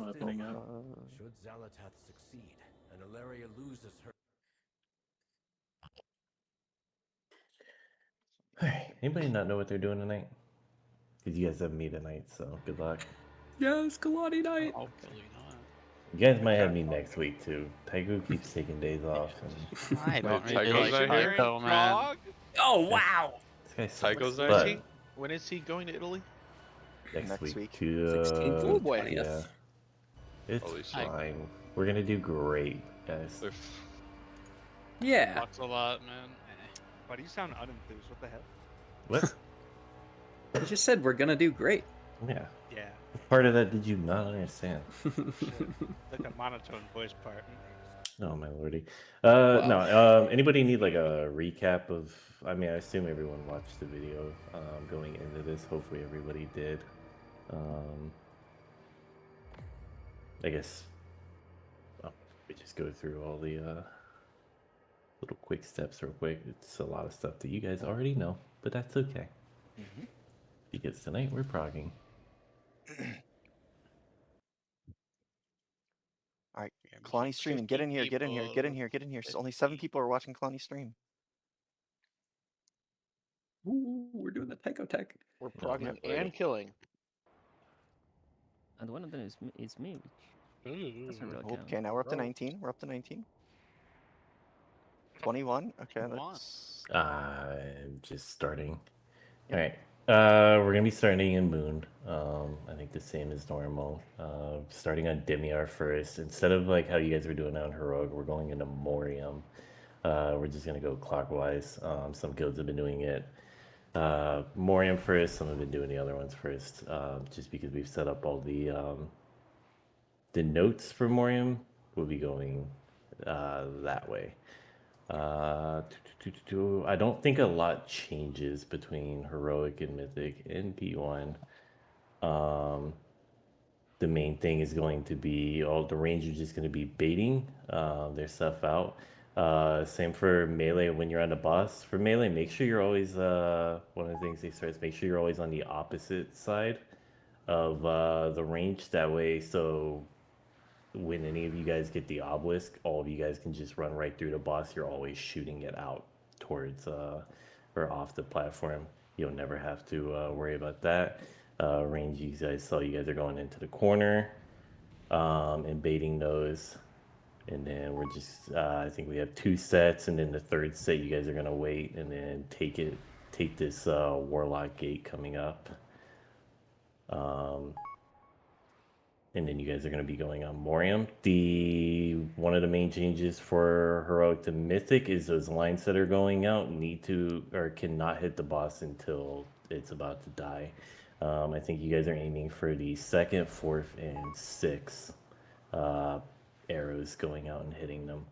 Opening up. Should Zalatath succeed and Ilaria loses her. Alright, anybody not know what they're doing tonight? Because you guys have me tonight, so good luck. Yes, Kalani night. Hopefully not. You guys might have me next week too. Taigu keeps taking days off, and I don't Wait, really Tycho's like not here? Tycho, man. Oh wow! this guy sucks. Tycho's not But here? When is he going to Italy? next week. 16th To, or 20th. yeah, it's Holy shit. fine. We're gonna do great, guys. They're Yeah. Talks a lot, man. Why do you sound unenthused? What the hell? What? I just said we're gonna do great. Yeah. Yeah, Part of that did you not understand? like a monotone voice part. Oh my lordy. No. Anybody need like a recap of? I mean, I assume everyone watched the video going into this. Hopefully, everybody did. I guess we just go through all the little quick steps real quick. It's a lot of stuff that you guys already know, but that's okay. Because tonight we're progging. All right, Kalani streaming. Get in here. Get in here. Get in here. Get in here. Only 7 people are watching Kalani stream. Ooh, we're doing the Taiko tech. We're progging and killing. And one of them is me, which doesn't really count. Okay, now we're up to 19. We're up to 19. 21. Okay, that's I'm just starting. All right. We're gonna be starting in Moon. I think the same as normal. Starting on Demiar first. Instead of like how you guys were doing on Heroic, we're going into Morium. We're just gonna go clockwise. Some guilds have been doing it. Morium first. Some have been doing the other ones first. Just because we've set up all the notes for Morium, we'll be going that way. I don't think a lot changes between Heroic and Mythic in P1. The main thing is going to be all the range are just going to be baiting their stuff out. Same for melee when you're on the boss. For melee, make sure you're always one of the things they start is make sure you're always on the opposite side of the range. That way, so when any of you guys get the obelisk, all of you guys can just run right through the boss. You're always shooting it out towards or off the platform. You'll never have to worry about that. Range, you guys saw you guys are going into the corner and baiting those. And then we're just, I think we have 2 sets, and then the third set you guys are gonna wait and then take this Warlock gate coming up. And then you guys are going to be going on Morium. One of the main changes for Heroic to Mythic is those lines that are going out need to or cannot hit the boss until it's about to die. I think you guys are aiming for the 2nd, 4th, and 6th arrows going out and hitting them.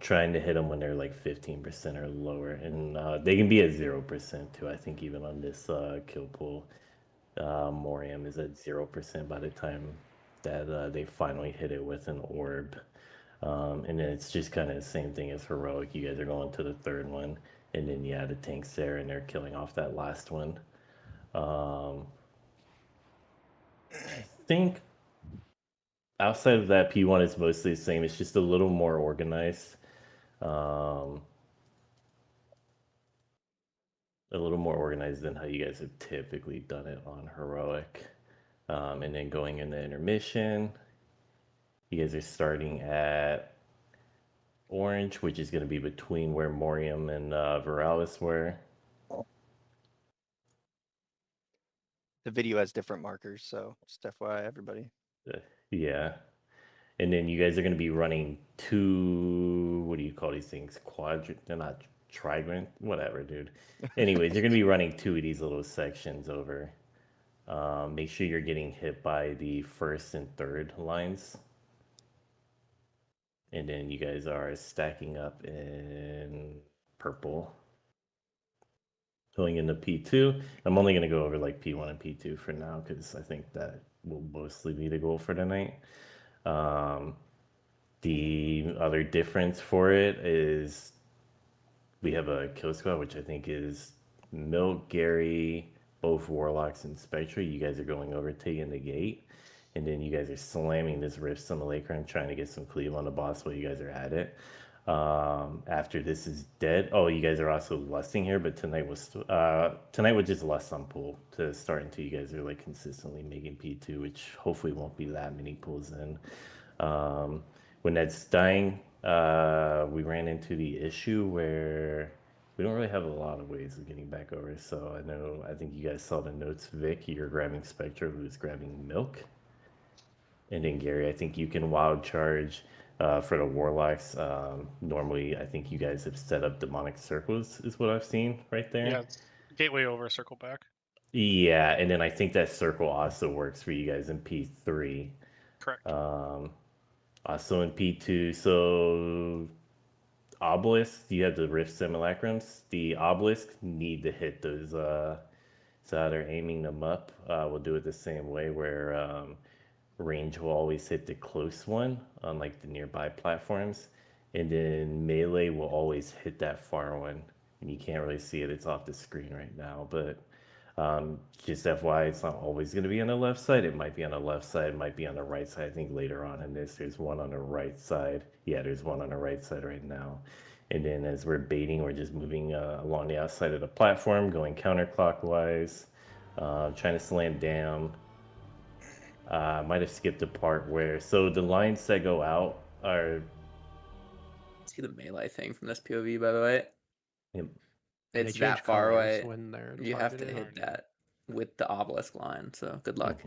Trying to hit them when they're like 15% or lower, and they can be at 0% too. I think even on this kill pool. Morium is at 0% by the time that they finally hit it with an orb. And then it's just kind of the same thing as Heroic. You guys are going to the 3rd one, and then the tank's there, and they're killing off that last one. I think outside of that, P1 is mostly the same. It's just a little more organized. A little more organized than how you guys have typically done it on Heroic. And then going into intermission, you guys are starting at Orange, which is going to be between where Morium and Viralis were. the video has different markers, so just FYI, everybody. Yeah. And then you guys are going to be running 2, what do you call these things? They're not trigrant, whatever, dude. Anyways, you're going to be running 2 of these little sections over. Make sure you're getting hit by the 1st and 3rd lines. And then you guys are stacking up in purple. Going into P2. I'm only going to go over like P1 and P2 for now because I think that will mostly be the goal for tonight. The other difference for it is we have a kill squad, which I think is Milk, Gary, both Warlocks, and Spectre. You guys are going over taking the gate. and then you guys are slamming this Rift Simulacrum, trying to get some cleave on the boss while you guys are at it. After this is dead, oh, you guys are also lusting here, but tonight was just lust on pool to start until you guys are like consistently making P2, which hopefully won't be that many pulls in. When that's dying, we ran into the issue where we don't really have a lot of ways of getting back over. So I think you guys saw the notes, Vic. You're grabbing Spectre, who's grabbing Milk. And then Gary, I think you can wild charge for the Warlocks. Normally, I think you guys have set up demonic circles, is what I've seen right there. Yeah, it's gateway over, circle back. Yeah, and then I think that circle also works for you guys in P3. Correct. Also in P2, so obelisks, you have the rift simulacrums. The obelisks need to hit those, so they're aiming them up. We'll do it the same way where range will always hit the close one on like the nearby platforms, and then melee will always hit that far one. And you can't really see it, it's off the screen right now, but just FYI, it's not always going to be on the left side. It might be on the left side, it might be on the right side. I think later on in this, there's one on the right side. Yeah, there's one on the right side right now. And then as we're baiting, we're just moving along the outside of the platform, going counterclockwise, trying to slam down. Might have skipped a part where, so the lines that go out are... See the melee thing from this POV, by the way? Yep. It's They that change far colors away. when they're You have to targeted. hit that with the obelisk line, so good luck.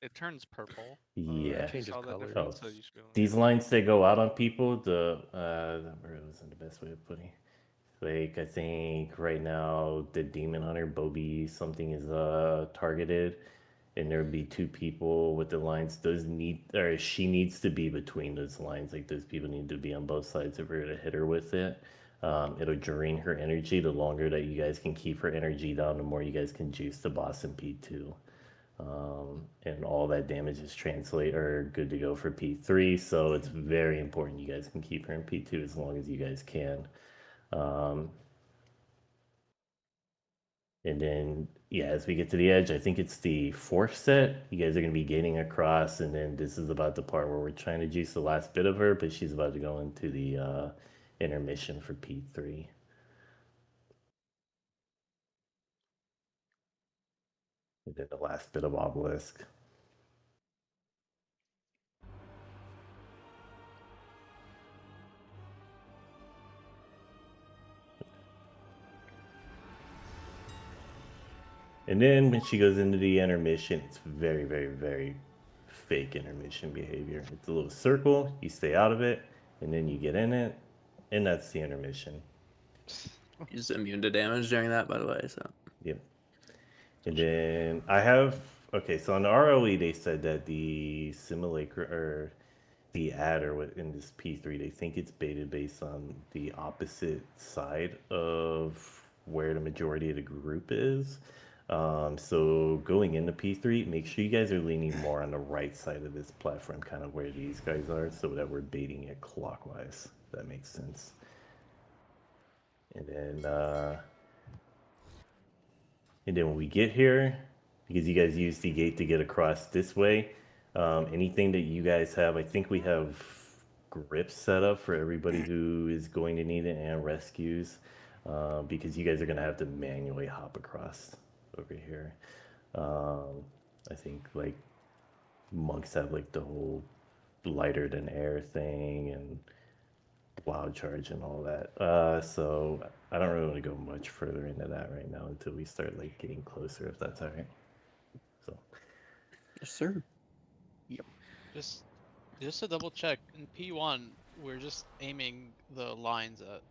It turns purple. Yeah. I Changes saw that color. difference, so you should be able to- These lines that go out on people, where wasn't the best way of putting it? Like, I think right now the demon hunter Bobby something is targeted, and there would be two people with the lines. She needs to be between those lines. Like, those people need to be on both sides if we're gonna hit her with it. It'll drain her energy. The longer that you guys can keep her energy down, the more you guys can juice the boss in P2. And all that damage is good to go for P3, so it's very important you guys can keep her in P2 as long as you guys can. And then, yeah, as we get to the edge, I think it's the fourth set. You guys are going to be gaining across, and then this is about the part where we're trying to juice the last bit of her, but she's about to go into the intermission for P3. And then the last bit of obelisk. And then when she goes into the intermission, it's very, very, very fake intermission behavior. It's a little circle, you stay out of it, and then you get in it, and that's the intermission. She's immune to damage during that, by the way, so. Yep. And then I have, okay, so on the ROE, they said that the simulacra, or the ad, or what in this P3, they think it's baited based on the opposite side of where the majority of the group is. So going into P3, make sure you guys are leaning more on the right side of this platform, kind of where these guys are, so that we're baiting it clockwise. If that makes sense. And then when we get here, because you guys use the gate to get across this way, anything that you guys have, I think we have grips set up for everybody who is going to need it and rescues, because you guys are going to have to manually hop across over here. I think like monks have like the whole lighter than air thing and wild charge and all that. So I don't really want to go much further into that right now until we start like getting closer, if that's all right. So Yes, sir. Yep. Just to double check, in P1, we're just aiming the lines at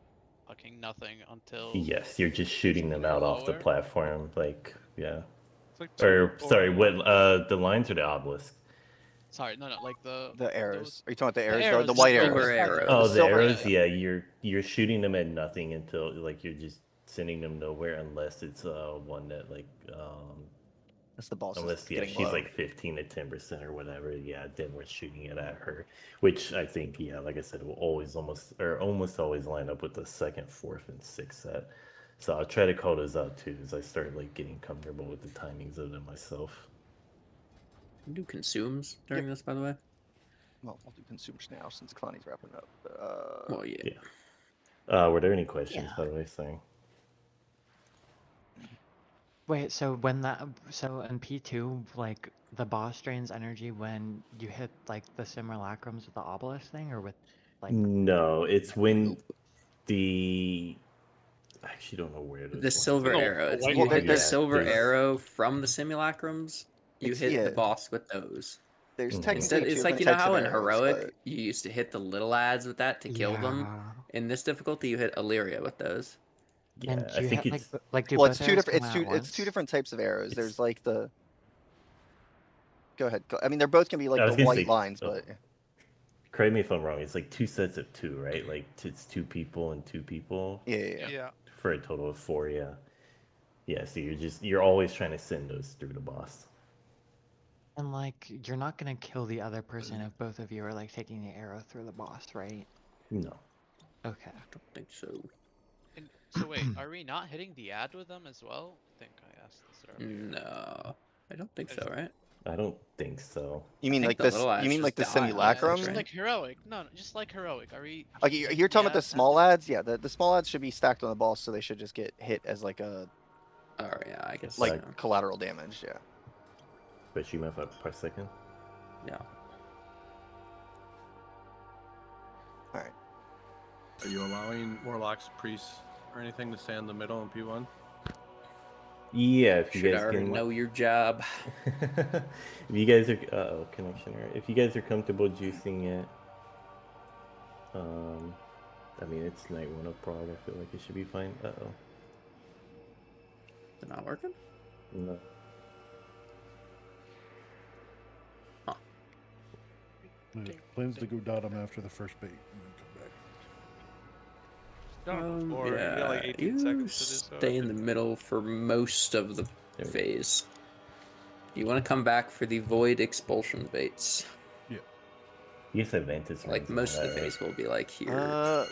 fucking nothing until... yes, you're just shooting them out off the platform, like, yeah. It's like Or, two sorry, or- what, the lines or the obelisk? Sorry, no, like the arrows. Are you talking about the arrows? The, arrows, the white silver arrows. arrows. Oh, The the silver- arrows, yeah, you're shooting them at nothing until, like, you're just sending them nowhere unless it's one that, like, That's the boss. unless, yeah, getting she's low. like 15 to 10% or whatever, yeah, then we're shooting it at her. Which I think, yeah, like I said, will almost always line up with the second, fourth, and sixth set. So I'll try to call those out too as I start like getting comfortable with the timings of them myself. You can do consumes during this, by the way. Well, we'll do consumers now since Clowny's wrapping up. Well, yeah. Were there any questions, by the way? Sorry. Wait, so when so in P2, like the boss drains energy when you hit like the simulacrums with the obelisk thing, or with like No, it's when I actually don't know where The silver No, arrow. the It's white you one. hit the Yeah, silver there's- arrow from the simulacrums. You It's- hit yeah. the boss with those. There's Mhm. technically Instead, two it's like different you know types how of in arrows, heroic but you used to hit the little ads with that to kill them. Yeah. In this difficulty, you hit Illyria with those. And Yeah, do I you think hit it's like do well, both it's two arrows different. come out at It's two once? different types of arrows. It's- There's like the. Go ahead. I mean, they're both gonna be like I the was gonna white say, lines, oh, but correct me if I'm wrong. It's like 2 sets of 2, right? Like it's 2 people and 2 people yeah. Yeah. for a total of 4. Yeah. Yeah. So you're always trying to send those through the boss. And like you're not gonna kill the other person if both of you are like taking the arrow through the boss, right? No. Okay. I don't think so. And so wait, are we not hitting the ad with them as well? I think I asked this earlier. No, I don't think I so. just- Right? I don't think so. You mean think like the this? little You ads mean like the just die on simulacrum? Just right? like heroic. No, just like heroic. Are we? Okay, hitting you're talking about the ads small and- ads. Yeah, the small ads should be stacked on the boss, so they should just get hit as like a Oh yeah, I guess. like so. collateral damage. Yeah. But you might have per second. Yeah. All right. Are you allowing warlocks, priests, or anything to stay in the middle in P1? Yeah, if you Should guys already can know your job. if you guys are connection error. If you guys are comfortable juicing it, I mean it's night 1 of Prague. I feel like it should be fine. Is it not working? No. Plans to go dottom after the first bait and then come back. Or you got like 18 you seconds to do so. stay in the middle for most of the There we go. phase. You want to come back for the void expulsion baits. You guys have Vantis. Like most of the phase will be like here.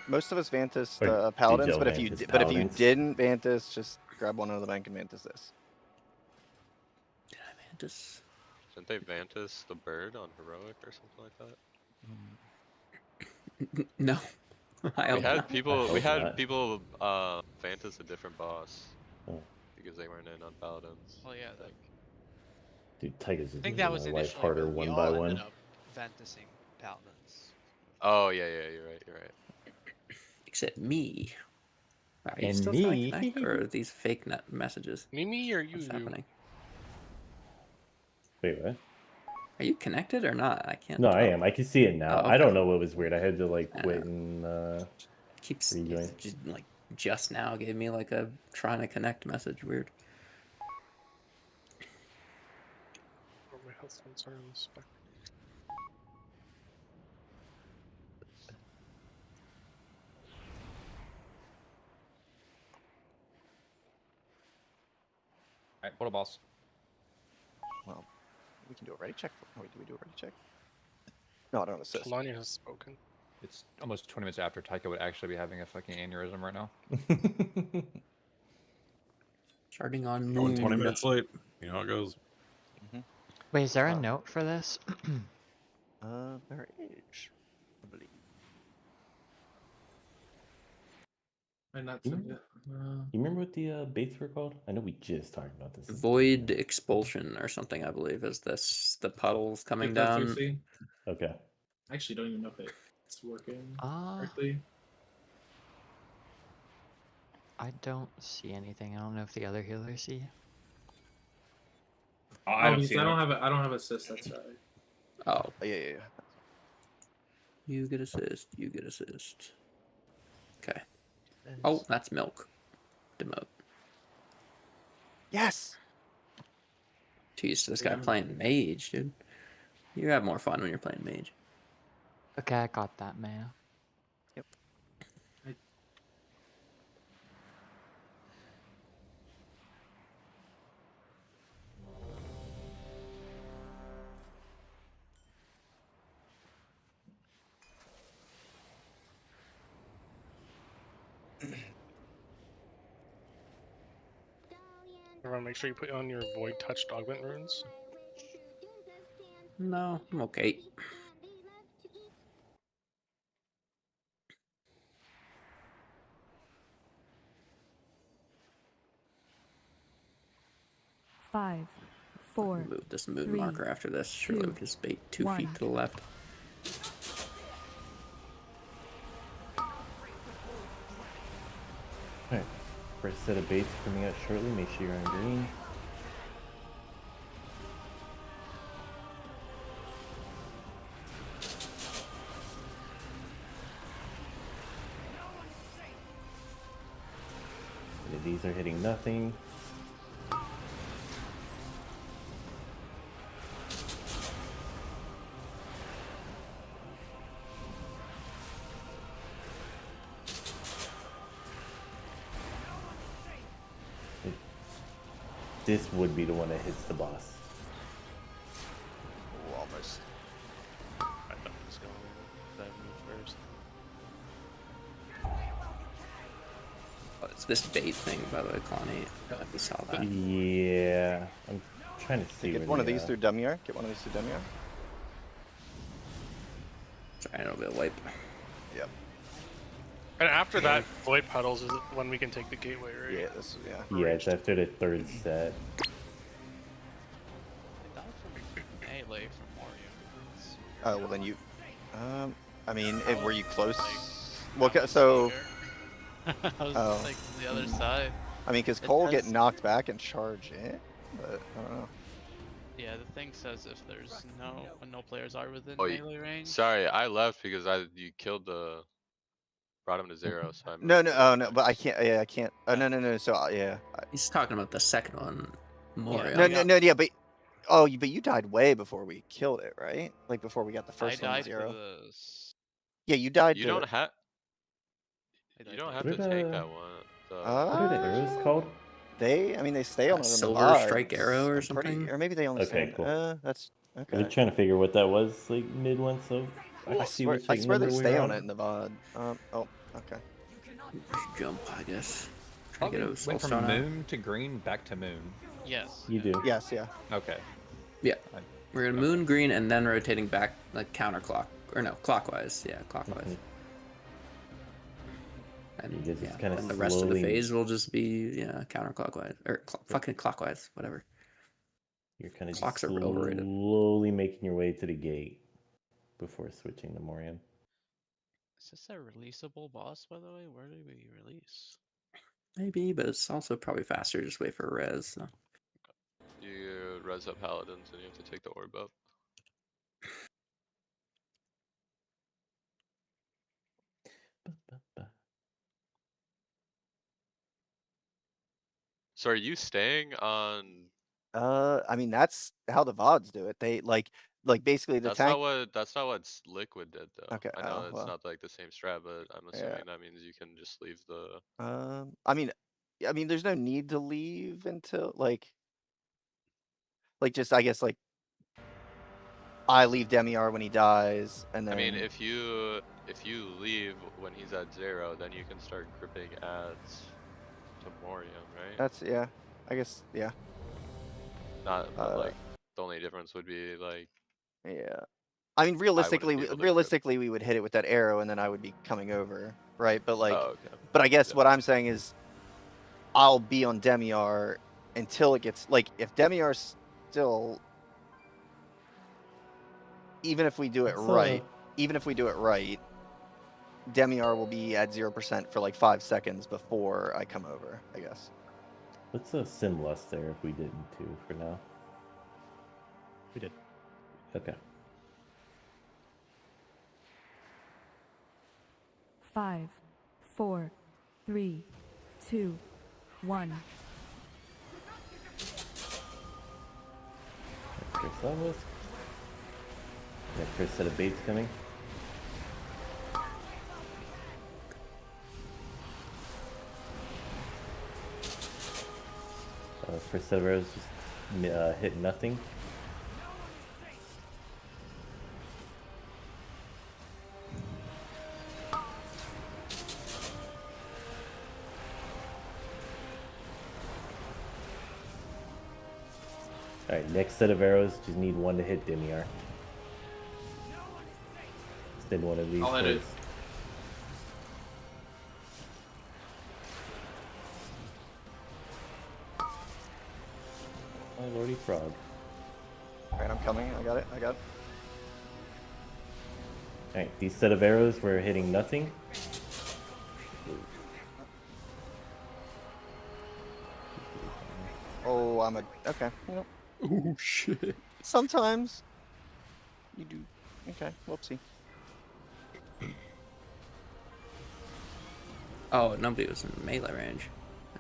Most of us Vantis Or paladins, did but if you Vantis but if you paladins? didn't Vantis, just grab one out of the bank and Vantis this. Did I Mantis? Didn't they Vantis the bird on heroic or something like that? No. I We hope had not. people. I We hope had not. people Vantis a different boss Oh. because they weren't in on paladins. Well, yeah. Like, Dude, Tigers is I think making that was my life initially harder but we one all by ended one. up Ventusing paladins. Oh yeah, you're right. You're right. Except me. Are you And still trying me. to connect, or are these fake messages? Mimi or you? What's happening? Wait, what? Are you connected or not? I can't. No, I tell. am. I can see it now. Oh, I don't okay. know what was weird. I had to like I quit know. and Keeps rejoin. just now gave me like a trying to connect message. Weird. Where my health sensor on this spec. Alright, what a boss. Well, we can do a ready check. Wait, do we do a ready check? No, I don't assist. Kalani has spoken. It's almost 20 minutes after Taika would actually be having a fucking aneurysm right now. Starting on Going noon. 20 minutes late. You know how it goes. Wait, is there a note for this? There is, I believe. And that's You remember what the baits were called? I know we just talked about this. void expulsion or something. I believe is this the puddles coming down. Okay. I actually don't even know if it's working Ah. correctly. I don't see anything. I don't know if the other healers see. Oh, I don't have assist. That's right. Oh, Yeah. you get assist. You get assist. Okay. Oh, that's milk. Demote. Yes. Jeez, this guy playing mage, dude. You have more fun when you're playing mage. Okay, I got that, man. Yep. Everyone, make sure you put on your void touched augment runes. No, I'm okay. Five, four, Move this moon 3, marker after this. Surely 2, we can just bait 2 1. feet to the left. Alright, first set of baits coming out shortly. Make sure you're on green. And these are hitting nothing. This would be the one that hits the boss. Ooh, almost. I thought it was going that move first. Oh, it's this bait thing, by the way, Clonny. I don't know if you saw that. Yeah, I'm trying to see. Get where one of they these are. through Demiar. Get one of these through Demiar. Sorry, it'll be a wipe. Yep. And after that, void puddles is when we can take the gateway, right? Yeah, this is Yeah, it's after the third set. They died from melee from Mario. Oh well, then you. I mean, were you close? Well, so. I was Oh. like the other side. I mean, because It Cole get says- knocked back and charge in, but I don't know. Yeah, the thing says if there's no players are within Oh, melee range. sorry, I left because you killed brought him to 0. So I No, moved no, to oh the no, but I can't. Yeah, I can't. Oh no, no, no. So yeah. He's talking about the second one, Moria. No, no, no, yeah, but but you died way before we killed it, right? Like before we got the first I one died to to 0. the. Yeah, you died. You to... don't have. I You don't died have to- to tank that one. What are the arrows called? I mean, they stay on it in the Silver VODs. Strike Arrow or I'm pretty- something? or maybe they only Okay, stay. cool. That's I okay. was trying to figure what that was, like mid one, so I see which I like, swear they number stay we're on it in the VOD. Oh, okay. Jump, I guess. Try Thought to we get a soul went from stone out. moon to green back to moon. Yes. You do. Yes, yeah. Okay. Yeah. We're gonna moon green and then rotating back like counterclock or no, clockwise. Yeah, clockwise. Mhm. And You guys yeah, just kinda and the rest of the slowly- phase will just be counterclockwise or fucking clockwise, whatever. You're kind of just Clocks are overrated. slowly making your way to the gate before switching to Morian. Is this a releasable boss, by the way? Where do we release? Maybe, but it's also probably faster. Just wait for a res. So. You res up paladins and you have to take the orb up. So are you staying on? I mean, that's how the VODs do it. They like basically the That's tank. not what Liquid did though. Okay, I know oh, it's well. not like the same strat, but I'm assuming that means you can just leave the. I mean, there's no need to leave until like just I guess like I leave Demiar when he dies, and then I mean, if you leave when he's at 0, then you can start gripping ads to Morion, right? that's I guess yeah. Not but, like the only difference would be like. Yeah. I mean, be realistically, able to grip. realistically, we would hit it with that arrow, and then I would be coming over, right? But like, Oh, okay. but I guess Yeah. what I'm saying is, I'll be on Demiar until it gets like if Demiar's still, even if we do it right, Demiar will be at 0% for like 5 seconds before I come over, I guess. Let's sim lust there if we didn't too for now. We did. Okay. 5, 4, 3, 2, 1. First level. First set of baits coming. First set of arrows just hit nothing. Alright, Alright, next set of arrows, just need one to hit Demiar. Send one of these I'll hit it. first. Oh, Lordy Frog. Alright, I'm coming. I got it. Alright, these set of arrows, we're hitting nothing. Oh, I'm a... Okay. Yep. Oh, shit. Sometimes. You do... Okay, whoopsie. Oh, nobody was in melee range.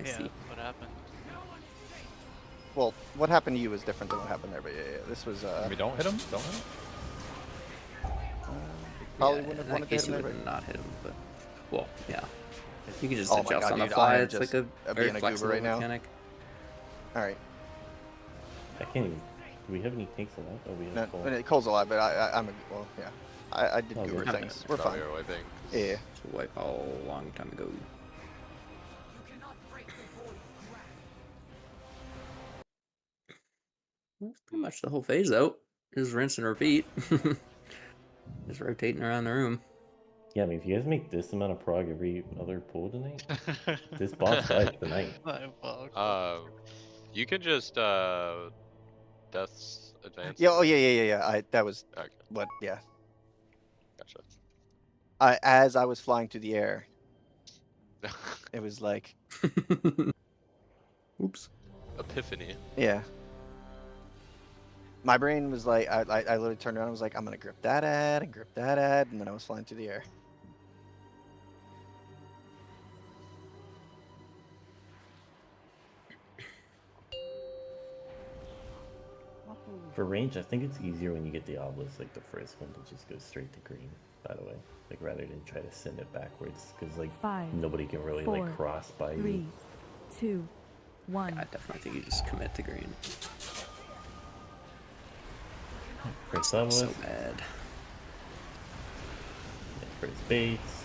I see. What happened? Well, what happened to you was different than what happened there, but yeah, this was... We don't hit him? Don't hit him? Probably Yeah, wouldn't have in wanted that to hit case, him you there, would not hit him, but... Well, yeah. You can just Oh my adjust God, on the dude, I fly. am It's like just a very being a goober flexible right now. mechanic. Alright. I can't even... Do we have any tanks alive? Oh, we have No, Cole. Cole's alive, but I'm a... Well, yeah. I did Oh, goober good. things. We're fine. I think. Yeah. It's a wipe a long time ago. Well, that's pretty much the whole phase out. Just rinse and repeat. Just rotating around the room. Yeah, I mean, if you guys make this amount of prog every other pull tonight, this boss dies tonight. You can just death's advance. Yeah, oh yeah. That was... Okay. What... Yeah. Gotcha. As I was flying through the air, it was like... Oops. Epiphany. Yeah. My brain was like, I literally turned around and was like, I'm gonna grip that ad and grip that ad, and then I was flying through the air. For range, I think it's easier when you get the obelisk, like the first one, to just go straight to green, by the way. Like, rather than try to send it backwards, because, like, 5, nobody can really, 4, like, cross by 3, you. 2, 1. I definitely think you just commit to green. First So obelisk, bad. first baits.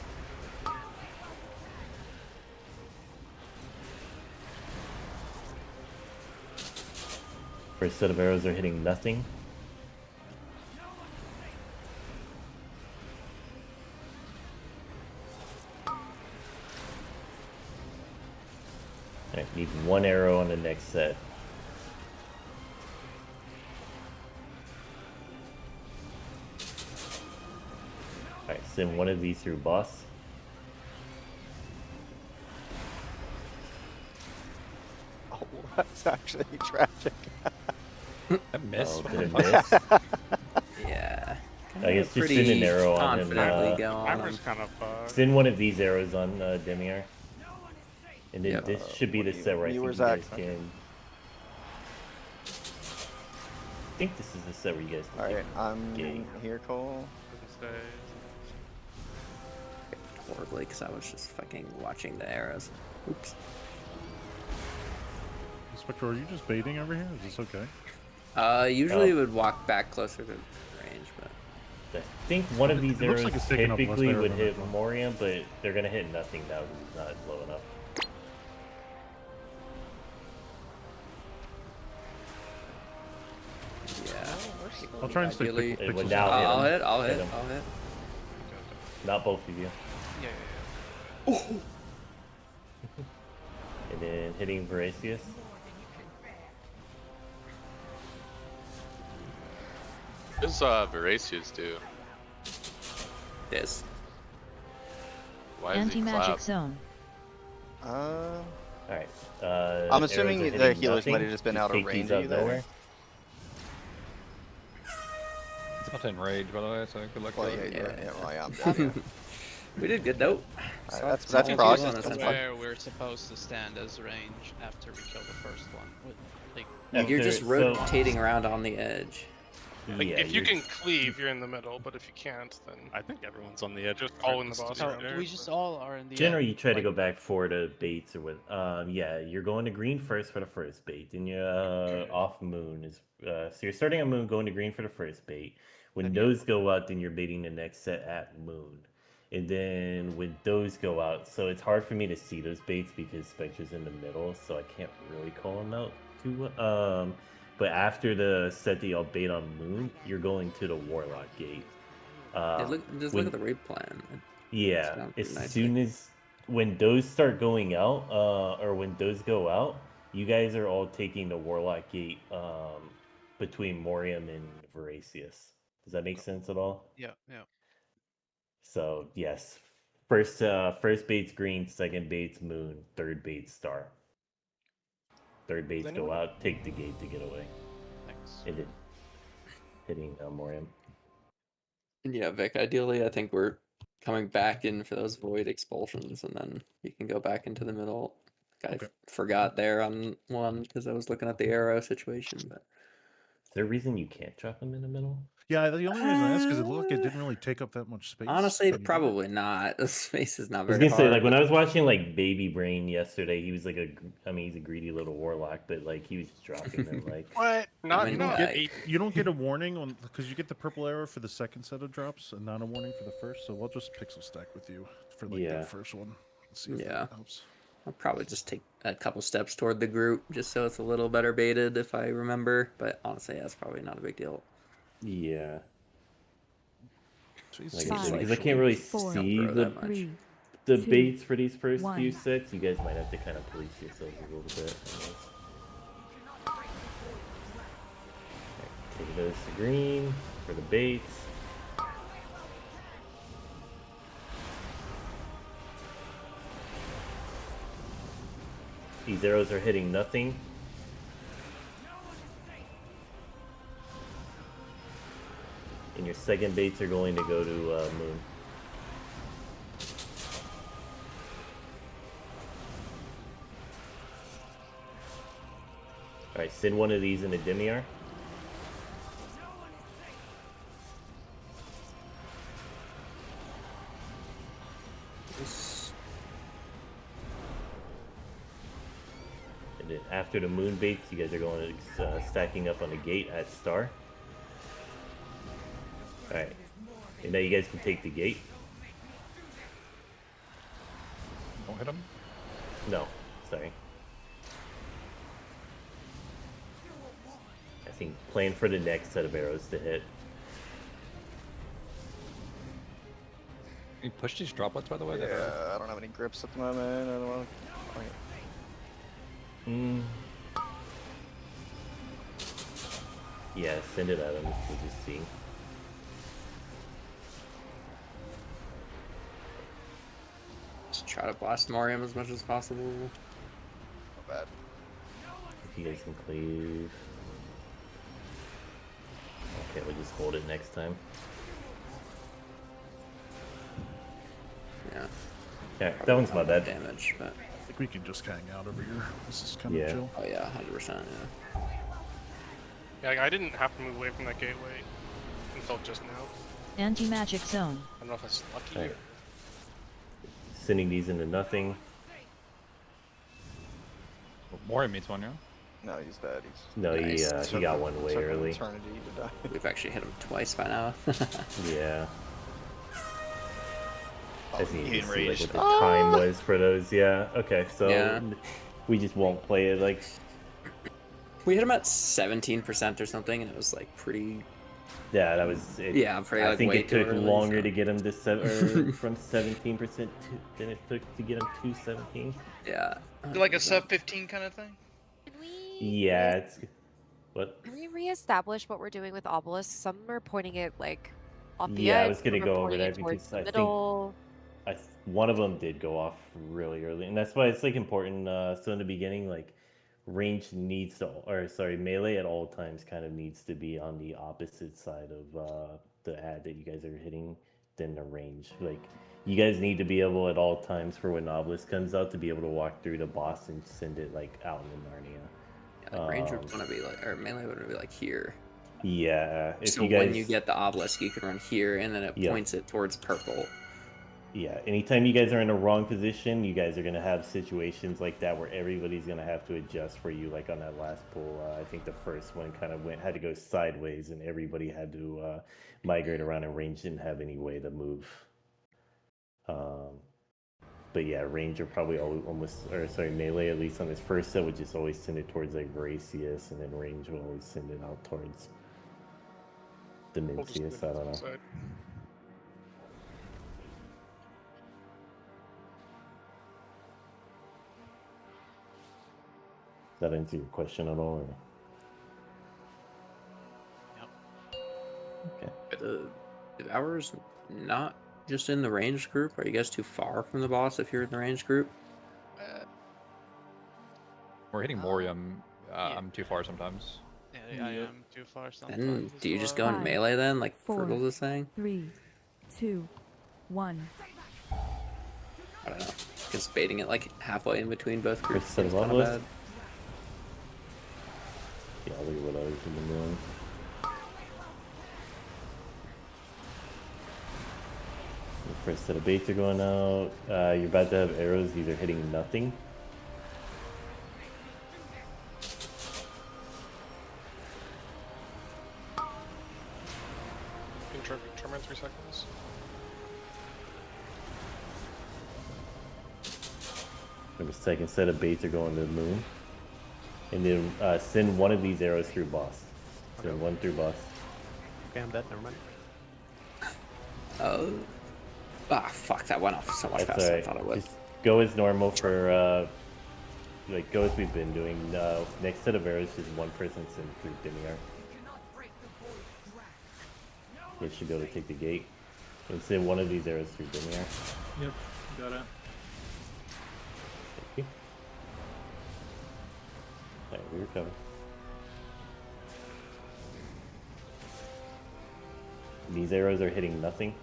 First set of arrows are hitting nothing. I need one arrow on the next set. Alright, send one of these through boss. Oh, that's actually tragic. I missed. Oh, did it miss? Yeah. I guess just send an arrow on him. Confidently go on Timer's him. kind of fucked. Send one of these arrows on Demiar. And then Yep. this should be the set where I think you viewers guys act- can... I think this is the set where you guys can Alright, take I'm game. here, Cole. Horribly, because I was just fucking watching the arrows. Oops. Spectre, are you just baiting over here? Is this okay? Usually it would walk back closer to range, but... I think one of these It looks arrows like it's taking up less typically arrow would than I hit thought. Morium, but they're gonna hit nothing now because it's not low enough. Yeah. I'll try and stay Ideally- quick. It would pixels. now hit I'll him. hit, I'll Hit hit, him. I'll hit. Not both of you. Yeah. And then hitting Voracious. What does Voracious do? This. Why is he Anti-magic clapped? zone. Alright. I'm assuming arrows are the hitting healers nothing. might have just been out of take range these of out you there. nowhere. It's not in rage, by the way, so good luck Well, with yeah, it. yeah, well, yeah, I'm dead, yeah. We did good though. That's I think prog. this That's is fine. where we're supposed to stand as range after we kill the first one. Like, You're After- just so- rotating around on the edge. Like, Yeah, if you you're- can cleave, you're in the middle, but if you can't, then I think everyone's on the edge. just following the boss. oh, right there. we just all are in the Generally, end, you try to like- go back forward to baits or with. Yeah, you're going to green first for the first bait. Then you're off moon is. So you're starting on moon, going to green for the first bait. When Okay. those go out, then you're baiting the next set at moon. And then when those go out, so it's hard for me to see those baits because Spectre's in the middle, so I can't really call them out too. But after the set that y'all bait on Moon, you're going to the Warlock Gate. Just look at the raid plan. Yeah, sounds as pretty nice, soon as when those start going out, or when those go out, you guys are all taking the Warlock Gate between Morium and Veracius. Does that make sense at all? Yeah, yeah. So yes, first bait's green, second bait's Moon, third bait's Star. Third baits go out, take the gate to get away. Thanks. And then hitting Morium. And yeah, Vic, ideally I think we're coming back in for those void expulsions, and then you can go back into the middle. I forgot there on one because I was looking at the arrow situation, but is there a reason you can't drop them in the middle? Yeah, the only reason I ask is it looked like it didn't really take up that much space. Honestly, probably not. The space is not I was very gonna say, hard. like when I was watching like Baby Brain yesterday, he was like he's a greedy little warlock, but like he was just dropping them like. What? Not you don't get a warning on because you get the purple arrow for the second set of drops and not a warning for the first. So we'll just pixel stack with you for like the first one. Let's see if that helps. I'll probably just take a couple steps toward the group just so it's a little better baited if I remember. But honestly, that's probably not a big deal. Yeah. Like I Five, said, because I can't really four, see the three, baits for these first few one. sets. You guys might have to kind of police yourselves a little bit. Take those to green for the baits. These arrows are hitting nothing. And your second baits are going to go to Moon. Alright, send one of these into Demiar. And then after the Moon baits, you guys are going to stacking up on the gate at Star. Alright. And now you guys can take the gate. Don't hit him? No, sorry. I think plan for the next set of arrows to hit. Can you push these droplets, by the way? Yeah, I don't have any grips at the moment. I don't want to... Yeah, send it at him. We'll just see. Just try to blast Morium as much as possible. Not bad. If you guys can cleave. Okay, we'll just hold it next time. Yeah. Yeah, that one's my bad. Damage, but I think we can just hang out over here. This is kind of chill. Oh yeah, 100%. Yeah. Yeah, I didn't have to move away from that gateway until just now. Anti-magic zone. I don't know if that's lucky. Right. Sending these into nothing. Morium meets one, yeah? No, he's dead. He's No, Nice. he got one way took an early. eternity to die. We've actually hit him twice by now. Yeah. I just need to getting see like, raged. what the time was for those. Yeah. Okay, so we just won't play it like. We hit him at 17% or something, and it was like pretty. Yeah, that was. It. Yeah, pretty. I Like, think way it too took early, longer so. to get him to from 17% than it took to get him to 17. Yeah. Like a sub 15 kind of thing. Can we? Yeah, it's what. Can we reestablish what we're doing with obelisks? Some are pointing it like off the Yeah, edge. I was gonna some are go over pointing that it towards because the I think middle. one of them did go off really early, and that's why it's like important. So in the beginning, like range needs to, or sorry, melee at all times kind of needs to be on the opposite side of the ad that you guys are hitting than the range. Like you guys need to be able at all times for when obelisk comes out to be able to walk through the boss and send it like out in Narnia. Yeah, like range would want to be like, or melee would be like here. Yeah, if So you guys, when you get the obelisk, you can run here, and then it points it towards purple. Yeah, anytime you guys are in the wrong position, you guys are going to have situations like that where everybody's going to have to adjust for you. Like on that last pull, I think the first one kind of had to go sideways, and everybody had to migrate around, and range didn't have any way to move. But yeah, range are probably almost, or sorry, melee, at least on this first set, would just always send it towards like Racius, and then range will always send it out towards Dimensius. I don't know. Side. Does that answer your question at all? Or... Yep. Okay. Devourer's not just in the ranged group. Are you guys too far from the boss if you're in the ranged group? We're hitting Morium. I'm too far sometimes. Yeah, I am too far sometimes. Then do you just well. go in melee then, like 4, Fergal is saying? 3, 2, 1. I don't know. Just baiting it like halfway in between both groups. Set Seems of kinda bad. Yeah, look at what I was doing. The first set of baits are going out. You're about to have arrows. These are hitting nothing. Tremor 3 seconds. The second set of baits are going to the moon. And then send one of these arrows through boss. Send one through boss. Okay, I'm dead. Never mind. Oh. Ah, fuck, that went off so much faster than I thought it would. Just go as normal for, like, go as we've been doing. Next set of arrows, just one person send through Demiar. You should be able to take the gate. And send one of these arrows through Demiar. Yep, got it. Thank you. Alright, we recover. These arrows are hitting nothing.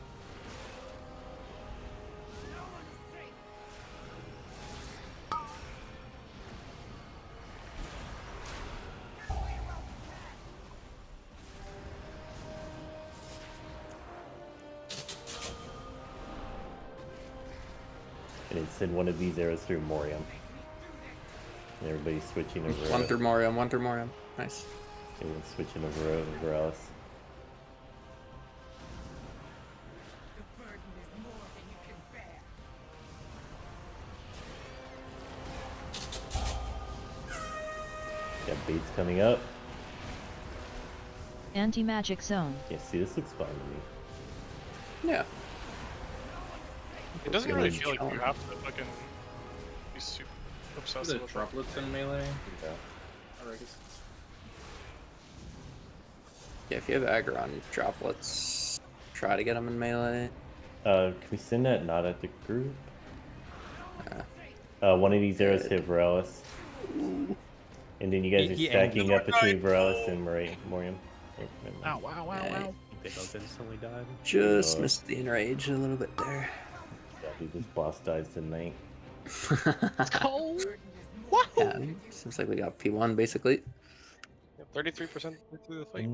And then send one of these arrows through Morium. And everybody's switching over. One through Morium, one through Morium. Nice. Everyone's switching over Alice. Got baits coming up. Anti-magic zone. Yeah, see, this looks fun to me. Yeah. It doesn't really feel like you have to fucking be super obsessed The with droplets in melee. Yeah. Or I guess it's... Yeah, if you have aggro on droplets, try to get them in melee. Can we send that not at the group? One of these arrows hit Veralis. And then you guys are stacking up between Veralis and Morium. Ow, ow, ow, ow. They both instantly died. Just missed the enrage a little bit there. Yeah, dude, this boss dies tonight. Cold. Yeah, seems like we got P1 basically. 33% through the fight.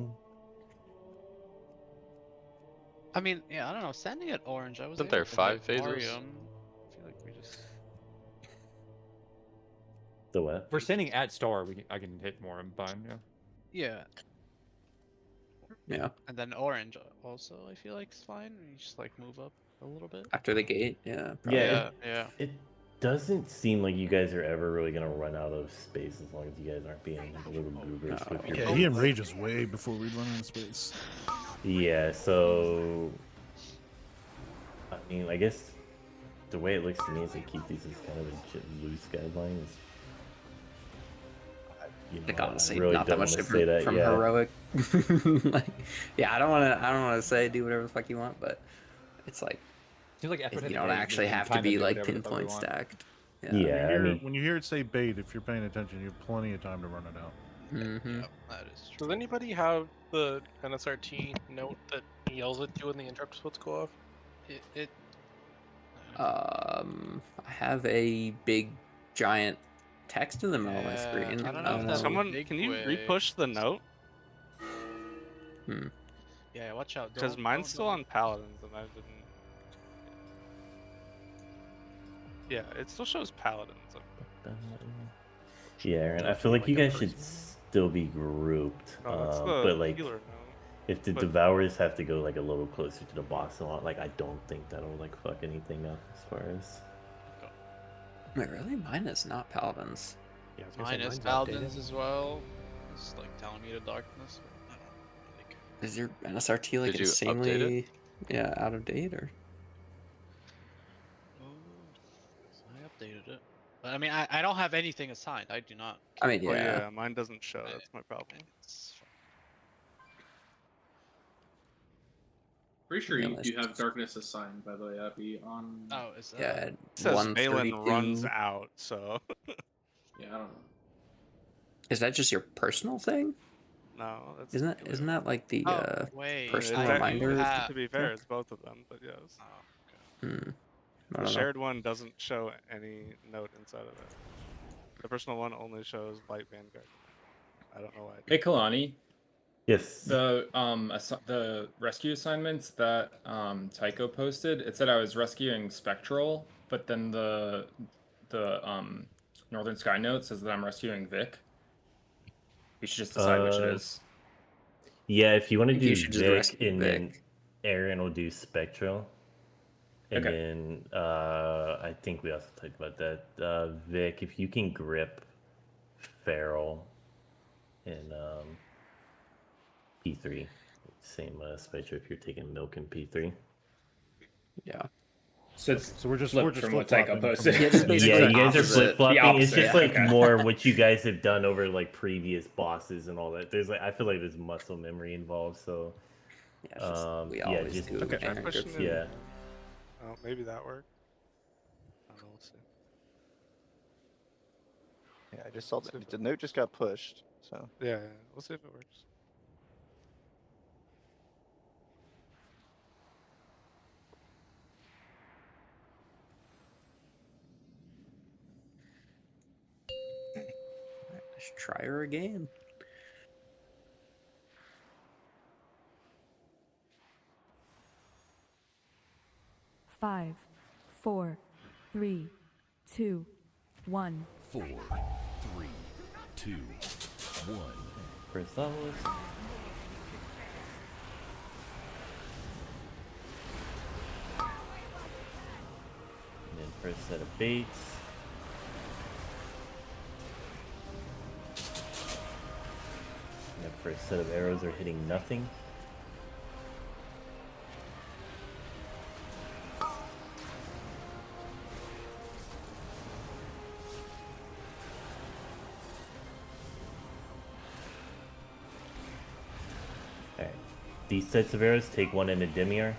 I mean, yeah, I don't know. Sending it orange, I was. Isn't there 5 phases? I feel like we just. The what? If we're standing at star, I can hit more and bind. Yeah. Yeah. Yeah. And then orange also, I feel like is fine. You just like move up a little bit. After the gate, yeah. Yeah, Yeah. It doesn't seem like you guys are ever really gonna run out of space as long as you guys aren't being a little goobers with your Yeah, he enrages way before we run out of space. Yeah, so I mean, I guess the way it looks to me is like keep these as kind of a loose guidelines. You know, Like honestly, really not that don't much wanna different say that, from yeah. heroic. Like, yeah, I don't want to say do whatever the fuck you want, but it's like Seems like after you hitting don't A, we actually can have to kinda be do like whatever the fuck we pinpoint want. stacked. Yeah, I mean, when you hear it say bait, if you're paying attention, you have plenty of time to run it out. Mm-hmm. Yep, that is true. Does anybody have the NSRT note that yells at you when the interrupt splits go off? I have a big giant text in the middle of my screen. I don't know if that's Someone, big can you way. repush the note? Yeah, watch out. Because don't- mine's don't- still on paladins and I didn't. Yeah, it still shows paladins. yeah, Aaron, I feel like you guys should still be grouped. No, that's the but like, healer note. if the But- devourers have to go like a little closer to the boss, like I don't think that'll like fuck anything up as far as. Wait, really? Mine is not paladins. Yeah, I was gonna Mine say is mine's paladins outdated. as well. It's like telling me to darkness. I don't really care. Is your NSRT like Did you update it? insanely, yeah, out of date or? Oh, I updated it. But I mean, I don't have anything assigned. I do not. I mean, Oh yeah. yeah, mine doesn't show. That's my problem. It's fine. Pretty sure Yeah, you let's do have just- darkness assigned, by the way, Abby, on... Oh, is that? Yeah, It says Valen 132. runs out, so. Yeah, I don't know. Is that just your personal thing? No, that's. Isn't that like the wait. personal It's reminder? to be fair, it's both of them, but yes. Oh, okay. Hmm. I The don't know. shared one doesn't show any note inside of it. The personal one only shows Light Vanguard. I don't know why. Hey, Kalani. Yes. The rescue assignments that Tycho posted, it said I was rescuing Spectral, but then the Northern Sky note says that I'm rescuing Vic. We should just decide which it is. Yeah, if you want to think do you should just Vic, rescue and Vic. then Aaron will do Spectral. And Okay. then I think we also talked about that. Vic, if you can grip Feral and P3. Same Spectral if you're taking Milk and P3. Yeah. So it's So we're just flipped from what Tycho flip-flopping posted. from- Yeah, just basically Yeah, you guys are opposite. flip flopping. The It's just opposite, like okay. more what you guys have done over like previous bosses and all that. There's like I feel like there's muscle memory involved. So Yeah, it's just, we yeah, always just do Okay. Aaron Pushing grips. it. yeah. Oh, maybe that worked. I don't know. We'll see. Yeah, I just saw that the note just got pushed. So Yeah, we'll see if it works. Let's try her again. Five, 4, 3, 2, 1. 4, 3, 2, 1. First obelisk. And then first set of baits. And the first set of arrows are hitting nothing. Alright. These sets of arrows take one into Demiar.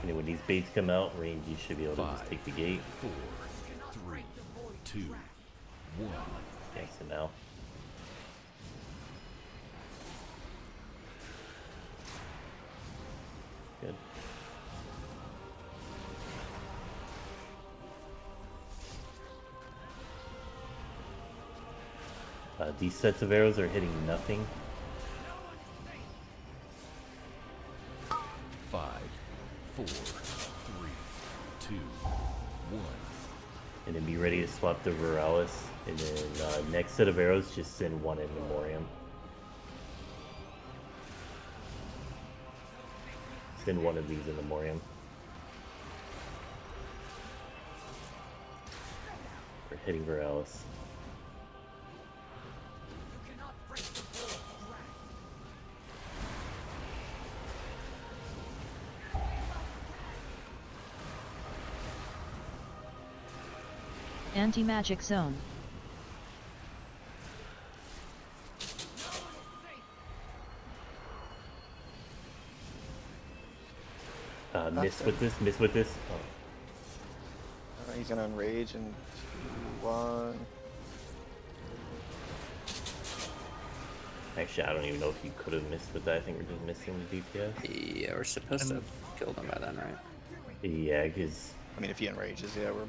And then when these baits come out, range, you should be able to just 5, take the gate. 4, 3, 2, 1. Okay, so now. Good. These sets of arrows are hitting nothing. 5, 4, 3, 2, 1. And then be ready to swap the Viralis. And then next set of arrows, just send one in Memoriam. Send one of these in Memoriam. We're hitting Viralis. Anti-magic zone. Miss with this, miss with this. Oh. he's gonna enrage in 2, 1. Actually, I don't even know if you could have missed with that. I think we're just missing the DPS. Yeah, we're supposed to have killed him by then, right? Yeah, because... I mean, if he enrages, yeah, we're...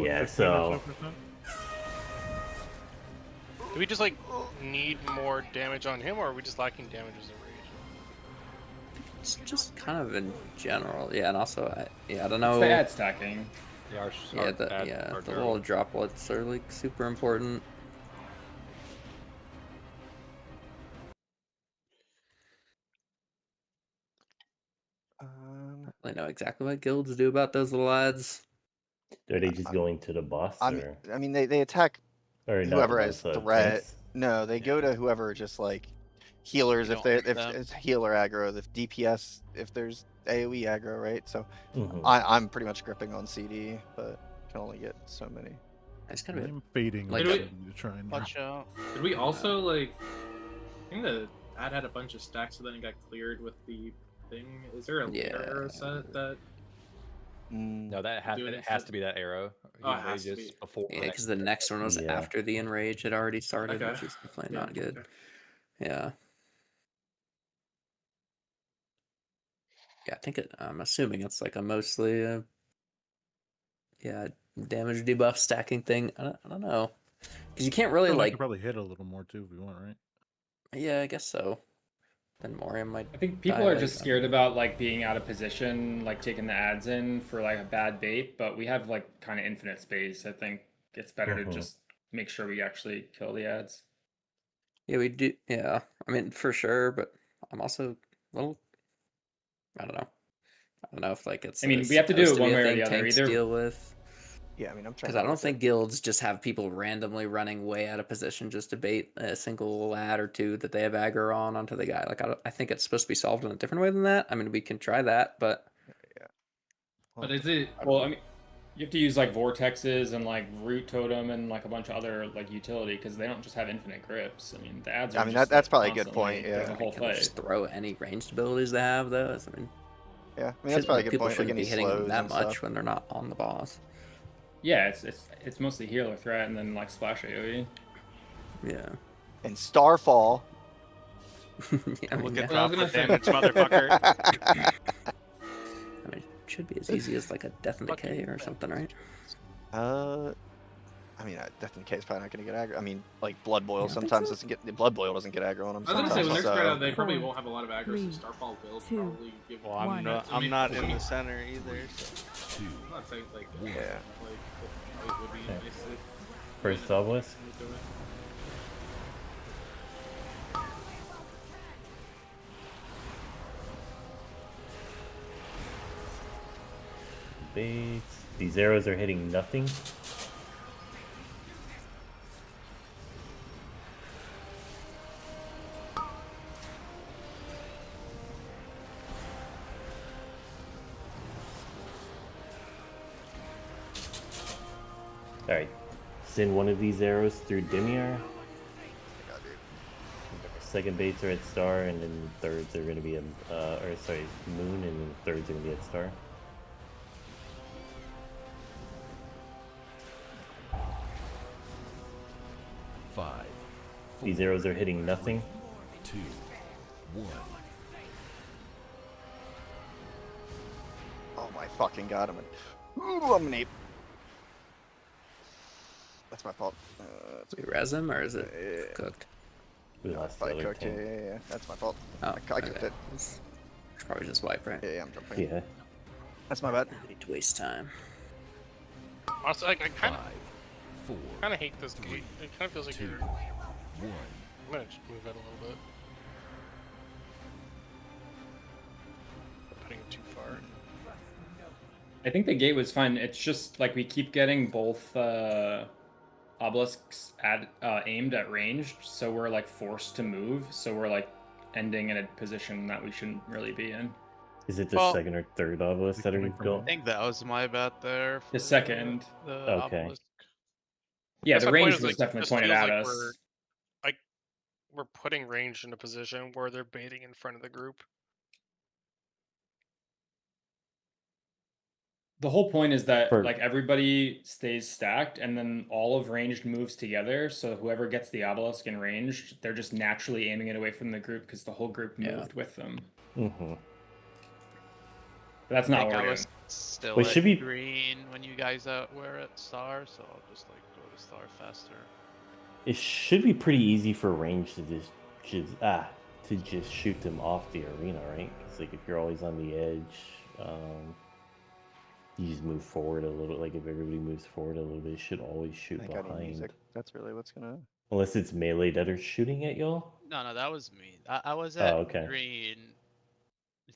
Yeah, so... Do we just like need more damage on him, or are we just lacking damage as a rage? It's just kind of in general, yeah, and also, I don't know. It's the ad stacking. The little droplets are like super important. really know exactly what guilds do about those little ads. Are they just going to the boss, or? I mean, they attack Or not the whoever has boss, threat. tanks? No, they go to whoever just like healers You if don't they hit if them. it's healer aggro, if DPS if there's AoE aggro, right? So Mhm. I'm pretty much gripping on CD, but can only get so many. I just gotta I'm fading like on Did CD to try and. Watch out. Did we also like? I think the ad had a bunch of stacks, so then it got cleared with the thing. Is there a later arrow set that? No, that has, Do it it has instead? to be that arrow. He Oh, it has to rages be. before. Yeah, because the next one was Yeah. after the enrage had already started, Okay. which is definitely Yeah, not good. okay. Yeah. Yeah, I think I'm assuming it's like a mostly damage debuff stacking thing. I don't know. Because you can't really I like could probably hit a little more too if we want, right? Yeah, I guess so. Then Morium might I think people are die just late. scared about like being out of position, like taking the ads in for like a bad bait, but we have like kind of infinite space. I think it's better to just make sure we actually kill the ads. Yeah, we do. Yeah, I mean for sure, but I'm also a little. I don't know. I don't know if like it's. I mean, we have to do supposed it one be a way or thing the other. tanks Either deal with. Yeah, I mean, I'm trying Because to I don't look think at. guilds just have people randomly running way out of position just to bait a single ad or two that they have aggro on onto the guy. Like I think it's supposed to be solved in a different way than that. I mean, we can try that, but Yeah. But is it? Well, I mean, you have to use like vortexes and like root totem and like a bunch of other like utility because they don't just have infinite grips. I mean, the ads are. I mean, just, that's like, probably a good constantly- point. There's Yeah. a whole can we fight. just throw any ranged abilities they have though? I mean, Yeah, I mean that's probably a good people point. Like shouldn't any be hitting them slows that and much stuff. when they're not on the boss. Yeah, it's mostly healer threat and then like splash AoE. Yeah. And Starfall. I mean, Look yeah. at drop the damage, motherfucker. I mean, it should be as easy as like a death and decay or something, right? I mean, Death and Decay is probably not going to get aggro. I mean, like Blood Boil don't think sometimes so. doesn't get Blood Boil doesn't get aggro on them. I was gonna say when they're sometimes, spread so- out, they probably Four, won't have a lot of aggro. three, So Starfall will two, probably give. Well, I'm not. I'm not in the center either. So. Two. I'm not saying like Yeah. like it would be nice if First obelisk. do it. Baits. These arrows are hitting nothing. Alright. Send one of these arrows through Demiar. Second baits are at star, and then thirds are going to be at, moon, and then thirds are going to be at star. Five. These arrows are hitting nothing. 2, 1. Oh my fucking god! I'm an ape. That's my fault. Do we res him or is it cooked? We lost the Fight other cooked. tank. Yeah. That's my fault. Oh, I cooked okay. it. It's probably just wipe, right? Yeah, I'm jumping. Yeah. That's my bad. I need to waste time. Also, I kind 5, 4, of hate this gate. It kind of feels like 2, you're. 1. I'm gonna just move it a little bit. Putting it too far. I think the gate was fine. It's just like we keep getting both obelisks aimed at ranged, so we're like forced to move. So we're like ending in a position that we shouldn't really be in. Is it the Well, second or third obelisk that are I going? think that was my bad there. The for second. The Okay. obelisk. Yeah, That's the my point range is, was like, definitely this pointed feels at like us. We're putting range in a position where they're baiting in front of the group. The whole point is that For- like everybody stays stacked, and then all of ranged moves together. So whoever gets the obelisk in ranged, they're just naturally aiming it away from the group because the whole group moved with them. Mm-hmm. But that's I not think what I we're was doing. still Well, it at should be- green when you guys were at star, so I'll just like go to star faster. It should be pretty easy for range to just shoot them off the arena, right? Because like if you're always on the edge, you just move forward a little. Like if everybody moves forward a little bit, it should always shoot I think I need behind. music. That's really what's gonna. Unless it's melee that are shooting at y'all. No, that was me. I was at Oh, okay. green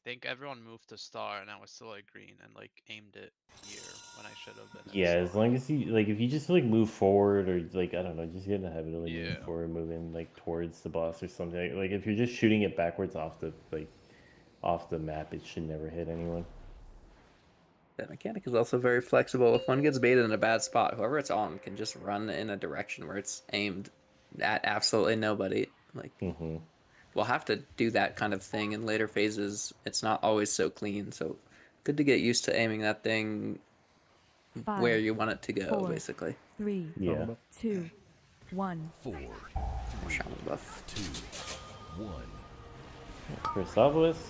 think everyone moved to star and I was still at green and like aimed it here when I should have been. Yeah, as long as you like, if you just like move forward or like I don't know, just get in the habit of like moving forward, moving like towards the boss or something. Like if you're just shooting it backwards off the map, it should never hit anyone. That mechanic is also very flexible. If one gets baited in a bad spot, whoever it's on can just run in a direction where it's aimed at absolutely nobody. Like, we'll have to do that kind of thing in later phases. It's not always so clean, so good to get used to aiming that thing where you want it to go, 4, basically. 3, Yeah. 2, 1. 4, 3, Shaman buff. 2, 1. First obelisk.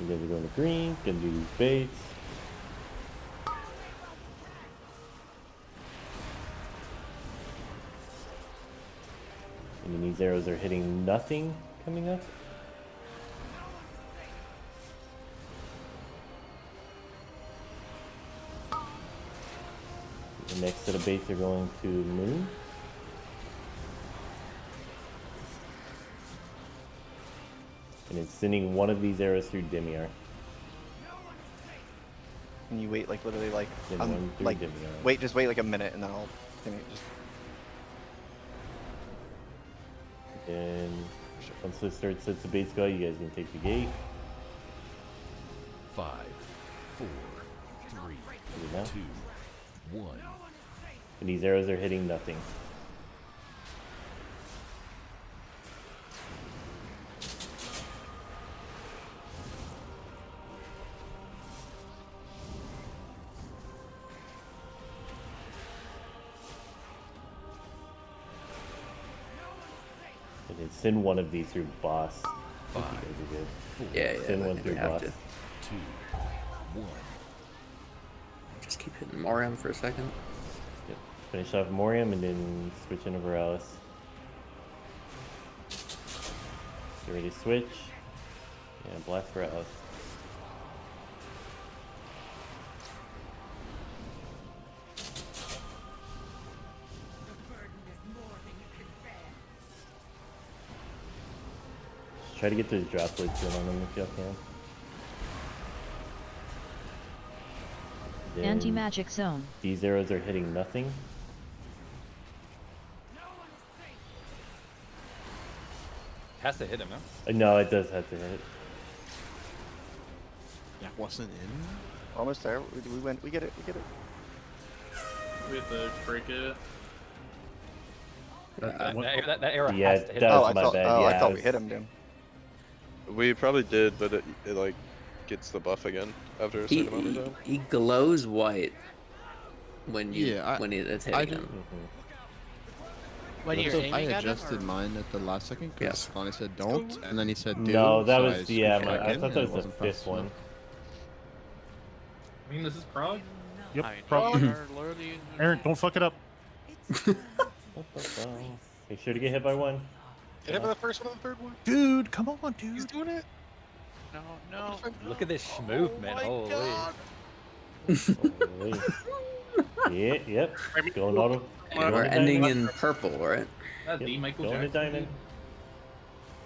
You guys are going to green. Gonna do these baits. And then these arrows are hitting nothing coming up. The next set of baits are going to moon. And it's sending one of these arrows through Demiar. Can you wait like literally like Then one through like Demiar. just wait like a minute and then I'll just And once this third set of baits go, you guys can take the gate. 5, 4, 3, 2, 1. And these arrows are hitting nothing. And then send one of these through boss. I think you guys are good. Yeah, Send I one think through we have boss. to. 2, 1. Just keep hitting Moriam for a second. Yep. Finish off Moriam and then switch into Veralis. Get ready to switch. And blast Veralis. Just try to get those droplets in on them if y'all can. Then Anti-magic zone. These arrows are hitting nothing. Has to hit him, no? No, it does have to hit. That wasn't in? almost there. We get it. We have to break it. That arrow Yeah, has to hit that him. was my bad. Oh, Yeah, I thought it we hit was- him, dude. We probably did, but it like gets the buff again after a certain amount of time. He glows white when it's hitting I him. When you're aiming I at him, adjusted or- mine at the last second because Yes. Connie said don't, and then he said do. No, that so was switched yeah. back I in, thought and that it was the wasn't fifth fast one. enough. I mean, this is prog. Yep. I mean, Probably. are literally- Aaron, don't fuck it up. Make sure to get hit by one. Hit him by the first one and the third one. Dude, come on, dude. He's doing it. No. Look at this movement. Holy. Holy. Yeah, yep. Going auto. We're ending in purple, right? That the Michael Going to Jackson. diamond.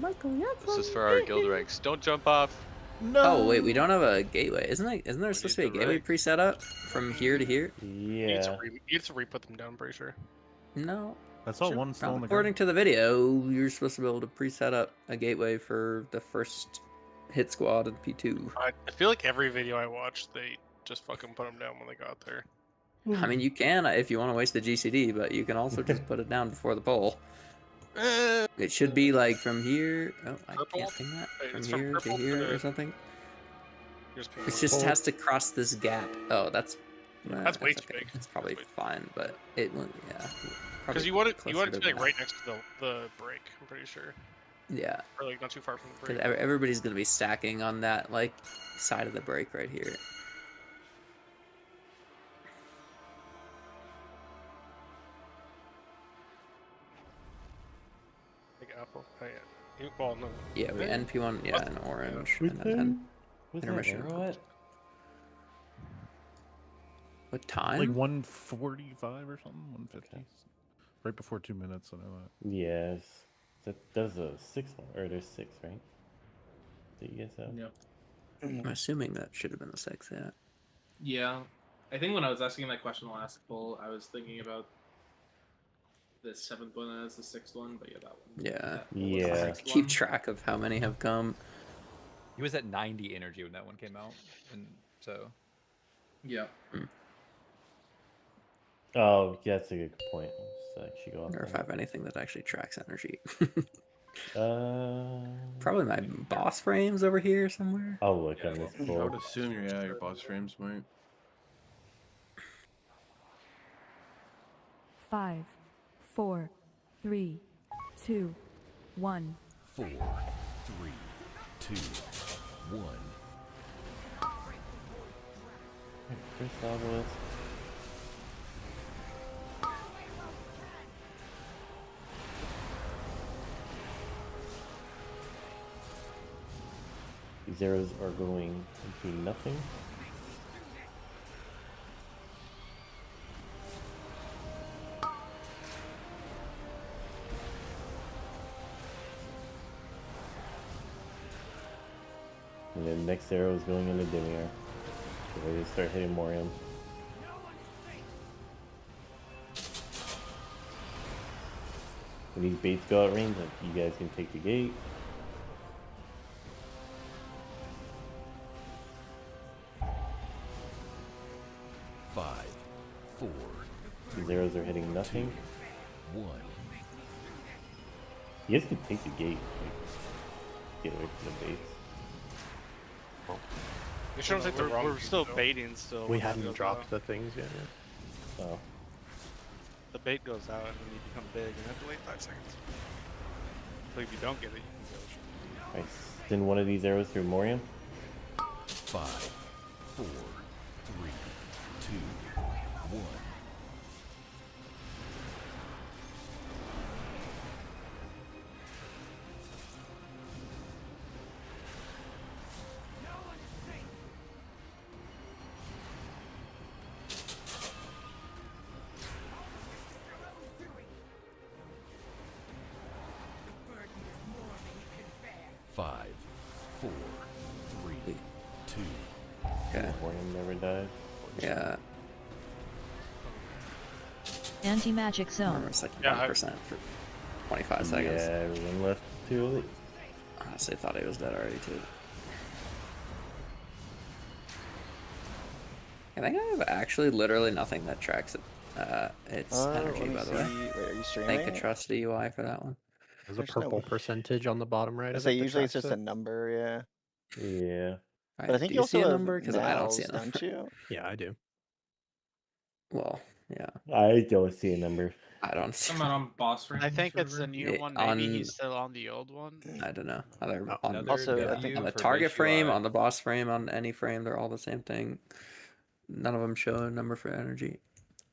Michael, This is for our guild ranks. Don't jump off. No. Oh wait, we don't have a gateway. Isn't there supposed to be a need the gateway rig. preset up from here to here? You need Yeah. to re-put them down, I'm pretty sure. No. That's all one still on the According to the video, you're supposed to be able to preset up a gateway for the first hit squad in P2. I feel like every video I watched, they just fucking put them down when they got there. I mean, you can if you want to waste the GCD, but you can also just put it down before the poll. It should be like from here. Oh, I can't ping that. Wait, From it's from here to purple here to- or something. Here's It P1. just has to cross this gap. Oh, that's That's way too okay. big. It's probably fine, but it yeah. Because you want it to be like right next to the break, I'm pretty sure. Yeah. Or like not too far from the break. Because everybody's gonna be stacking on that like side of the break right here. Big apple. Oh yeah. Well, no. Yeah, we NP1, yeah, and orange, and then intermission. Arrow at? What time? Like 1:45 or something, 1:50. Right before 2 minutes. I know that. Yes. That was a 6 one, or there's 6, right? That you guys have? Yep. I'm assuming that should have been the 6th, yeah. Yeah. I think when I was asking that question last poll, I was thinking about the 7th one as the 6th one, but yeah, that one. Yeah. That one was the I 6th keep one. track of how many have come. He was at 90 energy when that one came out, and so. Yeah. Oh, yeah, that's a good point. Let's actually go off Or if I that. have anything that actually tracks energy. Uh, Probably my boss frames over here somewhere. I'll look on this I poll. would assume your boss frames might. 5, 4, 3, 2, 1. 4, 3, 2, 1. First obelisk. These arrows are going into nothing. And then next arrow is going into Demiar. So ready to start hitting Morium. When these baits go out range, you guys can take the gate. Five, 4. These arrows are hitting nothing. 1. You guys can take the gate. Like, get away from the baits. You shouldn't take the wrong. We're still baiting still. We when that hadn't goes dropped out. the things yet. Oh. The bait goes out and then you become big and you have to wait 5 seconds. So if you don't get it, you can go. Alright, send one of these arrows through Morium. 5, 4, 3, 2, 1. Five, 4, 3, 2. Okay. Morium never died. Yeah. Anti-magic zone. It's like Yeah, 1% for 25 seconds. Yeah, everyone left too early. I honestly thought he was dead already too. I think I have actually literally nothing that tracks it. It's energy, by the way. Wait, are you streaming? Thank the trusted UI for that one. There's a There's no- purple percentage on the bottom right I of say it. that usually it's tracks just a it. number, yeah. Yeah. But I think do you you see also a have number? Because I don't see a nails, number. don't you? Yeah, I do. Well, yeah. I don't see a number. I don't see. I'm not on boss frames. I think it's forever. the new Yeah, one. Maybe on- he's still on the old one. I don't know. Other Oh, on, Also, I the, think- on the for target base frame, UI. on the boss frame, on any frame, they're all the same thing. None of them show a number for energy.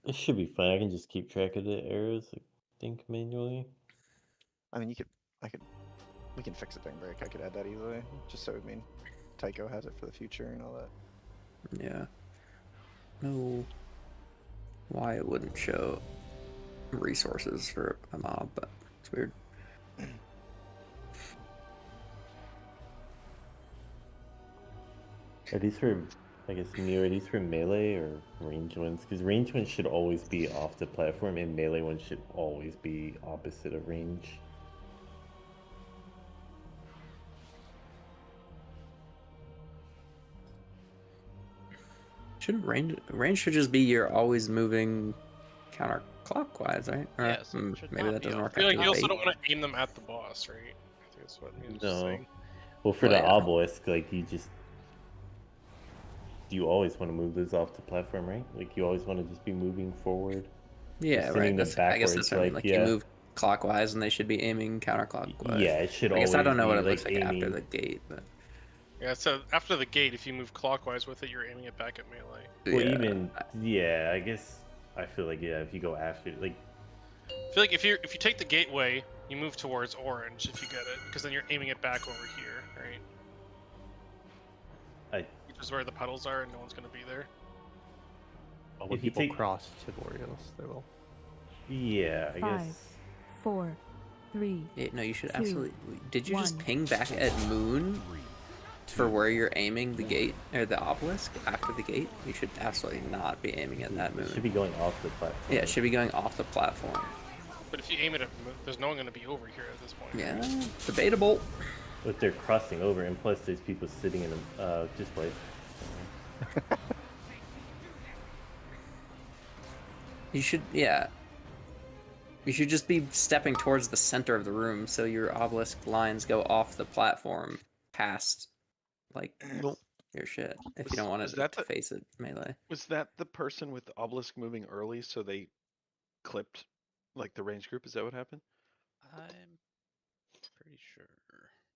It should be fine. I can just keep track of the arrows, I think, manually. I mean, we can fix it during break. I could add that easily, just so Tycho has it for the future and all that. Yeah. No. Why it wouldn't show resources for a mob, but it's weird. Are these for, I guess, are these for melee or range ones? Because range ones should always be off the platform, and melee ones should always be opposite of range. Shouldn't range should just be you're always moving counterclockwise, right? Or, Yeah, so it should maybe not that be doesn't off. work I feel out like for you the also bait. don't want to aim them at the boss, right? I think that's what he's No. saying. Well, for Well, the yeah. obelisk, like you always want to move those off the platform, right? Like you always want to just be moving forward. Yeah, sending right. them That's, I guess backwards, that's what I mean. Like yeah. you move clockwise, and they should be aiming counterclockwise. Yeah, it should I guess always I don't know be what it like looks like aiming. after the gate, but Yeah, so after the gate, if you move clockwise with it, you're aiming it back at melee. Well, yeah. even I guess I feel like if you go after like I feel like if you take the gateway, you move towards orange if you get it, because then you're aiming it back over here, right? Which is where the puddles are, and no one's gonna be there. Well, when If you people take- cross to Borealis, they will. Yeah, I 5, guess 4, 3. Yeah, no, you should 2, absolutely. Did you just 1. ping back at Moon? for where you're aiming the gate or the obelisk after the gate, you should absolutely not be aiming at that moon. It should be going off the platform. Yeah, it should be going off the platform. But if you aim it at moon, there's no one going to be over here at this point. Yeah, debatable. But they're crossing over, and plus there's people sitting in them. Just wait. You should, yeah. You should just be stepping towards the center of the room so your obelisk lines go off the platform past, like, your shit. If you don't want it to face it melee. Was that the person with the obelisk moving early so they clipped, like, the range group? Is that what happened? I'm pretty sure.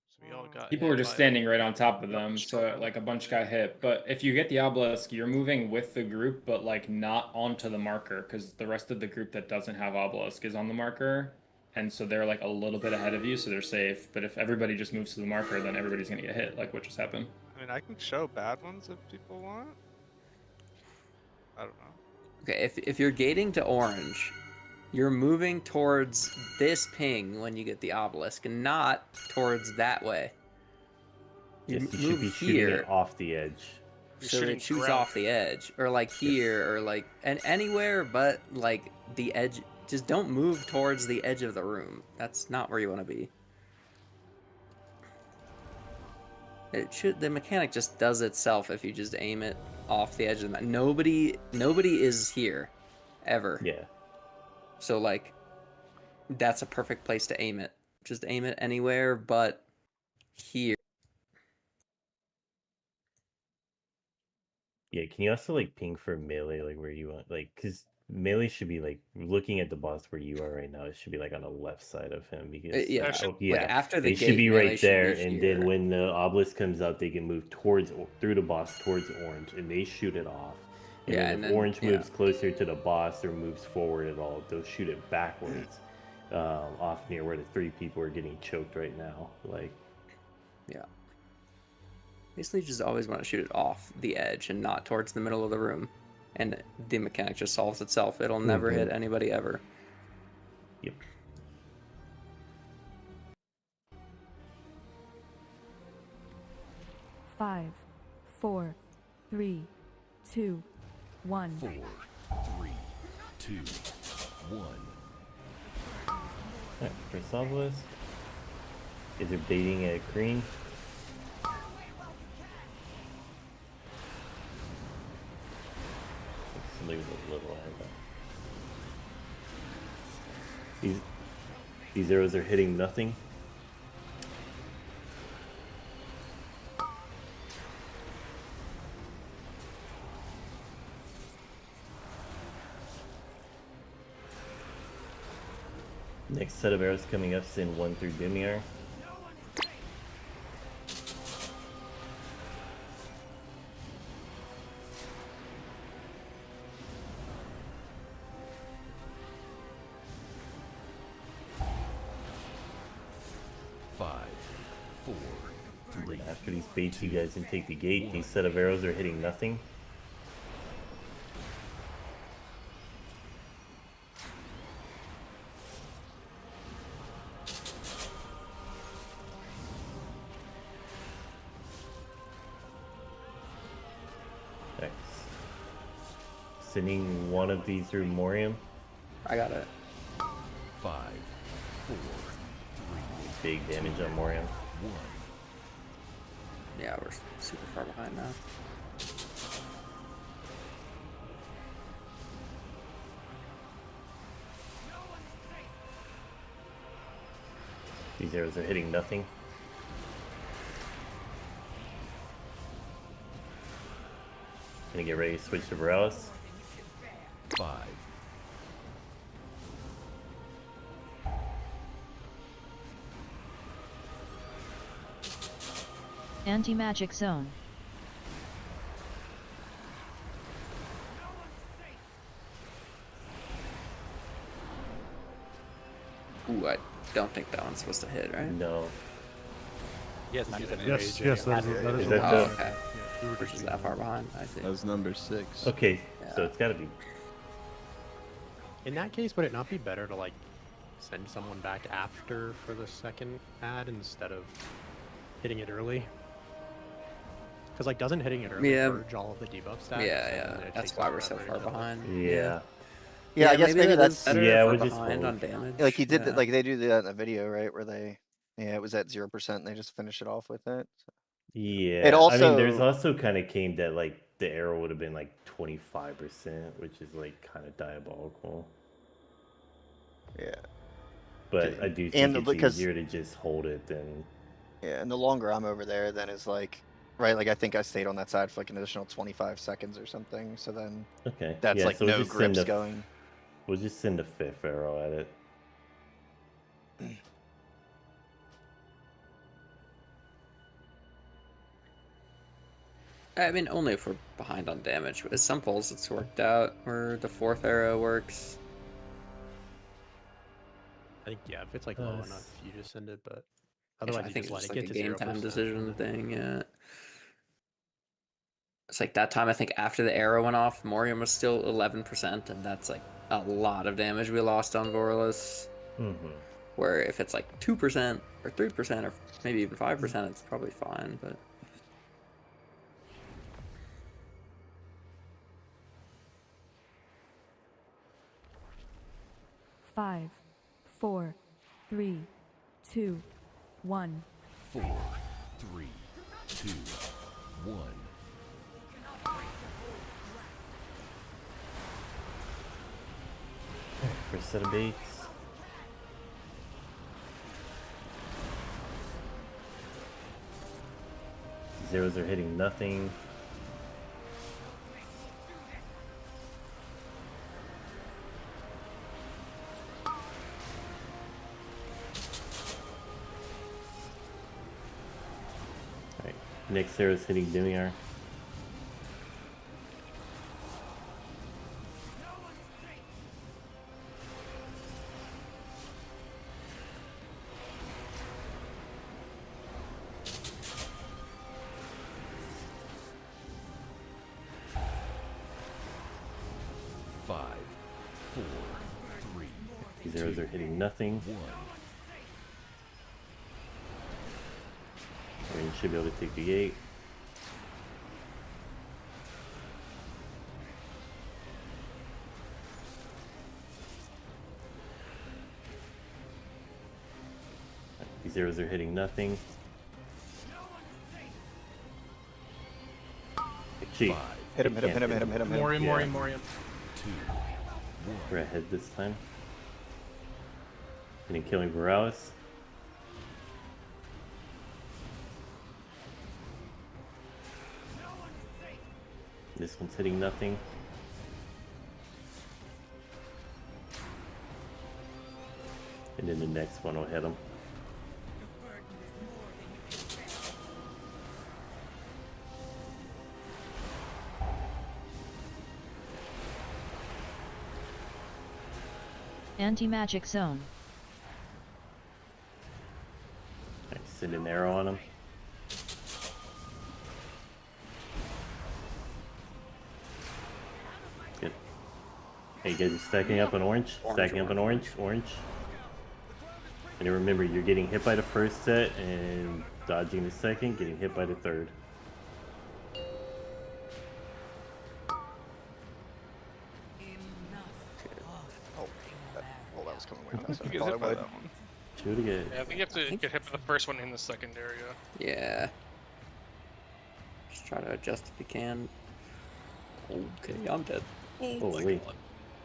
So we all got People hit were just by standing right on top of them, so like a bunch got hit. But if you get the obelisk, you're moving with the group, but like not onto the marker, because the rest of the group that doesn't have obelisk is on the marker, and so they're like a little bit ahead of you, so they're safe. But if everybody just moves to the marker, then everybody's gonna get hit, like what just happened. I mean, I can show bad ones if people want. I don't know. Okay, if you're gating to orange, you're moving towards this ping when you get the obelisk, and not towards that way. Yes, you should be shooting it off the edge. So it shoots off the edge, or like here, or like and anywhere but like the edge. Just don't move towards the edge of the room. That's not where you want to be. The mechanic just does itself if you just aim it off the edge of the map. Nobody is here, ever. Yeah. So like, that's a perfect place to aim it. Just aim it anywhere but here. Yeah, can you also like ping for melee, like where you want, like, because melee should be like looking at the boss where you are right now. It should be like on the left side of him because Yeah, like after the they gate, should be melee right should there, be and here. then when the obelisk comes out, they can move towards through the boss towards orange, and they shoot it off. And Yeah, then and if then- orange yeah. moves closer to the boss or moves forward at all, they'll shoot it backwards, off near where the 3 people are getting choked right now. Like, Yeah. Basically, you just always want to shoot it off the edge and not towards the middle of the room. And the mechanic just solves itself. It'll never hit anybody ever. Yep. Five, 4, 3, 2, 1. 4, 3, 2, 1. Alright, first obelisk. Is it baiting at green? Somebody was a little ahead of. These arrows are hitting nothing. Next set of arrows coming up, send 1 through Dimir. After these baits, you guys can take the gate. These set of arrows are hitting nothing. Next. Sending 1 of these through Morium. I got it. 5, 4, 3. Big damage on Morium. 1. Yeah, we're super far behind now. These arrows are hitting nothing. Gonna get ready to switch to Varellus. 5. Anti-magic zone. Ooh, I don't think that one's supposed to hit, right? No. Yes, that is a- that is Is a that lot. the- Okay. We're just that far behind. I see. That's number 6. Okay, so it's gotta be. In that case, would it not be better to like send someone back after for the second ad instead of hitting it early? Because like, doesn't hitting it early Yeah. purge all of the debuff stacks? Yeah, and yeah. then it That's takes why us we're so forever far to kill it? behind. Yeah. Yeah, I guess maybe it is that's better Yeah, if we'll we're just behind hold. on damage. like you did yeah. like they do that in the video, right? Where they it was at 0% and they just finish it off with it. So. Yeah. It I mean, there's also also kind of came that like the arrow would have been like 25%, which is like kind of diabolical. yeah. But I do And think it's because easier to just hold it than. yeah, and the longer I'm over there, then is like right. Like I think I stayed on that side for like an additional 25 seconds or something. So then Okay. that's yeah, like so we'll no just send grips the going. We'll just send a 5th arrow at it. I mean, only if we're behind on damage. With some pulls, it's worked out where the 4th arrow works. I think yeah, if it's like low enough, you just send it. But Yeah, otherwise, I you think just it's let just it like get a to game 0%. time decision thing. Yeah. It's like that time. I think after the arrow went off, Morium was still 11%, and that's like a lot of damage we lost on Vorlus. Mm-hmm. Where if it's like 2% or 3% or maybe even 5%, it's probably fine. But 5, 4, 3, 2, 1. 4, 3, 2, 1. First set of baits. Zeros are hitting nothing. Alright, next arrow is hitting Demiar. These arrows are hitting nothing. Orange should be able to take the gate. These arrows are hitting nothing. Cheat. Hit him, hit him, hit him, hit him, hit him. Morium. We're ahead this time. And then killing Borealis. This one's hitting nothing. And then the next one will hit him. Anti-magic zone. Send an arrow on him. Good. Hey, you guys are stacking up an orange? Stacking up an orange? Orange. And then remember, you're getting hit by the first set and dodging the second, getting hit by the third. Oh, that was coming way faster You than I get thought hit it by would. that one. Shoot again. Yeah, I think you have to get hit by the first one in the second area. yeah. Just try to adjust if you can. Okay, I'm dead. Oh, wait.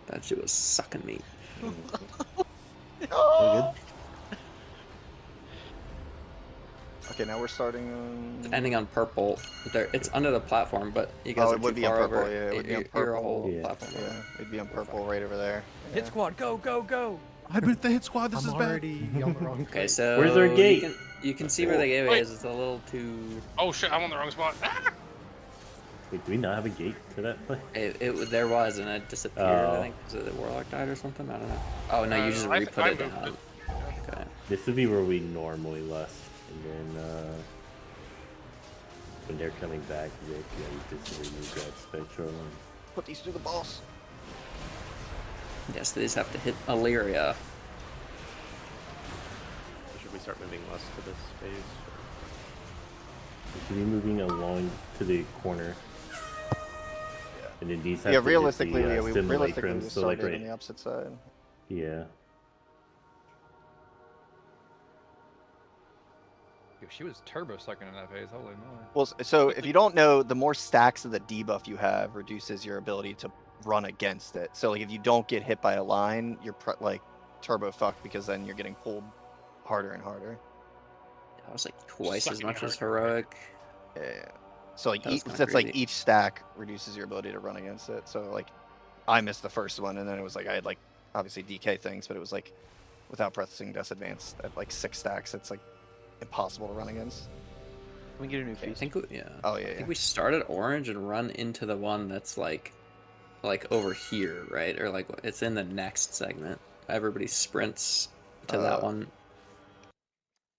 That shit was sucking me. Oh, okay, now we're starting. Ending on purple. It's under the platform, but you guys Oh, are it would too be on far purple. over. Yeah, it would be on You're a purple. whole Yeah. platform. Yeah, it'd be on purple right over there. Hit squad, go, go, go! I bet the hit squad. This I'm is bad. already on the wrong Okay, place. so Where's our gate? You can see where the gateway Wait. is. It's a little too. Oh shit, I'm on the wrong spot. Ah! Wait, do we not have a gate to that place? There was, and it disappeared. Oh. I think was it the warlock died or something. I don't know. Oh no, you just I re-put it moved down. it. Okay. This would be where we normally left. And then, when they're coming back, Rick, this is where you grab Spectral. And... Put these through the boss. Yes, they just have to hit Illyria. Should we start moving west to this phase? We should be moving along to the corner. And then these have Yeah, to realistically, hit the, we simulacrum, realistically so like started right. on the opposite side. Yeah. Dude, she was turbo sucking in that phase. Holy moly. Well, so if you don't know, the more stacks of the debuff you have reduces your ability to run against it. So like if you don't get hit by a line, you're like turbo fucked because then you're getting pulled harder and harder. That was like twice as Sucking much as hard. heroic. Yeah. So like That was kinda that's like crazy. each stack reduces your ability to run against it. So like I missed the first one, and then it was like I had like obviously DK things, but it was like without pressing Death Advance at like 6 stacks, it's like impossible to run against. Can we get a new I feast? think yeah. Oh yeah. I think we started orange and run into the one that's like over here, right? Or like it's in the next segment. Everybody sprints to that one.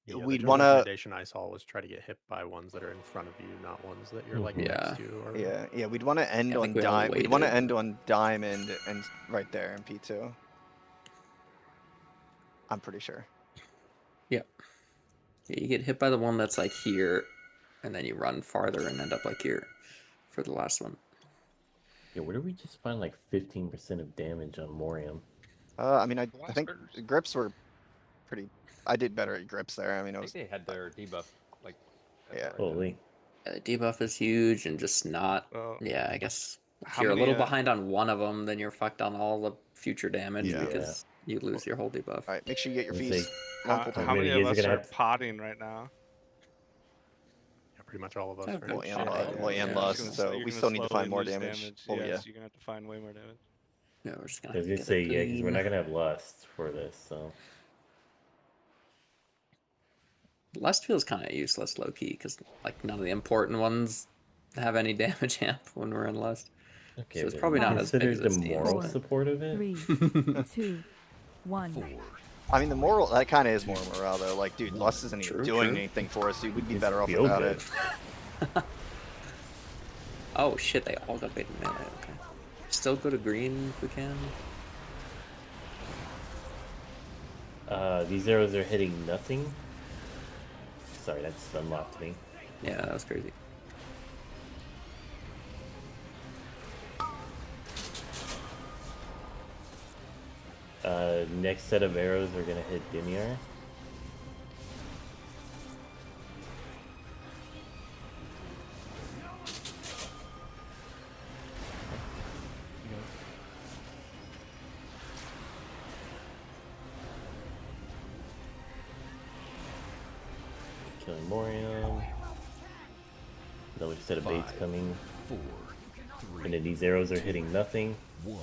Yeah, the We'd general wanna- recommendation I saw was try to get hit by ones that are in front of you, not ones that you're like next to. Or... Yeah, we'd want to end I on think we all We'd want to waited. end on diamond and right there in P2. I'm pretty sure. Yeah. Yeah, you get hit by the one that's like here, and then you run farther and end up like here for the last one. Yeah, where did we just find like 15% of damage on Morium? I mean, I think grips were pretty. I did better at grips there. I mean, it I was. think they had their debuff like. Yeah. Holy. Yeah, the debuff is huge and just not. Yeah, I guess if you're a little behind on one of them, then you're fucked on all the future damage because you lose your whole debuff. All right, make sure you get your Let's feast. see. How many of us are potting right now? Yeah, pretty much all of us. Yeah, Right? Well, and Lust, so we still need to find more damage. Well, yeah, yeah. so you're gonna have to find way more damage. Yeah, we're just gonna. I was gonna say yeah, because we're not gonna have lust for this, so. Lust feels kind of useless, low key, because like none of the important ones have any damage amp when we're in Lust. Okay, so it's probably not as big as the it seems. moral support of it. 3, 2, 1. I mean, the moral that kind of is more morale though. Like, dude, Lust isn't even doing anything for us, dude. We'd be better off without it. Oh shit! They all got bait in melee. Okay. Still go to green if we can. These arrows are hitting nothing. Sorry, that's unlocked me. Yeah, that was crazy. Next set of arrows are gonna hit Dimiar. Killing Morium. Another set of baits coming. 4, 3, and then these arrows are hitting nothing. 1.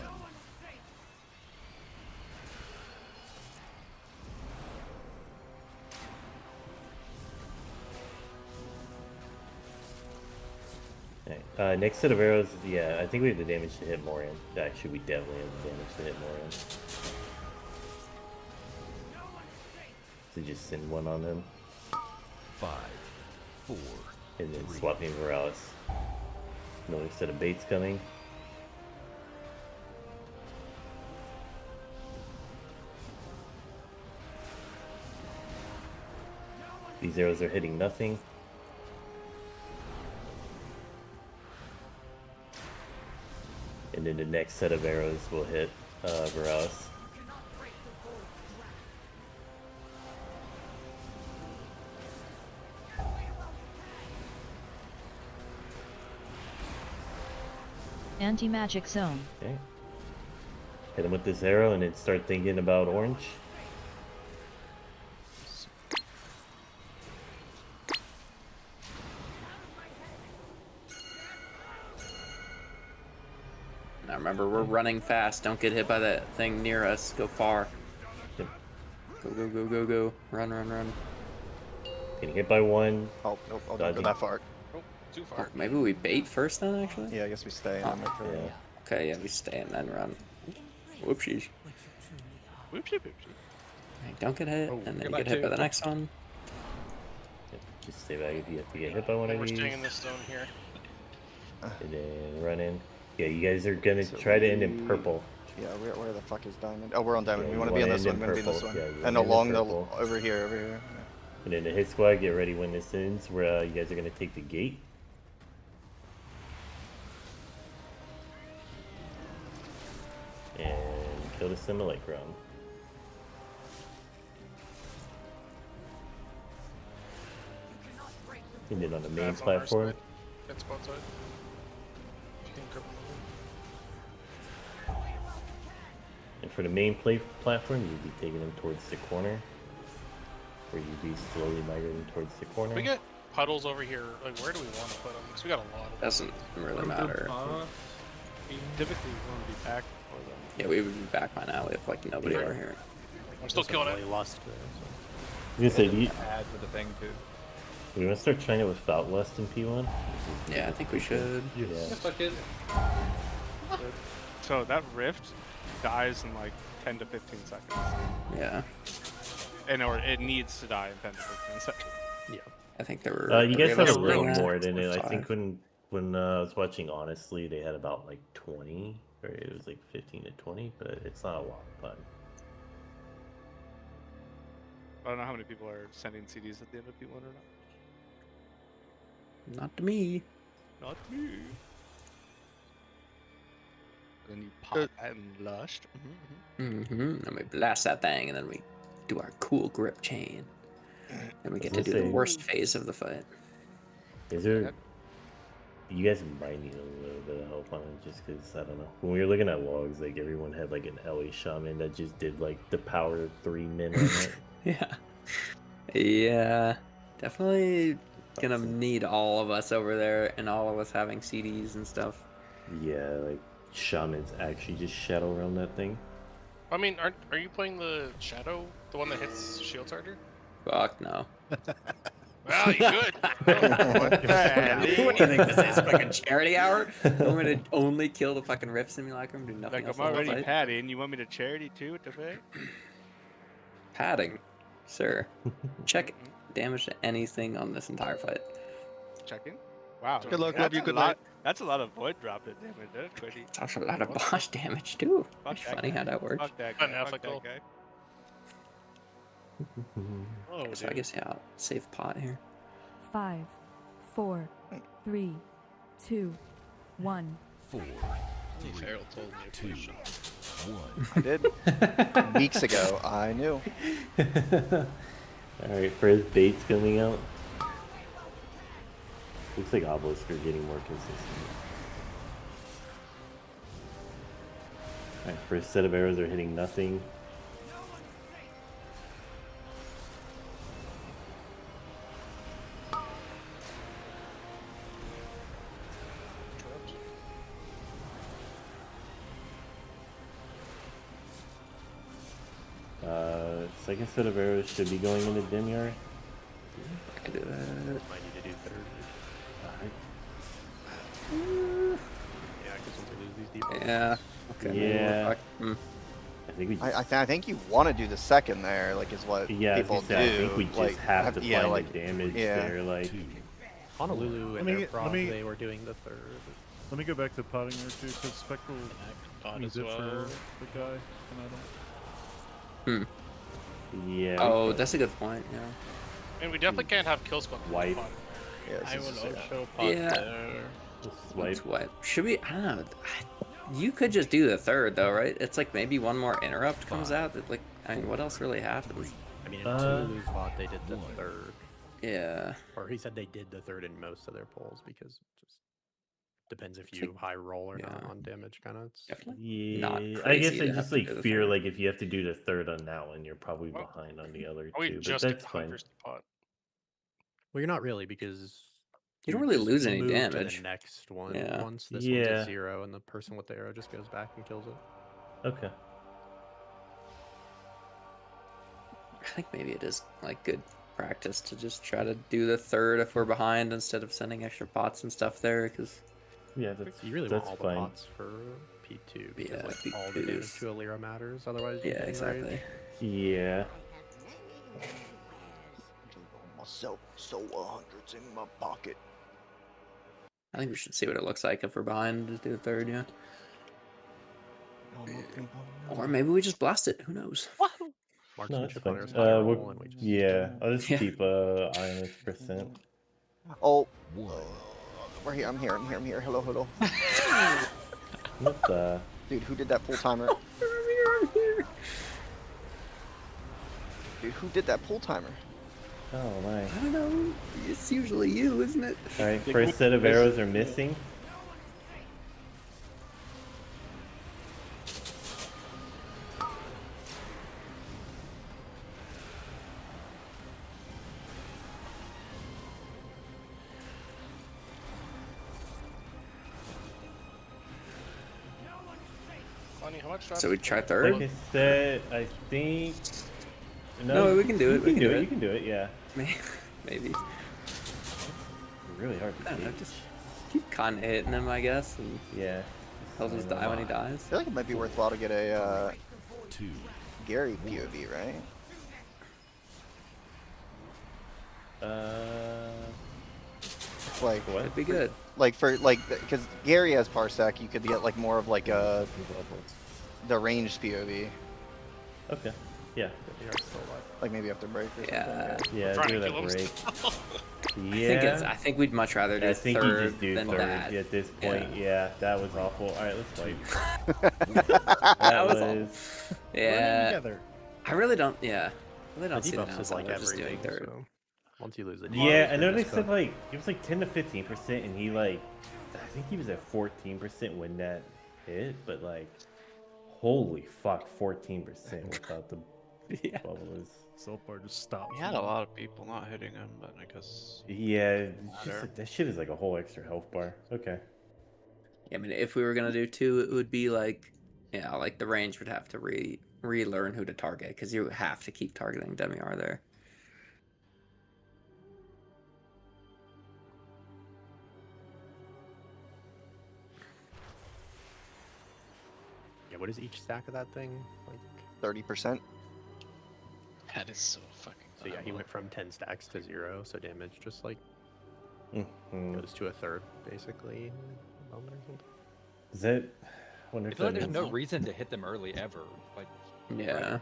Alright, next set of arrows, yeah, I think we have the damage to hit Morium. Actually, we definitely have the damage to hit Morium. So just send one on him. 5, 4, and then swap me Morales. Another set of baits coming. These arrows are hitting nothing. And then the next set of arrows will hit Morales. Anti-magic zone. Okay. Hit him with this arrow and then start thinking about orange. Now remember, we're running fast. Don't get hit by that thing near us. Go far. Yep. Go, go, go, go, go. Run, run, run. Getting hit by one. Oh, nope, I'll don't go that far. Oh, too far. Oh, maybe we bait first then, actually? Yeah, I guess we stay. Oh, And then wait for yeah. Okay, yeah, we stay and then run. Whoopsies. Whoopsie whoopsie. Right, don't get hit, Oh, and then you goodbye, get hit by too. the next one. Yep, just stay back if you have to get hit by one of We're these. staying in this zone here. And then run in. Yeah, you guys are gonna try to end in purple. Yeah, where the fuck is diamond? Oh, we're on diamond. Yeah, we you want to be on wanna this end one. in We want to be in this purple. one. Yeah, you And wanna end in along the purple. over here. And then the hit squad, get ready when this ends, where you guys are going to take the gate. And kill the Simulacron. And then on the main That's on our platform. side. That's both sides. You can grab And for the main platform, you'd be taking them towards the corner. Where you'd be slowly migrating towards the corner. We get puddles over here. Like, where do we want to put them? Because we got a lot of them. Doesn't really matter. You typically want to be back for them. Yeah, we would be back by now if like nobody Right. over here. I'm still killing it. Lust there, I was gonna say, do you, Add with the thing too. we want to start trying it without Lust in P1? Yeah, I think we should. Yes. Yeah, fuck it. So that rift dies in like 10 to 15 seconds. Yeah. Or it needs to die in 10 to 15 seconds. Yeah. I think there were. You three guys of had us a little doing that, more than or it. I five. think when I was watching Honestly, they had about like 20, or it was like 15 to 20, but it's not a lot of fun. I don't know how many people are sending CDs at the end of P1 or not. Not to me. Not me. Then you pop and lust. And we blast that thing, and then we do our cool grip chain. And we get to Let's do the say- worst phase of the fight. Is there? You guys might need a little bit of help on it, just because I don't know. When we were looking at logs, like everyone had like an LA shaman that just did like the power 3 min on it. Yeah. Yeah. Definitely gonna need all of us over there, and all of us having CDs and stuff. Yeah, like shamans actually just shadow around that thing. I mean, are you playing the shadow, the one that hits shields harder? Fuck no. Well, you could. What do you think this is? Fucking charity hour? I'm gonna only kill the fucking rift simulacrum, do nothing Like, else. I'm on the already fight? padding. You want me to charity too? What the fuck? Padding, sir. Check damage to anything on this entire fight. Checking. Wow. Good luck, that's love you, a good lot- night. That's a lot of void dropping damage. That's pretty. That's a lot of boss damage too. Fuck It's that funny guy. how that works. Fuck that guy. Unethical. Fuck that guy. Oh, So I guess yeah, I'll save pot here. 5, 4, 3, 2, 1. 4, Farrell told me a 2, question. 1. I did. Weeks ago, I knew. Alright, first bait's coming out. Looks like Obelisk are getting more consistent. Alright, first set of arrows are hitting nothing. Second set of arrows should be going into dim yard. I can do that. Might need to do third. Yeah, because once we lose these deep. Yeah. Okay. Yeah. Fuck. I think we just, I think you want to do the second there, like is what yeah, I was people gonna say, do. I think we just like, have to yeah, find like, the damage yeah. there. Like, Honolulu Let and me their get- prog, let me- they were doing the third. Let me go back to potting there too, because Spectral Pot is as it well. for the guy, and I don't. yeah. Oh, that's a good point. Yeah. And we definitely can't have kills going. Wipe. Yeah, I will this is- yeah. also pot Yeah. there. Just swipe. Let's what? Should we? I don't know. You could just do the third though, right? It's like maybe one more interrupt comes out. That like, I mean, what else really happens? I mean, in Honolulu's VOD, they did the third. Yeah. Or he said they did the third in most of their polls because it just depends if you high roll or not on damage, kind of. Definitely. Not Yeah, I crazy guess to I have just to like do the fear third. like if you have to do the third on that one, you're probably behind on the other Are we two. But just that's at fine. Hunter's pot? Well, you're not really because You don't really just lose any move to damage. the next one Yeah. once this one's Yeah. at 0, and the person with the arrow just goes back and kills it. Okay. I think maybe it is like good practice to just try to do the third if we're behind instead of sending extra pots and stuff there, because Yeah, that's You really that's want all fine. the pots for P2 because Yeah, like all the damage P2s. to Alira matters. Otherwise, you yeah, get enraged. exactly. Yeah. Myself, so 100s in my pocket. I think we should see what it looks like if we're behind. Just do the third, yeah. Or maybe we just blast it. Who knows? marksmanship no, on it's his fine. high We'll- roll, and we just yeah, I'll just Yeah. keep eye on its percent. Oh, One. we're here. I'm here. I'm here. I'm here. Hello, hello. What the? Dude, who did that pull timer? I'm here. Dude, who did that pull timer? Oh my. I don't know. It's usually you, isn't it? All right, first set of arrows are missing. Funny, how much drops? So we try third. Second set, I think. No, we can do it. You We can can do do it. it. You can do it. Yeah. Maybe. Really hard to I don't know. gauge. Just keep kind of hitting him, I guess, and Yeah. he'll just die when he dies. I feel like it might be worthwhile to get a Two. Gary POV, right? It's like What? It'd be good. like for like because Gary has Parsec, you could get like more of like a the ranged POV, Okay. Yeah. They are still alive. like maybe after break or Yeah. something. Yeah. Trying Do to that kill him break. still. Yeah. I think we'd much rather do I think third you just do than third that. at this point. Yeah. That was awful. All right, let's wipe. That was Learning Yeah. together. I really don't. Yeah. I really The don't see the debuffs is downside like of just doing everything. third. So once you lose the Yeah, debuffs, I know you're they just said cooked. like it was like 10 to 15%, and he like I think he was at 14% when that hit, but like holy fuck, 14% without the Yeah. bubbles. So far, just stop. He had a lot of people not hitting him, but I guess. Yeah, it's just Matter. like, that shit is like a whole extra health bar. Okay. Yeah, I mean, if we were gonna do two, it would be like, yeah, like the range would have to relearn who to target because you have to keep targeting Demiar there. Yeah, what is each stack of that thing? Like 30%. That is so fucking. so yeah, he went from 10 stacks to 0, so damage just like Mhm. goes to a third basically in a moment or something. Is that? I wonder I if feel like that there's means no reason to hit them early ever. Like, Yeah.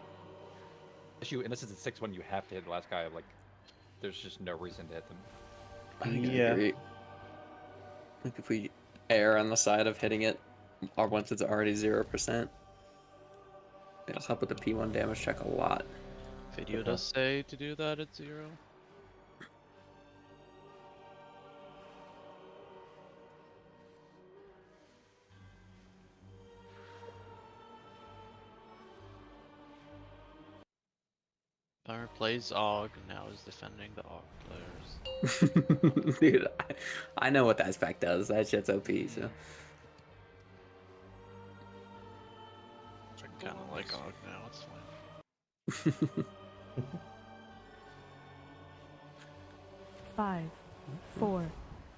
unless it's a 6-1, you have to hit the last guy. Like, there's just no reason to hit them. I think I Yeah. agree. Like if we err on the side of hitting it, or once it's already 0%, it'll help with the P1 damage check a lot. Video does say to do that at 0. Power plays Og, now is defending the Og players. Dude, I know what that spec does. That shit's OP, so. I kinda like Og now, it's fine. 5, 4,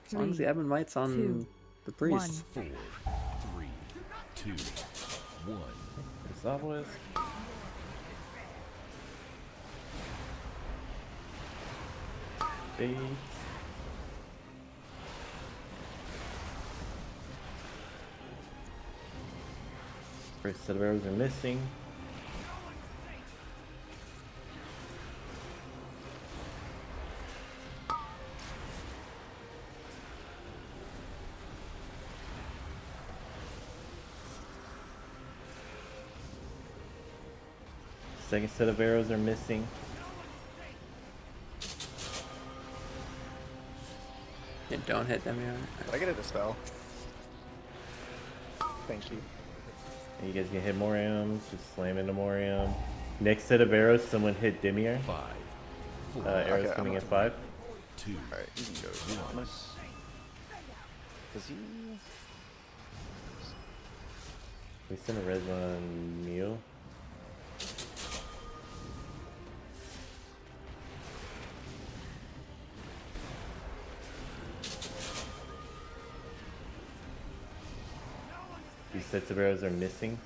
As long as the 3, admin might's on 2, the priest. 1. 4, 3, 2, 1. There's obelisk. Bait. First set of arrows are missing. Second set of arrows are missing. And don't hit Demiar. Did I get a dispel? Thank you. And you guys can hit Morium, just slam into Morium. Next set of arrows, someone hit Demiar. 5, 4, Arrows Okay, coming I'm at 5. 2, Alright, you can go. Thomas. Does he? We sent a res on Mew. These sets of arrows are missing.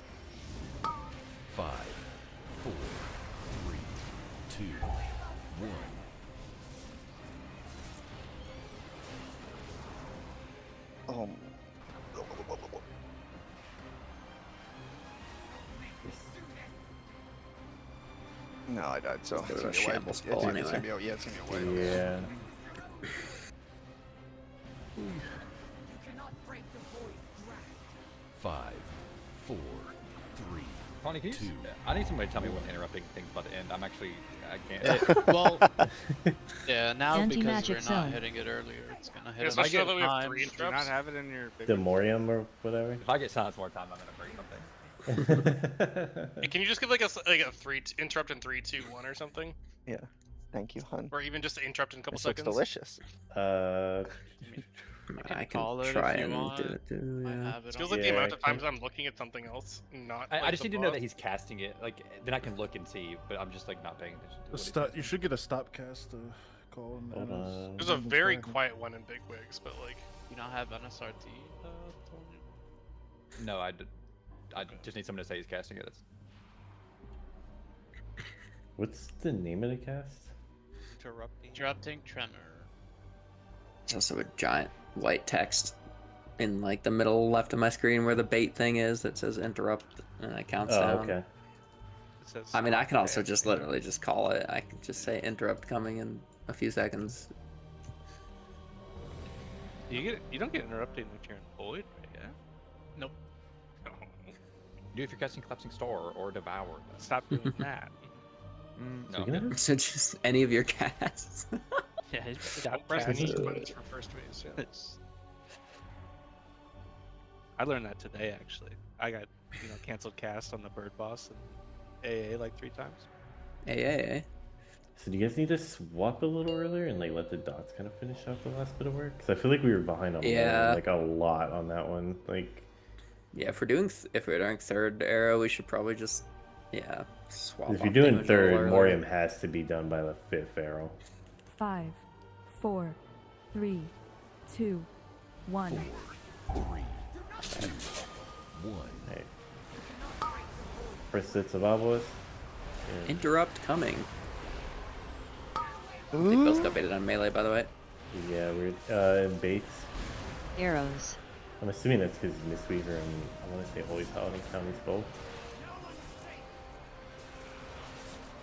5, 4, 3, 2, 1. Oh. No, I died, so Let's go it's to gonna a be a white. shambles It's pull gonna anyway. be a, yeah, it's gonna be a white. Yeah. Five, four, three, Connie, can you two. I need somebody to tell me when interrupting things about to end. I can't. Well, yeah, now because Anti-magic we're not zone. hitting it earlier, it's gonna hit Yes, us. especially now that we have 3 Do you not interrupts. have it in your big The Morium or whatever. If I get silence more time, I'm gonna break something. Hey, can you just give like a 3 interrupt in 3, 2, 1 or something? Yeah. Thank you, hun. Or even just interrupt in a couple This looks seconds. delicious. I can call it if try you and want. do it too. I Yeah. have it It feels on. like the Yeah, amount of I times I'm looking at something else, not. I like, just the need to know boss. that he's casting it. Like then I can look and see, but I'm just like not paying attention to A what he's stop, casting. you should get a stop cast call. Hold on. There's a very quiet one in Big Wigs, but like. You don't have NSRT, Tony? No, I just need someone to say he's casting it. That's... What's the name of the cast? Interrupting tremor. There's also a giant white text in like the middle left of my screen where the bait thing is that says interrupt and it counts down. Okay. It says I mean, I can stop also it. just literally just call it. I can just say interrupt coming in a few seconds. You don't get interrupted when you're in void, right? Yeah. Nope. Do if you're casting collapsing star or devour. Stop doing that. No. Okay. So just any of your casts. Yeah, Don't press any buttons for first phase. Yeah. I learned that today actually. I got canceled cast on the bird boss and AA like 3 times. AA. So do you guys need to swap a little earlier and like let the dots kind of finish off the last bit of work? Because I feel like we were behind on Yeah. like a lot on that one. Like, Yeah, if we're doing third arrow, we should probably just swap. if you're off doing damage a little third, earlier. Morium has to be done by the 5th arrow. 5, 4, 3, 2, 1. 4, 3, 2, 1. Hey. First sets of obelisk. Interrupt coming. They both got baited on melee, by the way. Yeah, weird. Baits. Arrows. I'm assuming that's because Mistweaver and I want to say Holy Paladin count as both.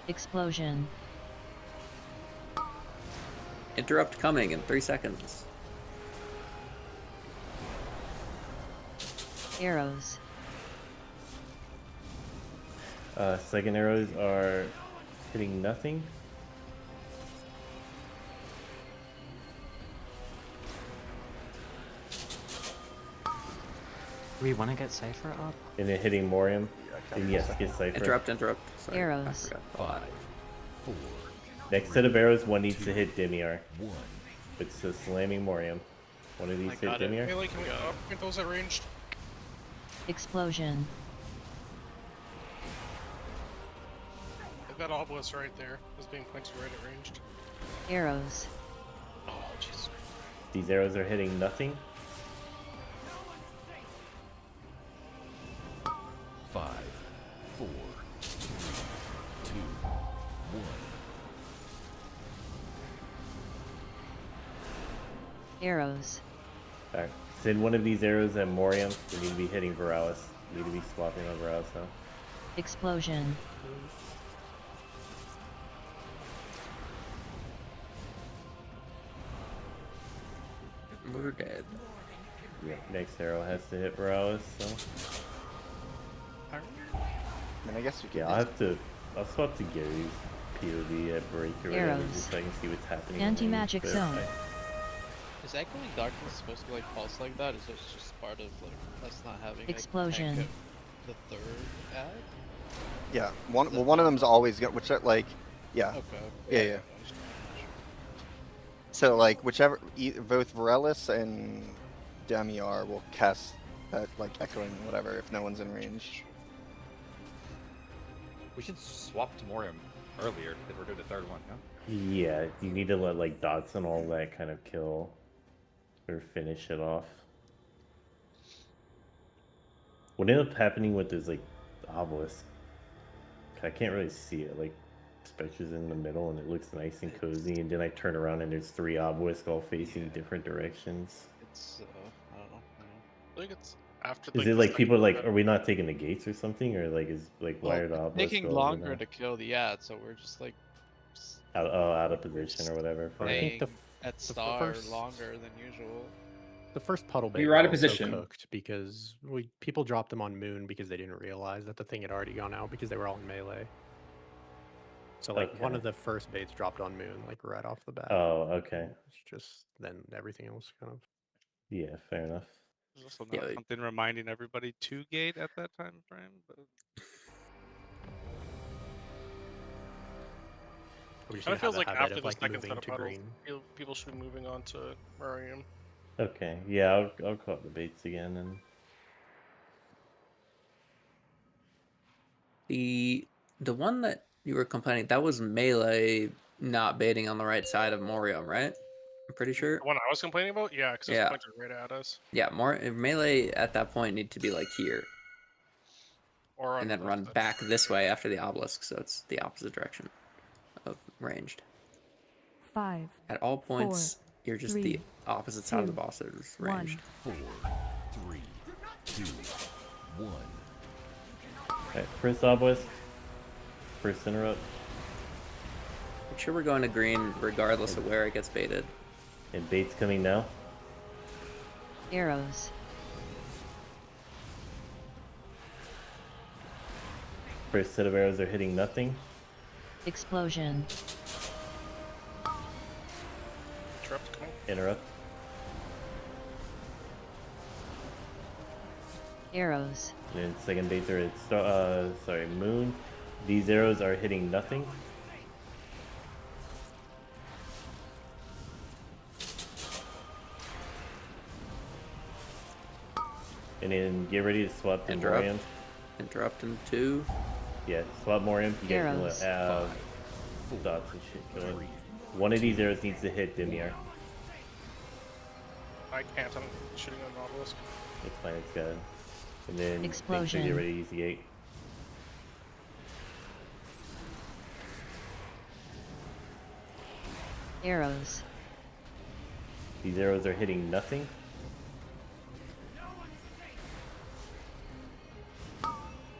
Explosion. Interrupt coming in 3 seconds. Arrows. Second arrows are hitting nothing. We want to get Cypher up? And then hitting Morium. And yes, get Cypher. Interrupt. Sorry, I Arrows. forgot. 5, 4. Next set of arrows, one needs to hit Demiar. 1. It's a slamming Morium. One of these hit got it. Demiar. Melee, can we get those at ranged? Explosion. I've got obelisk right there. Is being pointed right at ranged. Arrows. Oh, Jesus. These arrows are hitting nothing. 5, 4, 3, 2, 1. Arrows. Alright, send one of these arrows at Morium. We need to be hitting Veralis. We need to be swapping on Veralis now. Explosion. We're dead. Yeah, next arrow has to hit Veralis, so. I mean, I guess we could. Yeah, I'll swap to Gary's POV at Breaker Arrows. just so I can see what's happening. Anti-magic zone. Is Echoing Darkness supposed to like pulse like that? Is this just part of like us not having Explosion. Like, the third ad? Yeah, one of them's always got which like, yeah. Okay. Yeah. So like whichever, both Varelis and Damiar will cast that like echoing whatever if no one's in range. We should swap to Morium earlier because we're doing the third one, no? Yeah, you need to let like dots and all that kind of kill or finish it off. What ended up happening with this like obelisk? I can't really see it. Like Spectre's in the middle and it looks nice and cozy, and then I turn around and there's 3 obelisks all facing different directions. It's I don't know. I think it's After Is like it the like second people like step. are we not taking the gates or something, or like is like why Well, are the it's obelisks taking go over longer there? to kill the ad, so we're just like Out of we're position just or whatever. For I think staying at the star first longer than usual. the first puddle We bait were was out of also position. cooked because people dropped them on moon because they didn't realize that the thing had already gone out because they were all in melee. So like one Okay. of the first baits dropped on moon like right off the bat. Oh, okay. It's just then everything else kind of. Yeah, fair enough. There's also not something reminding everybody to gate at that time frame. But We just Kind need of to have feels the like habit after of the like second moving set of to puddles, green. people should be moving on to Mariam. Okay, yeah, I'll call up the baits again and The one that you were complaining, that was melee not baiting on the right side of Morium, right? I'm pretty sure. The one I was complaining about, yeah, because it was Yeah. pointed right at us. Yeah, more melee at that point need to be like here. Or on And then the run side. back this way after the obelisk, so it's the opposite direction of ranged. 5. At all points, you're just 3, the opposite side of the 2, boss that is 1. ranged. 4, 3, 2, 1. Alright, first obelisk. First interrupt. Make sure we're going to green regardless of where it gets baited. And bait's coming now. Arrows. First set of arrows are hitting nothing. Explosion. Interrupt coming. Interrupt. Arrows. And then second baits are at moon. These arrows are hitting nothing. And then get ready to swap to Interrupt. Morium. Interrupt in 2. Yeah, swap Morium. You guys can Arrows. have dots and shit going. One of these arrows needs to hit Dimir. I can't, I'm shooting on the obelisk. It's fine, it's good. And then make sure you Explosion. get ready to use the gate. Arrows. These arrows are hitting nothing.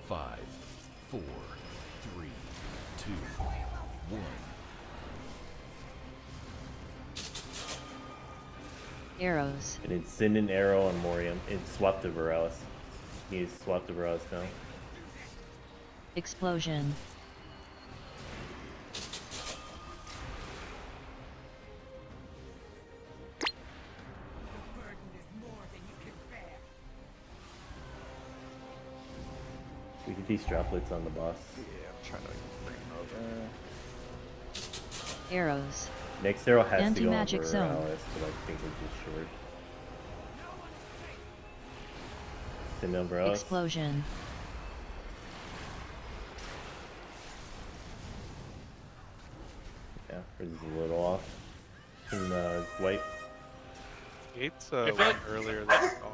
Five, 4, 3, 2, 1. Arrows. And then send an arrow on Morium and swap to Veralis. You need to swap to Veralis now. Explosion. We get these droplets on the boss. Yeah, I'm trying to bring him over. Arrows. Next arrow has to go on Anti-magic zone. Veralis, but I think it's just short. Send on Veralis. Explosion. Yeah, this is a little off. And white. gates I feel went like- earlier than going.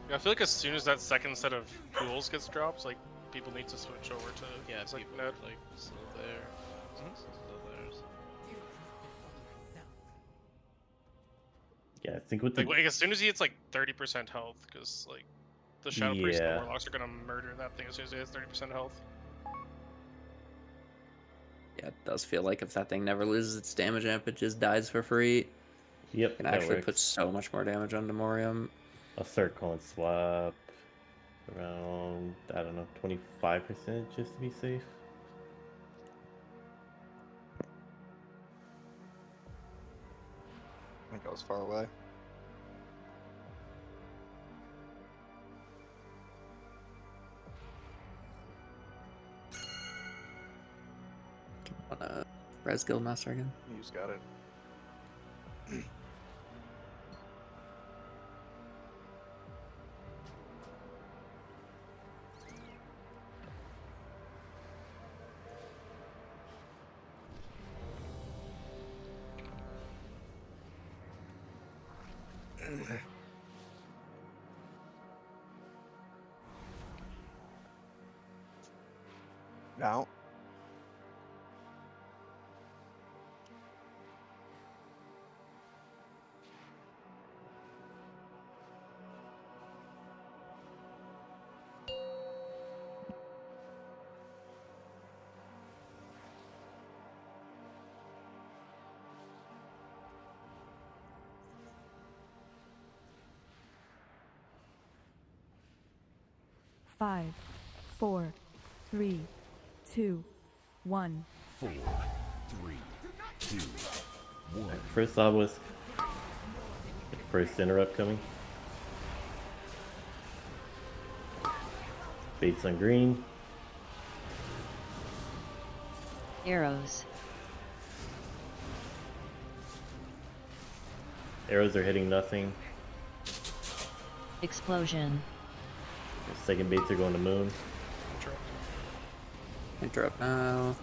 Yeah, I feel like as soon as that second set of pools gets dropped, like people need to switch over to Yeah, like people net. are like still there. Still there. Yeah, I think with the Like as soon as he hits like 30% health, because like the Shadow Priest and Yeah. the Warlocks are gonna murder that thing as soon as he has 30% health. Yeah, it does feel like if that thing never loses its damage amp, it just dies for free. Yep, It can that actually works. put so much more damage onto Morium. I'll start calling swap around, I don't know, 25% just to be safe. I think I was far away. Res Guildmaster again. You just got it. Now. 5, 4, 3, 2, 1. 4, 3, 2, 1. First obelisk. First interrupt coming. Baits on green. Arrows. Arrows are hitting nothing. Explosion. The second baits are going to moon. Interrupt now.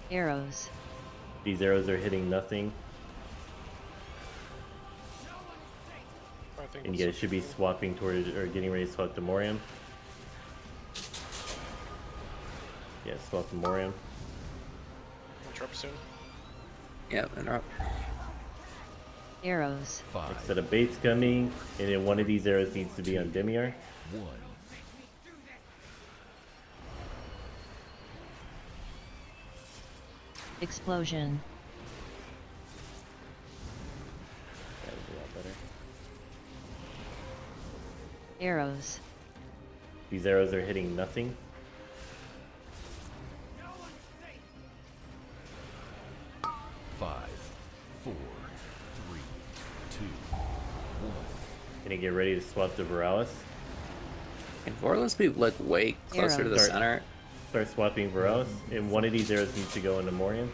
Arrows. These arrows are hitting nothing. And you guys should be swapping toward, or getting ready to swap to Morium. Yeah, swap to Morium. Interrupt soon. Yep, interrupt. Arrows. Next set of baits coming, and then one of these arrows needs to be on Demiar. 1. Explosion. That was a lot better. Arrows. These arrows are hitting nothing. Five, 4, 3, 2, 1. Gonna get ready to swap to Veralis. Can Vorless be like way closer to the center? Start swapping Veralis, and one of these arrows needs to go into Morium.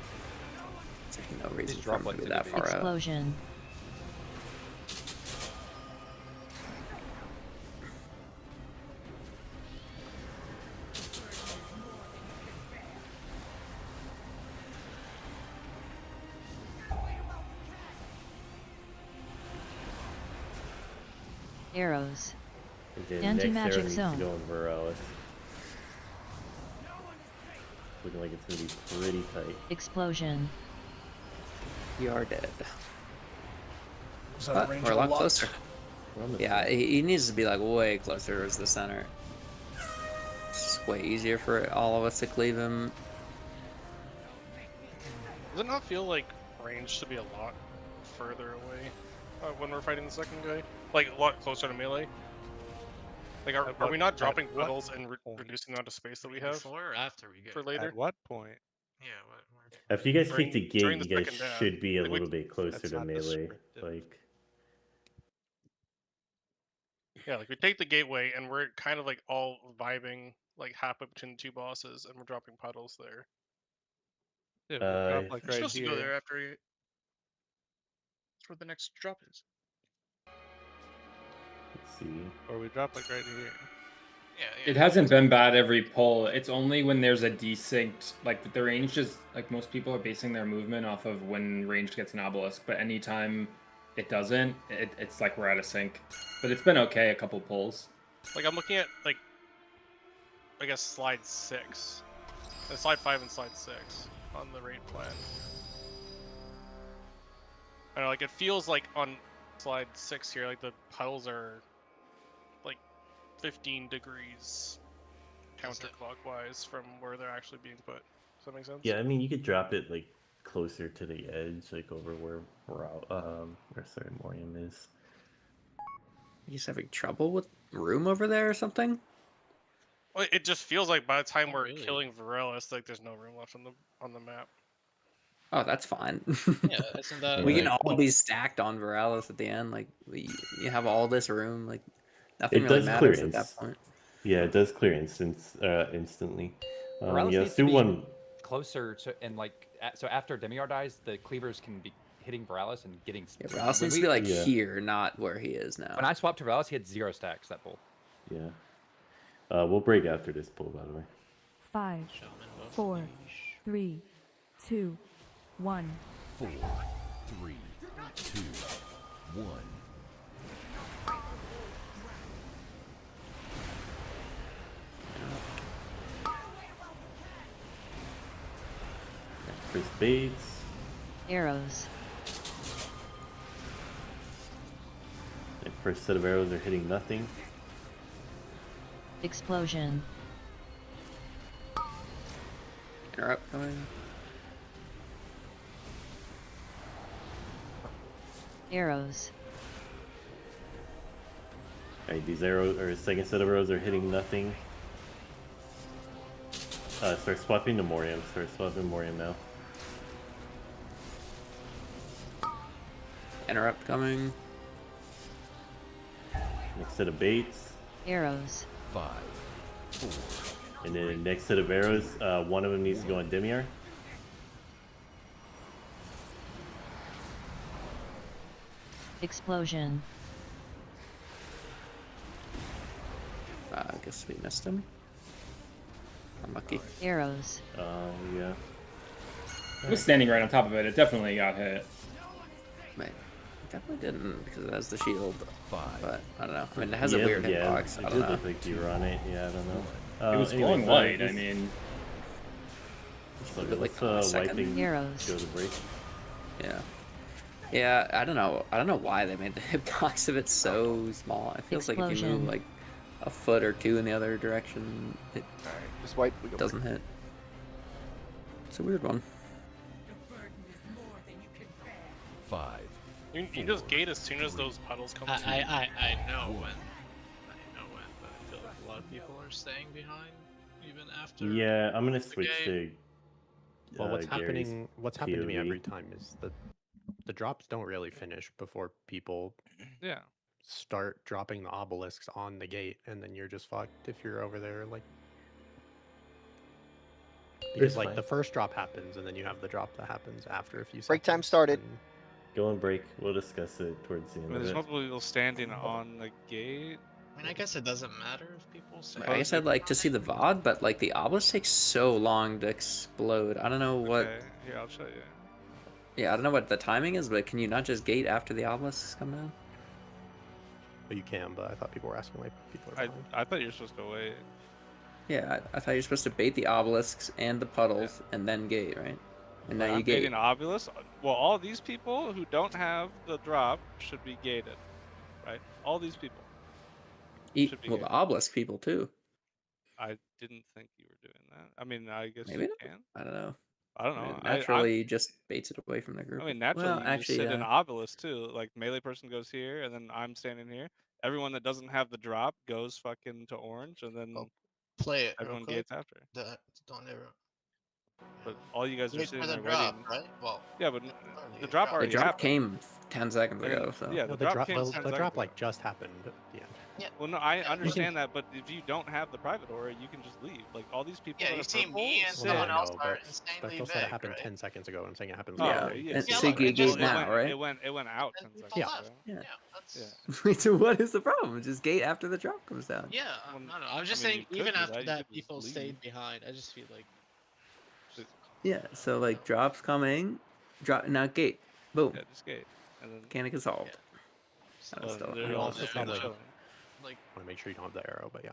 There's no reason for him to be that far out. Explosion. Arrows. The Anti-magic next arrow needs zone. to go in Veralis. Looking like it's gonna be pretty tight. Explosion. You are dead. Is that But range we're a lot unlocked? closer. Yeah, he needs to be like way closer towards the center. It's just way easier for all of us to cleave him. Does it not feel like range should be a lot further away when we're fighting the second guy? Like a lot closer to melee? Like, are we not dropping puddles and reducing the amount of space that we have? Before or after we get for later? At what point? Yeah, what? After you guys During- kick the during gate, the you guys second should be a like, we- little bit closer That's to not melee. descriptive. Like, Yeah, like we take the gateway and we're kind of like all vibing like halfway between the two bosses, and we're dropping puddles there. Yeah, we drop like We're right supposed to go here. there after. That's where the next drop is. let's see. Or we drop like right here. Yeah. It hasn't been bad every pull. It's only when there's a desynced, like the range is like most people are basing their movement off of when range gets an obelisk, but anytime it doesn't, it's like we're out of sync. But it's been okay a couple pulls. Like I'm looking at like, I guess slide 6, slide 5 and slide 6 on the raid plan. I don't know, like it feels like on slide 6 here, like the puddles are like 15 degrees counterclockwise from where they're actually being put. Does that make sense? Yeah, I mean, you could drop it like closer to the edge, like over where Morium is. He's having trouble with room over there or something? Well, it just feels like by the time we're killing Varela, like there's no room left on the map. Oh, that's fine. Yeah, isn't that we can like- all be stacked on Veralis at the end. Like you have all this room. Like nothing It really does matters clearance. at that point. Yeah, it does clear instantly. Morales Yeah, needs let's to do be one. closer to, and like so after Demiar dies, the cleavers can be hitting Veralis and getting. Yeah, Veralis when needs to be like Yeah. here, not where he is now. When I swapped to Veralis, he had 0 stacks that pull. Yeah. We'll break after this pull, by the way. 5, 4, 3, 2, 1. 4, 3, 2, 1. First baits. Arrows. The first set of arrows are hitting nothing. Explosion. Interrupt coming. Arrows. Alright, these arrows, or second set of arrows are hitting nothing. Start swapping to Morium. Start swapping Morium now. Interrupt coming. Next set of baits. Arrows. 5, 4. And then next set of arrows, one of them needs to go on Demiar. Explosion. I guess we missed him. Unlucky. Arrows. Yeah. I was standing right on top of it. It definitely got hit. Right. Definitely didn't because it has the shield. 5. But I don't know. I mean, it has a weird hitbox. It I did don't know. look like you were on it. Yeah, I don't know. It was glowing white. I mean, Give it like a let's second. wiping Arrows. go to break. Yeah. Yeah, I don't know. I don't know why they made the hitbox of it so small. It feels like if you move Explosion. like a foot or two in the other direction, it Just wipe. We go doesn't hit. It's a weird one. 5. You can just gate as soon as those puddles come. I to I you. I know when. I know when, but I feel like a lot of people are staying behind even after. Yeah, I'm gonna the switch gate. to. Well, what's Gary's happening? What's happened to me POV. every time is that the drops don't really finish before people Yeah. start dropping the obelisks on the gate, and then you're just fucked if you're over there. Like, because It's like fine. the first drop happens, and then you have the drop that happens after a few seconds. Break time started. and- Go and break. We'll discuss it towards the I end mean, of there's it. multiple people standing on the gate. I mean, I guess it doesn't matter if people say. I guess I'd like to see the VOD, but like the obelisk takes so long to explode. I don't know what. Okay, here I'll show you. Yeah, I don't know what the timing is, but can you not just gate after the obelisks come down? But you can, but I thought people were asking like people are behind. I thought you were supposed to wait. Yeah, I thought you're supposed to bait the obelisks and the puddles and then gate, right? And now I'm you gate. gating Obelisk. Well, all these people who don't have the drop should be gated, right? All these people. should be Well, the gated. obelisk people too. I didn't think you were doing that. I mean, I guess Maybe you not? can. I don't know. I don't I know. mean, I'm- naturally, just baits it away from the group. I mean, naturally, well, you actually, just sit in Obelisk too. Like melee person goes here, and then I'm standing here. Everyone that doesn't have the drop goes fucking to orange, and then Play it real everyone quick. gates after. Don't ever. But all you guys are Wait sitting for the there drop, waiting. right? Well, Yeah, but already the drop dropped. already the drop happened. came 10 seconds I mean, ago. So yeah, No, the drop came 10 the seconds drop ago. like just happened at the end. Yeah. Well, no, I Yeah, understand that, but if you don't have the private aura, you can just leave. Like all these people. Yeah, that you are see purple me and sit- someone I else know, are but insanely Spectral said it vague, happened right? 10 seconds ago, and I'm saying it happens Oh, now. okay, yeah. And Yeah, so look, you it just gate now, right? It went out 10 seconds People ago. left. Yeah. That's. Wait, so what is the problem? Just gate after the drop comes down. Yeah, Well, no. I was just I mean, saying, you could even do after that, you that, could just people leave. stayed behind. I just feel like. Yeah, so like drops coming, drop now gate, boom, Yeah, just gate, and then mechanic is solved. I don't Well, still- they're You all also just probably chilling. Like, want to make sure you don't have the arrow, but yeah.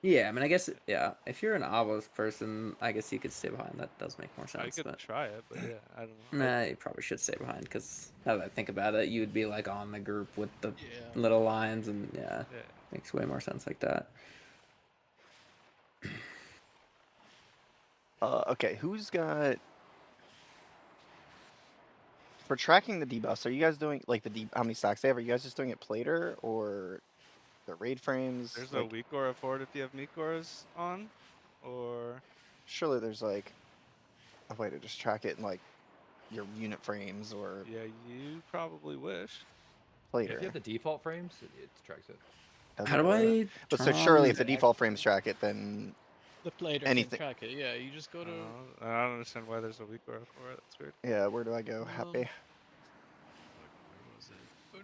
Yeah, I mean, I guess yeah. If you're an obelisk person, I guess you could stay behind. That does make more I sense. could But try it, but yeah, I don't know. nah, you probably should stay behind because now that I think about it, you would be like on the group with the Yeah. little lines, and yeah, Yeah. makes way more sense like that. Okay, who's got for tracking the debuffs? Are you guys doing like how many stacks they have? Are you guys just doing it plater or the raid frames? There's like, a weak aura for it if you have meek auras on, or surely there's like a way to just track it in like your unit frames or yeah, you probably wish. plater. If you have the default frames, it tracks it. How do I? But so turn surely on- if the default frames track it, then the plater anything. can track it. Yeah, you just go to. I don't understand why there's a weak aura for it. That's weird. Yeah, where do I go? Happy. Where was it?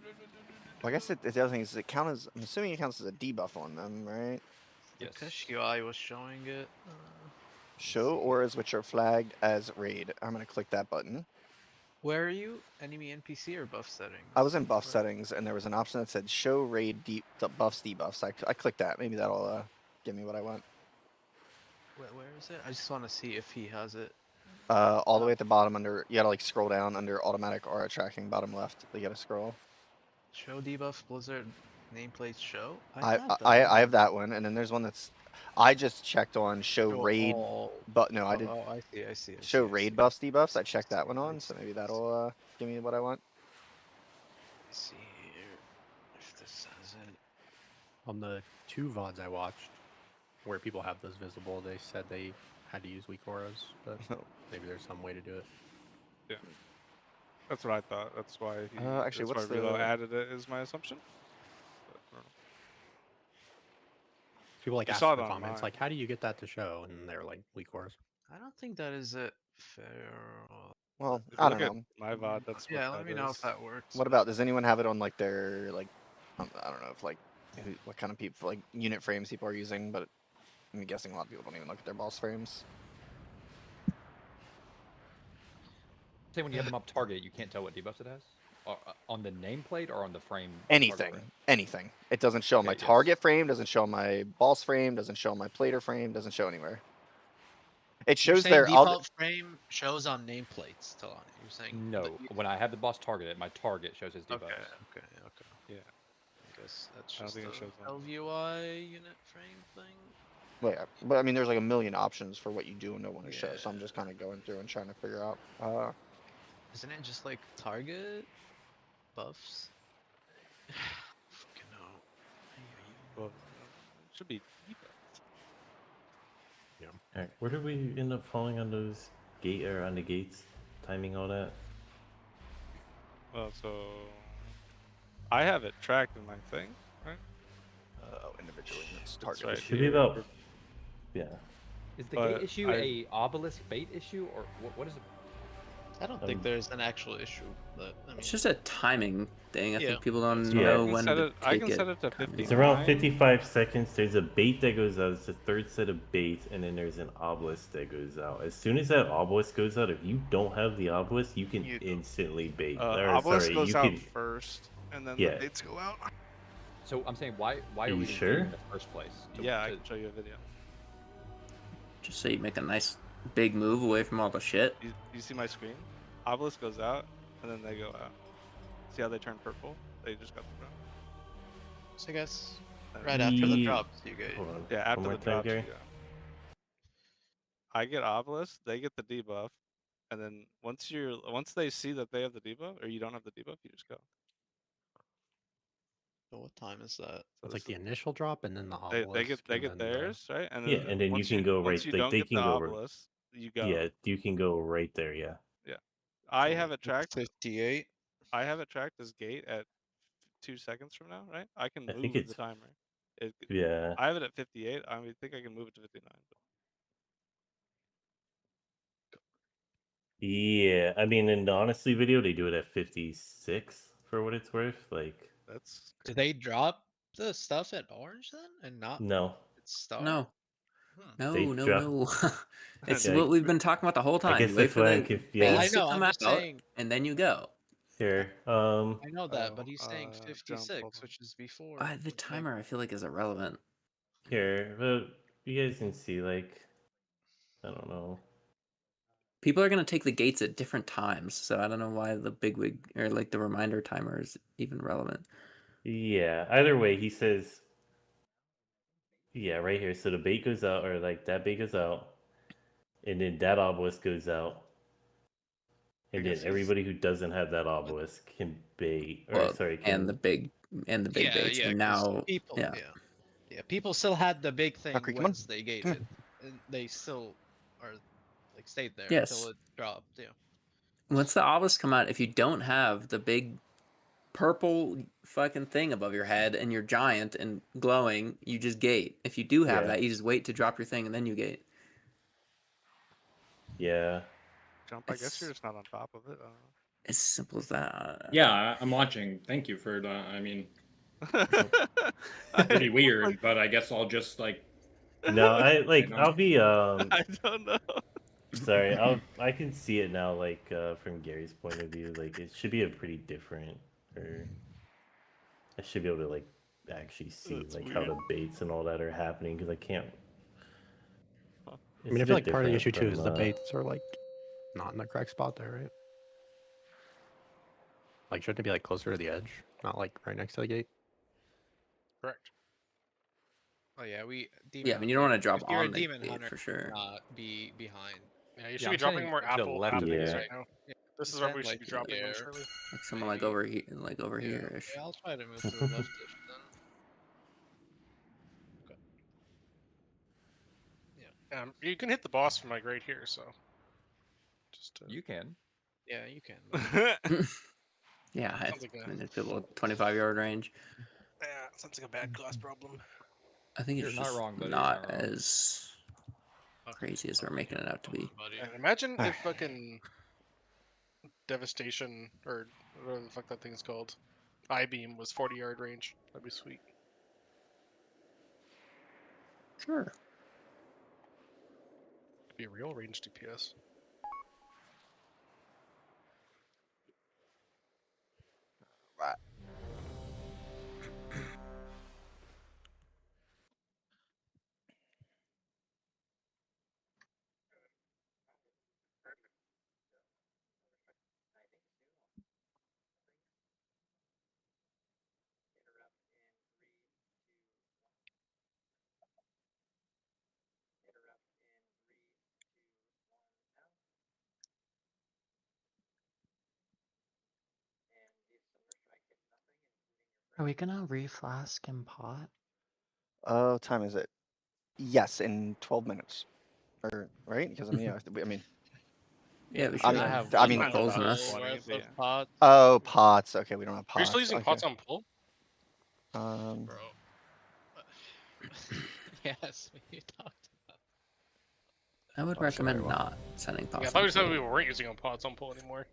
Well, I guess it doesn't. Does it count as? I'm assuming it counts as a debuff on them, right? Yes. Kush UI was showing it. Show auras which are flagged as raid. I'm gonna click that button. Where are you? Enemy NPC or buff settings? I was in buff settings, and there was an option that said show raid buffs debuffs. I clicked that. Maybe that'll give me what I want. Where is it? I just want to see if he has it. All the way at the bottom under. You gotta like scroll down under automatic aura tracking, bottom left. You gotta scroll. Show debuff Blizzard nameplate show. I have that one, and then there's one that's. I just checked on show raid, but no, I did. Oh, I see. Show raid buffs debuffs. I checked that one on, so maybe that'll give me what I want. Let's see here if this says it. On the 2 VODs I watched, where people have those visible, they said they had to use weak auras, but maybe there's some way to do it. Yeah. That's what I thought. That's why he. Actually, that's what's why Relo the- added it, is my assumption. But, I don't know. People like I ask saw in it the comments, online. like, how do you get that to show? And they're like, weak auras. I don't think that is it fair. Well, If you I look don't at know. my VOD, that's Yeah, what let that me know is. if that works. What about, does anyone have it on like their like, I don't know if like what kind of people like unit frames people are using, but I'm guessing a lot of people don't even look at their boss frames. Say when you have them up target, you can't tell what debuffs it has? Or, on the nameplate or on the frame? Anything, anything. It doesn't show my Okay, yes. target frame, doesn't show my boss frame, doesn't show my plater frame, doesn't show anywhere. It You're shows saying their other. default frame shows on nameplates, Talani. You're saying No, when I have the boss targeted, my target shows his debuffs. Okay. Yeah. I guess that's I don't just think it shows on. LVUI unit frame thing. Well, yeah, but I mean, there's like a million options for what you do and know when it shows. So I'm just kind of going through and trying to figure out. Isn't it just like target buffs? Fucking hell. Well, it should be debuffs. Yeah. Alright, where did we end up falling on those on the gates, timing all that? Well, so I have it tracked in my thing, right? Individual units It's target. right It should be here. about, yeah. Is the But gate issue a obelisk bait issue, or what is it? I don't think there's an actual issue, but I mean, It's just a timing thing. I Yeah. think people don't Yeah. know I can when set to it- I take can it. set it to timing. 50. It's around 59. 55 seconds. There's a bait that goes out. It's the third set of baits, and then there's an obelisk that goes out. As soon as that obelisk goes out, if you don't have the obelisk, you can instantly bait. Obelisk sorry, goes you out can. first, and then Yeah. the baits go out. So I'm saying, why Are are you we sure? in the first place? Yeah, I can show you a video. Just so you make a nice big move away from all the shit. You see my screen? Obelisk goes out, and then they go out. See how they turn purple? They just got the drop. so I guess right after the drops, you get. Hold on. Yeah, after One more the time, drops, Gary. you go. I get obelisk, they get the debuff, and then once they see that they have the debuff or you don't have the debuff, you just go. So what time is that? So It's like the initial drop and then the obelisk. they and get then theirs, right? And Yeah, then and then you once can go right. once you Like don't they get can the go. obelisk, you go. Yeah, you can go right there. Yeah. Yeah. I have it tracked. 58. I have it tracked as gate at 2 seconds from now, right? I can I move think the it's. timer. Yeah. I have it at 58. I think I can move it to 59. Yeah, I mean, in the honestly video, they do it at 56 for what it's worth. Like, That's. Do they drop the stuff at orange then, and not no, at star? No. No, They no, drop- no. It's Yeah, what we've been talking about the whole time. guess You wait that's for why the I'm Well, I baits to know. come I'm just out, saying. and then you go. here. I know that, but he's saying jump, 56, hold on. which is before. The which, like, timer, I feel like, is irrelevant. Here, but you guys can see, like, I don't know. People are gonna take the gates at different times, so I don't know why the bigwig or like the reminder timer is even relevant. Yeah, either way, he says, yeah, right here. So the bait goes out, or like that bait goes out, and then that obelisk goes out, and then guess he's- everybody who doesn't have that obelisk can bait, or Well, sorry, and the can big Yeah, baits, yeah, and 'cause now people, yeah. yeah, people still had the big thing Concrete, come on. once they gated, and they still are like stayed there Yes. until it dropped. Yeah. Once the obelisk come out, if you don't have the big purple fucking thing above your head and you're giant and glowing, you just gate. If you do have Yeah. that, you just wait to drop your thing and then you gate. Yeah. Jump, I guess you're just not on top of it. I don't know. As simple as that. Yeah, I'm watching. Thank you for that. I mean, pretty weird, but I guess I'll just like. No, I'll be I don't know. sorry, I can see it now, like from Gary's point of view, like it should be a pretty different, or I should be able to like actually see That's like how weird. the baits and all that are happening, because I can't. I mean, I feel like part of the issue too is the baits are like not in the correct spot there, right? Like, shouldn't it be like closer to the edge, not like right next to the gate? Correct. Oh yeah, Yeah, I mean, you don't want to drop if you're a on the demon gate hunter, for sure. not be behind. Yeah, you should be dropping more apple left of the things gate. right now. Yeah, This is just where head, we should like, be dropping them, here. surely. Like someone like over here, like over Yeah, here-ish. okay, I'll try to move to the left-ish then. You can hit the boss from like right here, so. Just You can. Yeah, you can. Yeah, Sounds like I mean, it's people 25-yard range. Yeah, sounds like a bad class problem. I think it's You're not just wrong, buddy. not You're not wrong. as crazy as we're making it out to be. And imagine if fucking Devastation or whatever the fuck that thing's called, I-beam was 40-yard range. That'd be sweet. Sure. Could be a real range DPS. Right. Are we gonna reflask and pot? Oh, time is it? Yes, in 12 minutes. Or right? Because I mean, yeah, I mean. Yeah, we I should. mean, have I mean, close enough. worth of pots. oh, pots. Okay, we don't have Are you pots. still using Okay. pots on pull? Um, Bro. Yes, we talked about. I would Oh, sorry, recommend well. not sending Yeah, I pots. thought on we said pull. we weren't using on pots on pull anymore.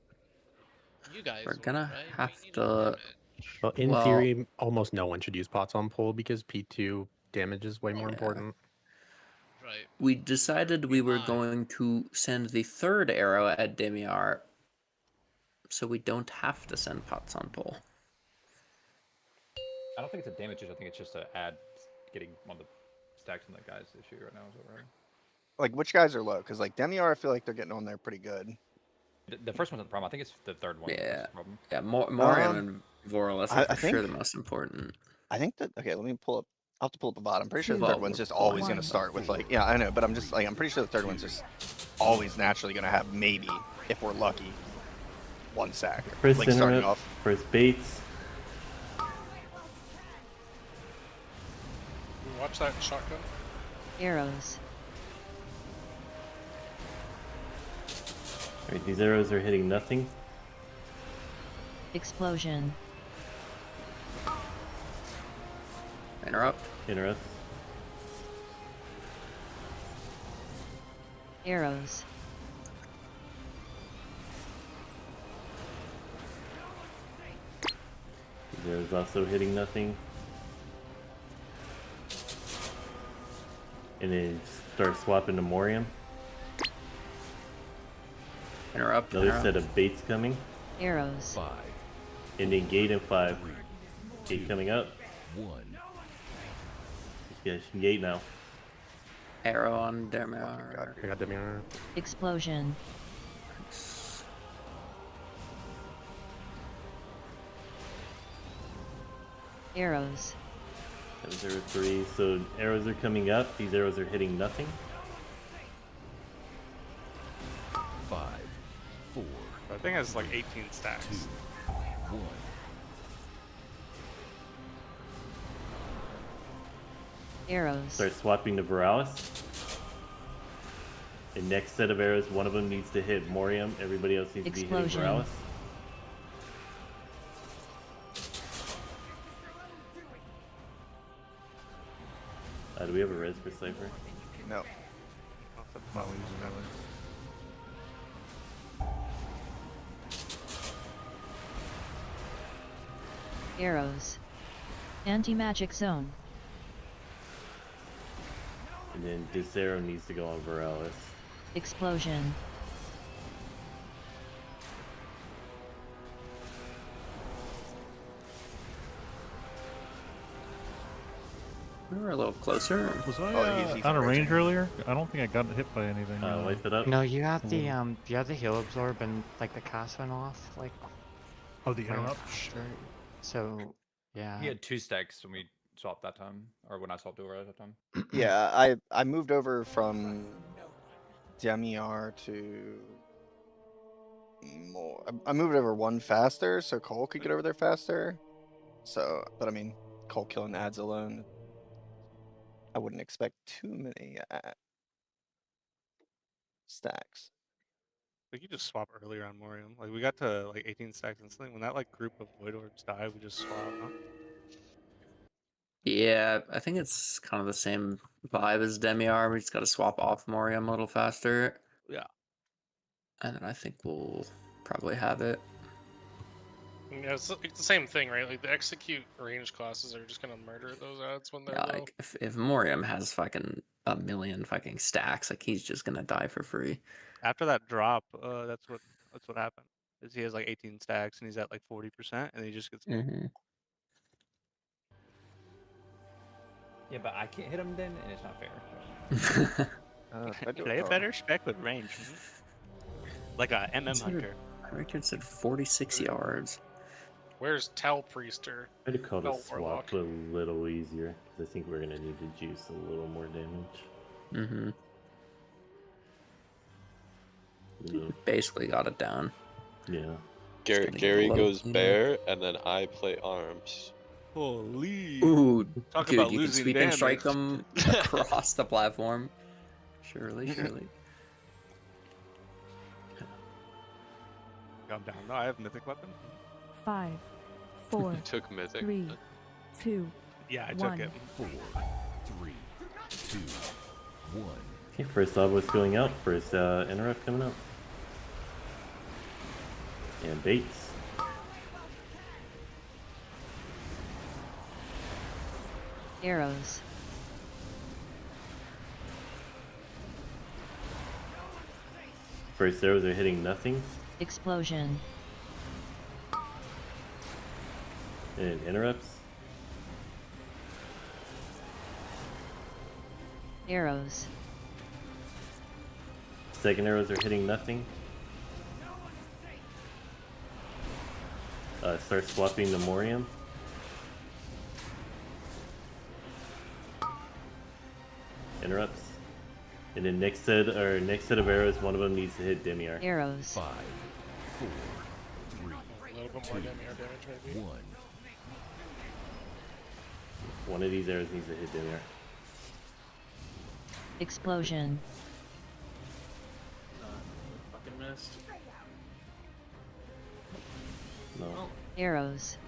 You guys We're were, gonna right? have We need to. damage. Well, in Well- theory, almost no one should use pots on pull because P2 damage is way more Yeah. important. Right. We decided we were Fine. going to send the third arrow at Demiar, so we don't have to send pots on pull. I don't think it's a damage issue. I think it's just a add getting one of the stacks on that guy's issue right now. Is that right? like which guys are low? Because like Demiar, I feel like they're getting on there pretty good. The first one's not the problem. I think it's the third one. That's Yeah, the problem. yeah. Morium and Voralus are I for sure think- the most important. I think that okay. Let me pull up. I'll have to pull up a bot. I'm pretty sure the Well, third one's we're just always fine. going to start with like yeah, I know, but I'm just like I'm pretty sure the third one's just always naturally going to have maybe if we're lucky one sack First like starting interrupt, off. first baits. Watch that shotgun. Arrows. Alright, these arrows are hitting nothing. Explosion. Interrupt. Interrupt. Arrows. These arrows also hitting nothing. And then start swapping to Morium. Interrupt. Another interrupt. set of baits coming. Arrows. 5, And then gate in 5. Gate coming up. 1. Yeah, she can gate now. Arrow on Demiar. I got Demiar. Explosion. Arrows. 703. So arrows are coming up. These arrows are hitting nothing. 5, 4, I think it's like 18 stacks. 1. Arrows. Start swapping to Veralis. The next set of arrows, one of them needs to hit Morium. Everybody else needs to be hitting Explosion. Veralis. Do we have a res for Cypher? No. Arrows. Anti-magic zone. And then this arrow needs to go on Veralis. Explosion. We were a little closer. Was I he's out of raging. range earlier? I don't think I got hit by anything. Wipe it up. No, you have the heal absorb and like the cast went off like. Oh, the right interrupt. after. So yeah. He had 2 stacks when we swapped that time, or when I swapped over at that time. Yeah, I moved over from Demiar to more. I moved over one faster so Cole could get over there faster. So, but I mean, Cole killing ads alone, I wouldn't expect too many. stacks. Like you just swap earlier on Morium. Like we got to like 18 stacks instantly. When that like group of Void Orbs die, we just swap. No? Yeah, I think it's kind of the same vibe as Demiar. We just got to swap off Morium a little faster. Yeah. And then I think we'll probably have it. Yeah, it's the same thing, right? Like the execute range classes are just gonna murder those ads when they're Yeah, low. like if Morium has fucking a million fucking stacks, like he's just gonna die for free. After that drop, that's what happened. Is he has like 18 stacks and he's at like 40%, and he just gets. Yeah, but I can't hit him then, and it's not fair. Play a better spec with range. Like a MM hunter. Richard said 46 yards. Where's Tau Priester? I'd have called a Tau swap Warlock. a little easier because I think we're gonna need to juice a little more damage. Mm-hmm. Basically got it down. Yeah. Gary goes bear, and then I play arms. Holy. Ooh, Talk dude, about you can losing sweep and strike damage. them across the platform. Surely. Calm down. No, I have Mythic weapon. 5, 4, You took Mythic. 3, 2, Yeah, I 1. took it. 4, 3, 2, 1. Okay, first obelisk going out. First interrupt coming up. And baits. Arrows. First arrows are hitting nothing. Explosion. And interrupts. Arrows. Second arrows are hitting nothing. Start swapping the Morium. Interrupts. And then next set of arrows, one of them needs to hit Demiar. Arrows. 5, 4, 3, A little bit more Demiar damage, maybe. 1. One of these arrows needs to hit Demiar. Explosion. Fucking missed. No. Arrows.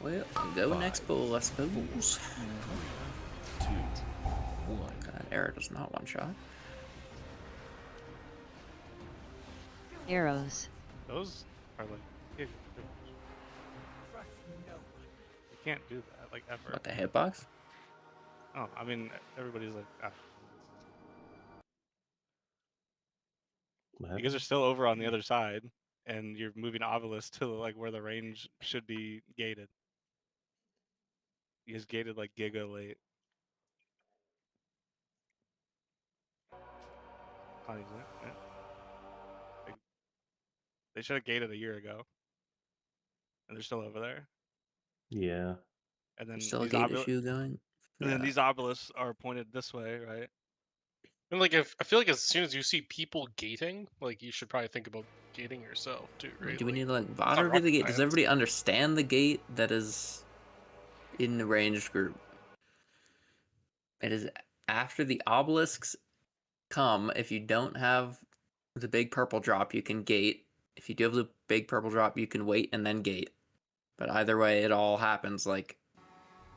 Well, go next bull, I suppose. 2, 1. That arrow does not one shot. Arrows. Those are like big. You can't do that like ever. What, the hitbox? Oh, I mean everybody's like. Ah. You guys are still over on the other side, and you're moving obelisk to like where the range should be gated. You guys gated like giga late. Yeah. They should have gated a year ago, and they're still over there. Yeah. And then Still a these gate issue going. And then these obelisks are pointed this way, right? And like, I feel like as soon as you see people gating, like you should probably think about gating yourself too, right? Do we Like, need to let it's not Vada do rocket the gate? Does science. everybody understand the gate that is in the ranged group? It is after the obelisks come. If you don't have the big purple drop, you can gate. If you do have the big purple drop, you can wait and then gate. But either way, it all happens like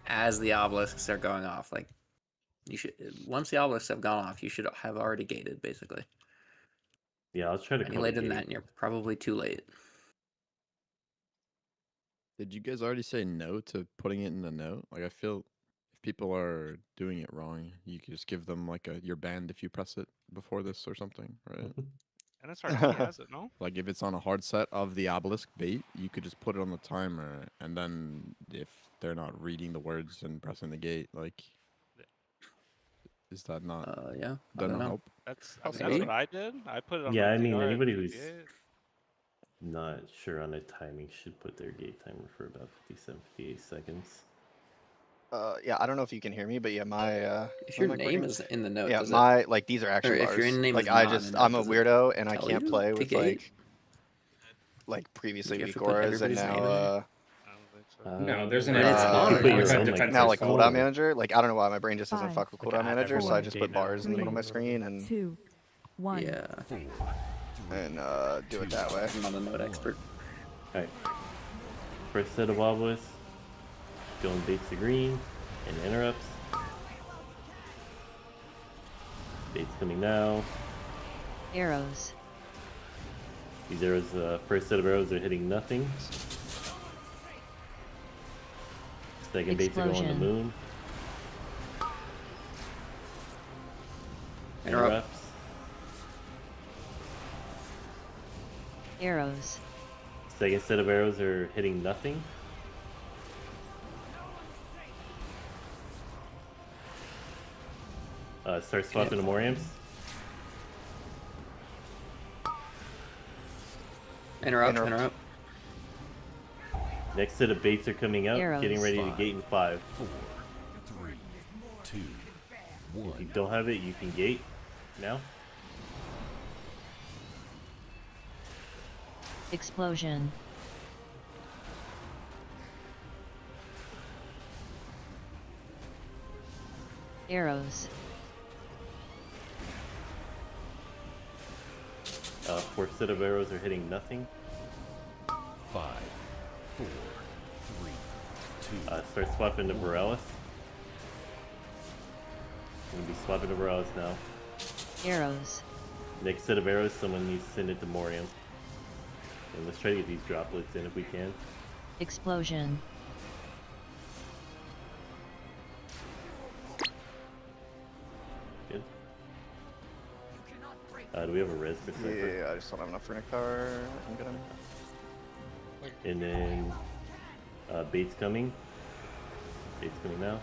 as the obelisks are going off. Like you should, once the obelisks have gone off, you should have already gated basically. Yeah, I'll try to Any call later the than gate. that, and you're probably too late. Did you guys already say no to putting it in the note? Like, I feel if people are doing it wrong, you could just give them like you're banned if you press it before this or something, right? NSRT has it, no? Like if it's on a hard set of the obelisk bait, you could just put it on the timer, and then if they're not reading the words and pressing the gate, like, is that not? Yeah. Does not help? That's what I did. I put it on. Yeah, my I mean DR and anybody put who's the- not sure on the timing should put their gate timer for about 57, 58 seconds. Yeah, I don't know if you can hear me, but yeah, my If your name is in the note, yeah, does my it, like these are or actual if bars. your name like is I not in just the note, I'm a does it weirdo and I tell can't you play to with gate? like previously You have weak to put auras and everybody's now name in there? I don't think so. No, there's an But it's arrow. on You put your Archive own, defense Now, is like called. cooldown manager, like I don't know why my brain just doesn't fuck with Like, cooldown manager, so I everyone just gate put now, bars in the middle of my three, screen and 2, 1. Yeah. do it that way. I'm not a node expert. Alright. First set of obelisks. Going baits to green and interrupts. Baits coming now. Arrows. These arrows, first set of arrows are hitting nothing. Second baits are going to Explosion. moon. Interrupts. Arrows. Second set of arrows are hitting nothing. Start swapping to Moriams. Interrupt. Next set of baits are coming out, Arrows. getting ready to gate in 5. 4, 3, 2, 1. If you don't have it, you can gate now. Explosion. Arrows. Fourth set of arrows are hitting nothing. 5, 4, 3, 2. Start swapping to Borealis. I'm gonna be swapping to Borealis now. Arrows. Next set of arrows, someone needs to send it to Moriam. And let's try to get these droplets in if we can. Explosion. Good. Do we have a res for Cypher? Yeah, I just don't have enough for Nectar. I'm gonna. And then bait's coming. Bait's coming now.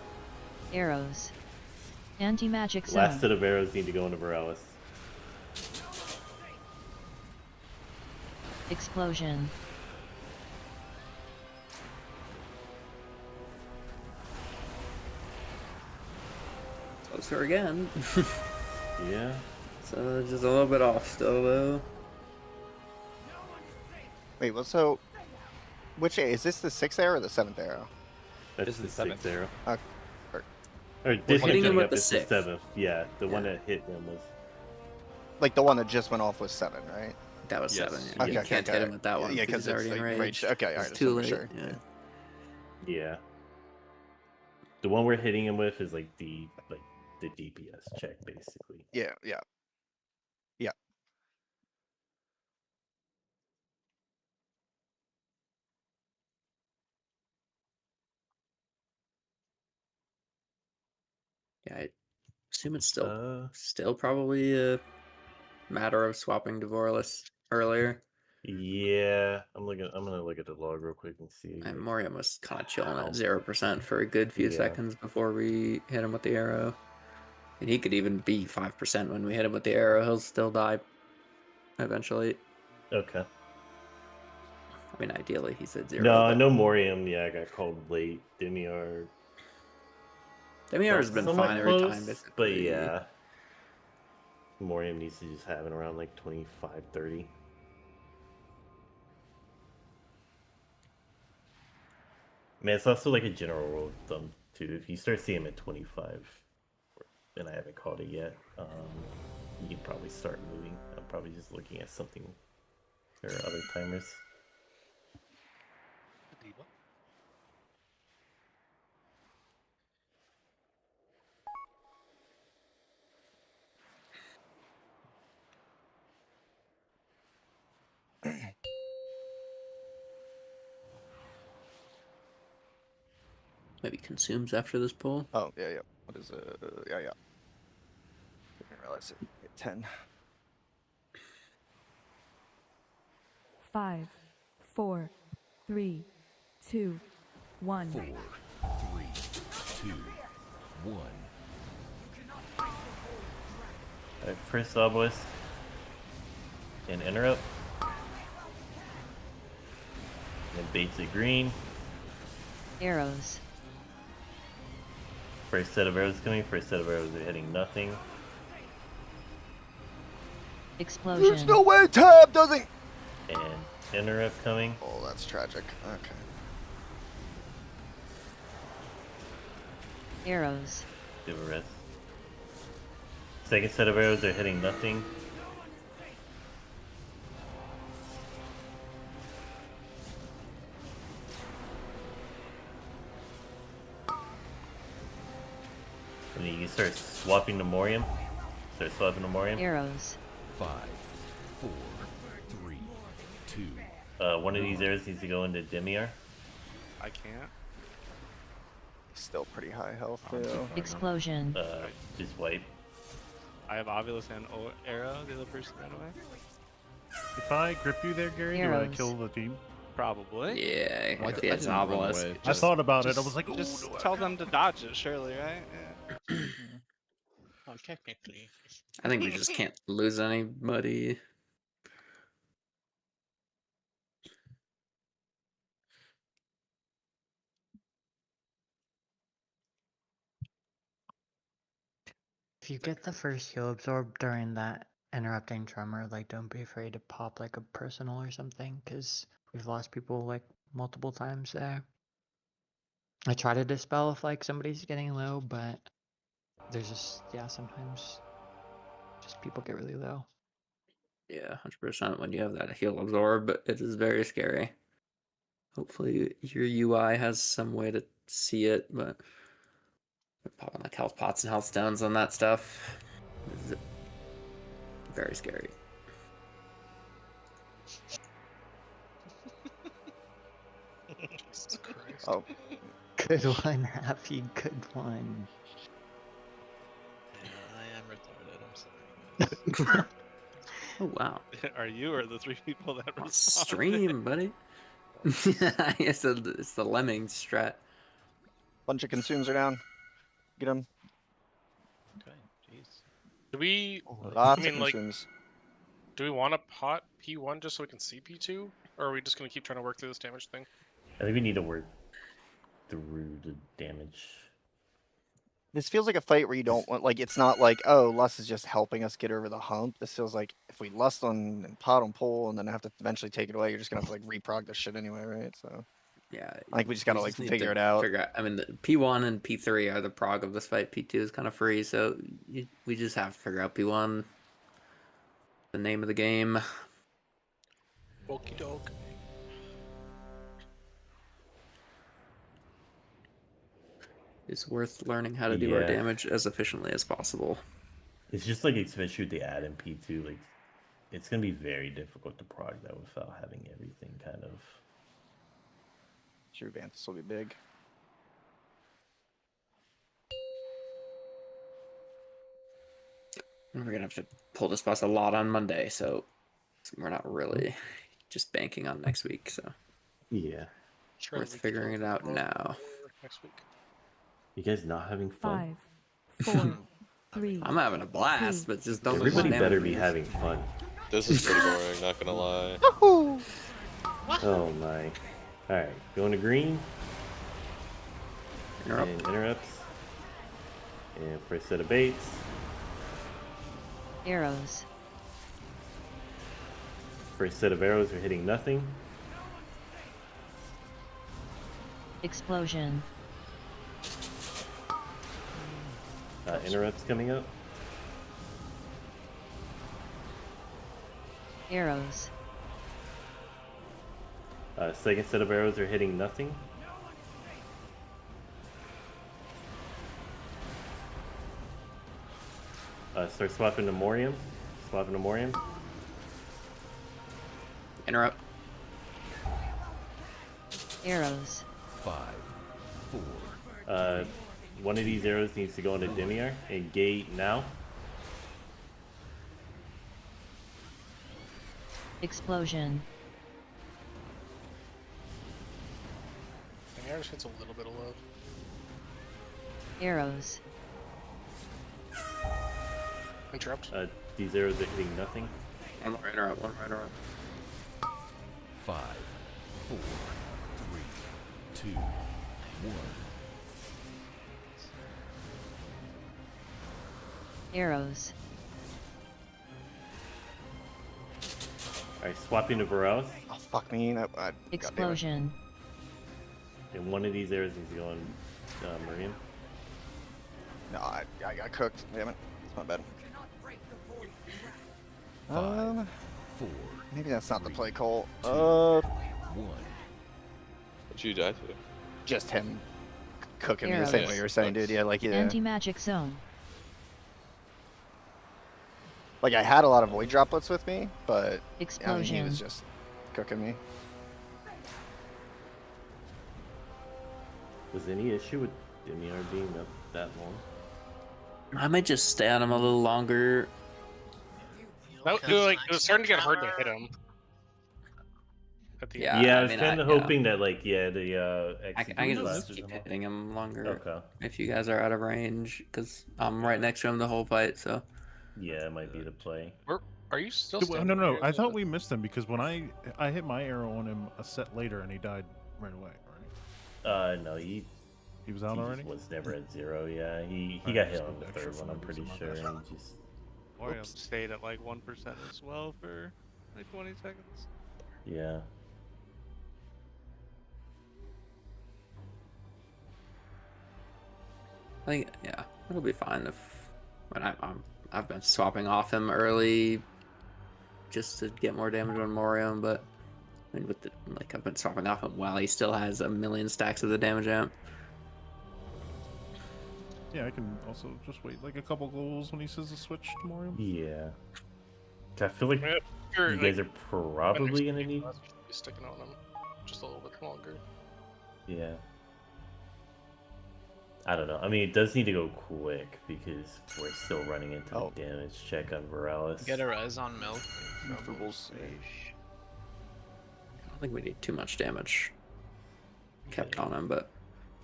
Arrows. Anti-magic zone. Last set of arrows need to go into Borealis. Explosion. Closer again. Yeah. So just a little bit off still though. Wait, well, so which is this? The 6th arrow or the 7th arrow? That's This the is the 6th arrow. Or Or this one hitting him coming with up the is the 6th. 7th. Yeah, the one that hit him was. like the one that just went off was 7, right? That was Yes. 7. Yeah. You can't hit him with that one. Yeah, because because he's it's already like enraged. Okay, alright, It's just too wanna late. make sure. Yeah. Yeah. The one we're hitting him with is like the DPS check basically. Yeah. Yeah, I assume it's still probably a matter of swapping to Voralis earlier. Yeah, I'm gonna look at the log real quick and see. And Moriam was kind of chilling how- at 0% for a good few Yeah. seconds before we hit him with the arrow. And he could even be 5% when we hit him with the arrow. He'll still die eventually. Okay. I mean, ideally, he said 0. No, but no Moriam. Yeah, I got called late. Demiar. Demiar has been somewhat fine every time, close, basically. but yeah. Moriam needs to just have it around like 25, 30. Man, it's also like a general rule of thumb too. If you start seeing him at 25, and I haven't called it yet, you can probably start moving. I'm probably just looking at something or other timers. Maybe consumes after this pull. Oh, yeah. What is it? Yeah. Didn't realize it. 10. 5, 4, 3, 2, 1. 4, 3, 2, 1. Alright, first obelisk. And interrupt. And then baits it green. Arrows. First set of arrows coming. First set of arrows are hitting nothing. Explosion. There's no way Tab doesn't. And interrupt coming. Oh, that's tragic. Okay. Arrows. Give a rest. Second set of arrows are hitting nothing. And then you can start swapping to Morium. Start swapping to Morium. Arrows. 5, 4, 3, 2. One of these arrows needs to go into Demiar. I can't. Still pretty high health too. Explosion. Just wipe. I have Ovilus and Arrow. The other person ran away. If I grip you there, Gary, do I kill the team? Probably. Yeah, Well, if he has obelisk. I thought about it. I was like, ooh, just do I- tell them to dodge it, surely, right? Yeah. Well, technically. I think we just can't lose anybody. If you get the first heal absorb during that interrupting tremor, like don't be afraid to pop like a personal or something, because we've lost people like multiple times there. I try to dispel if like somebody's getting low, but there's just sometimes just people get really low. Yeah, 100% when you have that heal absorb, it is very scary. Hopefully your UI has some way to see it, but popping like health pots and health stones on that stuff is very scary. Jesus Christ. Oh. Good one, Happy, good one. Yeah, I am retarded. I'm sorry, guys. Oh wow. Are you or the 3 people that responded? Stream, buddy. it's the lemming strat. Bunch of consumes are down. Get them. Okay, jeez. Do we? Lots I mean, of like, consumes. do we want to pot P1 just so we can see P2, or are we just gonna keep trying to work through this damage thing? I think we need to work through the damage. This feels like a fight where you don't want, like, it's not like, oh, Lust is just helping us get over the hump. This feels like if we Lust on and pot on pull and then have to eventually take it away, you're just gonna have to like reprog this shit anyway, right? So Yeah, I think we just gotta like need figure to it out. Figure out. I mean, the P1 and P3 are the prog of this fight. P2 is kind of free, so we just have to figure out P1. The name of the game. Okie doke. It's worth learning how to do our damage as efficiently as possible. It's just like, especially with the add in P2, like it's gonna be very difficult to prog that without having everything kind of. Sure, Vanthus will be big. We're gonna have to pull this bus a lot on Monday, so we're not really just banking on next week. So yeah, worth figuring it out now. Next week. You guys not having fun? 5, 4, 3. I'm having a blast, but just don't. Everybody better be having fun. This is pretty boring, not gonna lie. Oh my. Alright, going to green. Interrupt. And interrupts. And first set of baits. Arrows. First set of arrows are hitting nothing. Explosion. Interrupts coming up. Arrows. Second set of arrows are hitting nothing. Start swapping to Morium. Swapping to Morium. Interrupt. Arrows. 5, 4. One of these arrows needs to go into Demiar. Engage now. Explosion. Demiar just hits a little bit of love. Arrows. Interrupt. These arrows are hitting nothing. One more interrupt. One more interrupt. 5, 4, 3, 2, 1. Arrows. Alright, swapping to Varos. Oh, fuck me. Explosion. And one of these arrows needs to go in Miriam. No, I got cooked. Damn it. It's my bad. 5, 4. Maybe that's not the play, Cole. 2, 1. What'd you die to? Just him cooking me the Arrows. same way you were saying, dude. Yeah, like Anti-magic zone. Like I had a lot of void droplets with me, but I mean, he Explosion. was just cooking me. Was any issue with Demiar being up that long? I might just stay on him a little longer. It was starting to get hard to hit him. At the end. Yeah, I I was mean, kind of hoping that, like, the I can just keep hitting him longer. Okay. If you guys are out of range, because I'm right next to him the whole fight, so. Yeah, it might be the play. Are you still No, standing? no. here, I though? thought we missed him because when I hit my arrow on him a set later and he died right away, right? No, he was out already? Was never at 0, yeah. He Alright, got just hit on moved the extra third for one, no I'm pretty reason, my sure. bad. And he just... Morium stayed at like 1% as well for like 20 seconds. Yeah. I think, yeah, it'll be fine if when I've been swapping off him early just to get more damage on Morium, but I mean, with the I've been swapping off him while he still has a million stacks of the damage amp. Yeah, I can also just wait like a couple goals when he says to switch to Morium. Yeah. I feel like Sure, you guys are probably gonna need... Be sticking on him just a little bit longer. Yeah. I don't know. I mean, it does need to go quick because we're still running into the damage check on Viralis. Get a res on milk. I don't think we need too much damage kept on him, but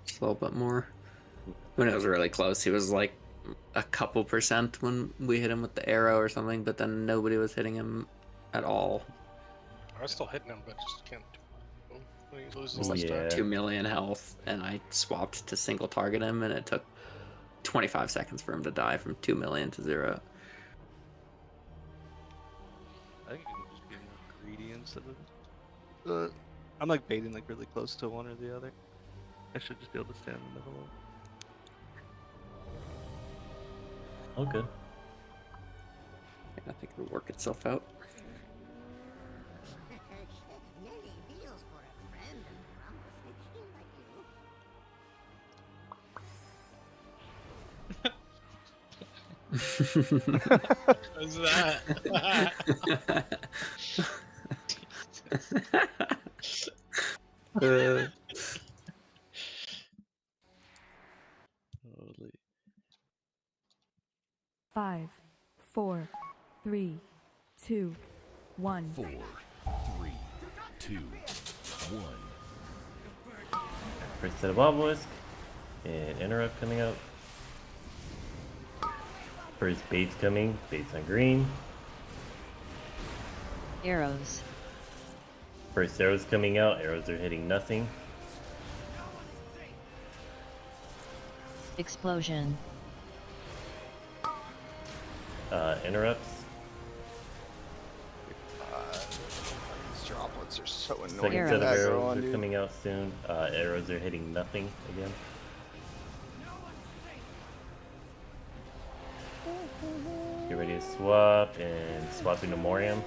just a little bit more. When it was really close, he was like a couple % when we hit him with the arrow or something, but then nobody was hitting him at all. I was still hitting him, but just can't. When he loses It was like 2 million health, and I swapped to single target him, and it took 25 seconds for him to die from 2 million to 0. I think you can just be more greedy instead of. I'm like baiting like really close to one or the other. I should just be able to stand in the middle. Oh, good. Yeah, I think it'll work itself out. What's that? Holy. 5, 4, 3, 2, 1. 4, 3, 2, 1. First set of obelisk and interrupt coming out. First bait's coming. Bait's on green. Arrows. First arrows coming out. Arrows are hitting nothing. Explosion. Interrupts. These droplets are so annoying. Second set of to arrows on, are dude. coming out soon. Arrows are hitting nothing again. Get ready to swap and swapping to Morium.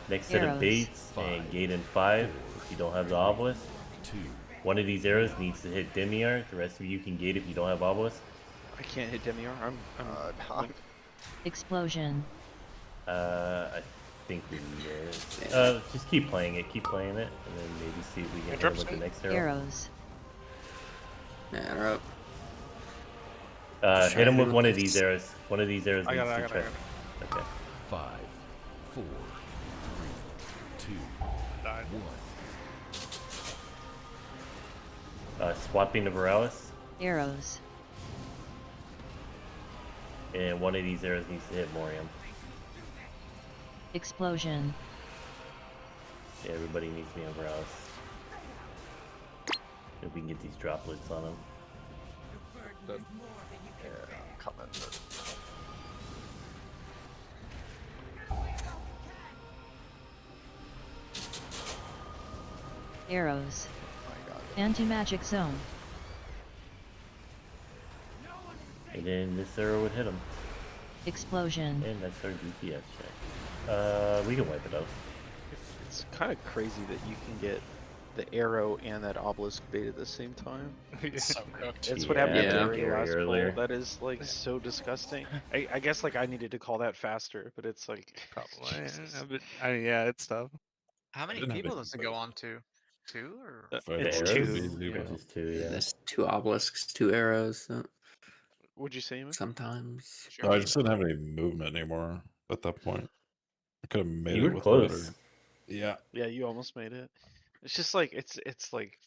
Next set of Arrows. baits and gate in 5 if you don't have the obelisk. 2. One of these arrows needs to hit Demiar. The rest of you can gate if you don't have obelisk. I can't hit Demiar. I'm Explosion. I think we missed. Just keep playing it, and then maybe see if we can hit him with the next arrow. Arrows. Yeah, interrupt. Hit him with one of these arrows. One of these arrows I needs got to it. check. Okay. 5, 4, 3, 2, Died. 1. Swapping to Viralis, Arrows. and one of these arrows needs to hit Morium. Explosion. Yeah, everybody needs to be on Viralis. If we can get these droplets on him. Yeah, I'm coming. Arrows. Oh my god. Anti-magic zone. And then this arrow would hit him. Explosion. And that's our DPS check. We can wipe it out. It's kind of crazy that you can get the arrow and that obelisk bait at the same time. So cooked. That's what happened Yeah, at the very last earlier. poll. That is like so disgusting. I guess like I needed to call that faster, but it's like Probably. Jesus. I mean, yeah, it's tough. How many didn't have people it, does it go on to? 2 or? For It's the arrows? arrows, two. It's just 2, yeah. There's 2 obelisks, 2 arrows. So What'd you say, man? sometimes. No, I just didn't have any movement anymore at that point. I could have made You it were with close. water. Yeah. Yeah, you almost made it. It's just like it's like,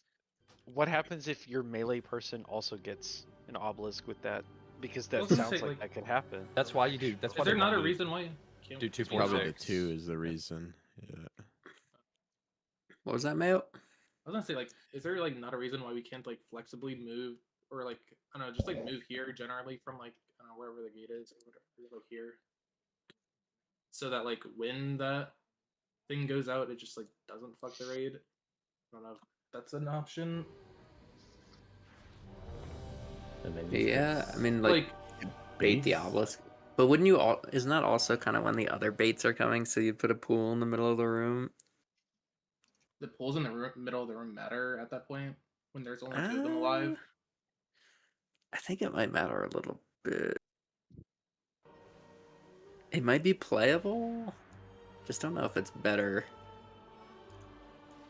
what happens if your melee person also gets an obelisk with that? Because I that was gonna sounds say, like that could happen. That's why you do. That's why Is there they not want a you to reason why you can't do 2, 4, Probably the 6. 2 is the reason. Yeah. What was that, Mayo? I was gonna say, like, is there like not a reason why we can't like flexibly move, or like, I don't know, just like move here generally from like, I don't know, wherever the gate is, or whatever, like here, so that like when that thing goes out, it just like doesn't fuck the raid. I don't know if that's an option. And then Yeah, I mean, like bait the obelisk. But wouldn't you all? Isn't that also kind of when the other baits are coming? So you put a pool in the middle of the room. The pools in the middle of the room matter at that point when there's only 2 of them alive. I think it might matter a little bit. It might be playable. Just don't know if it's better.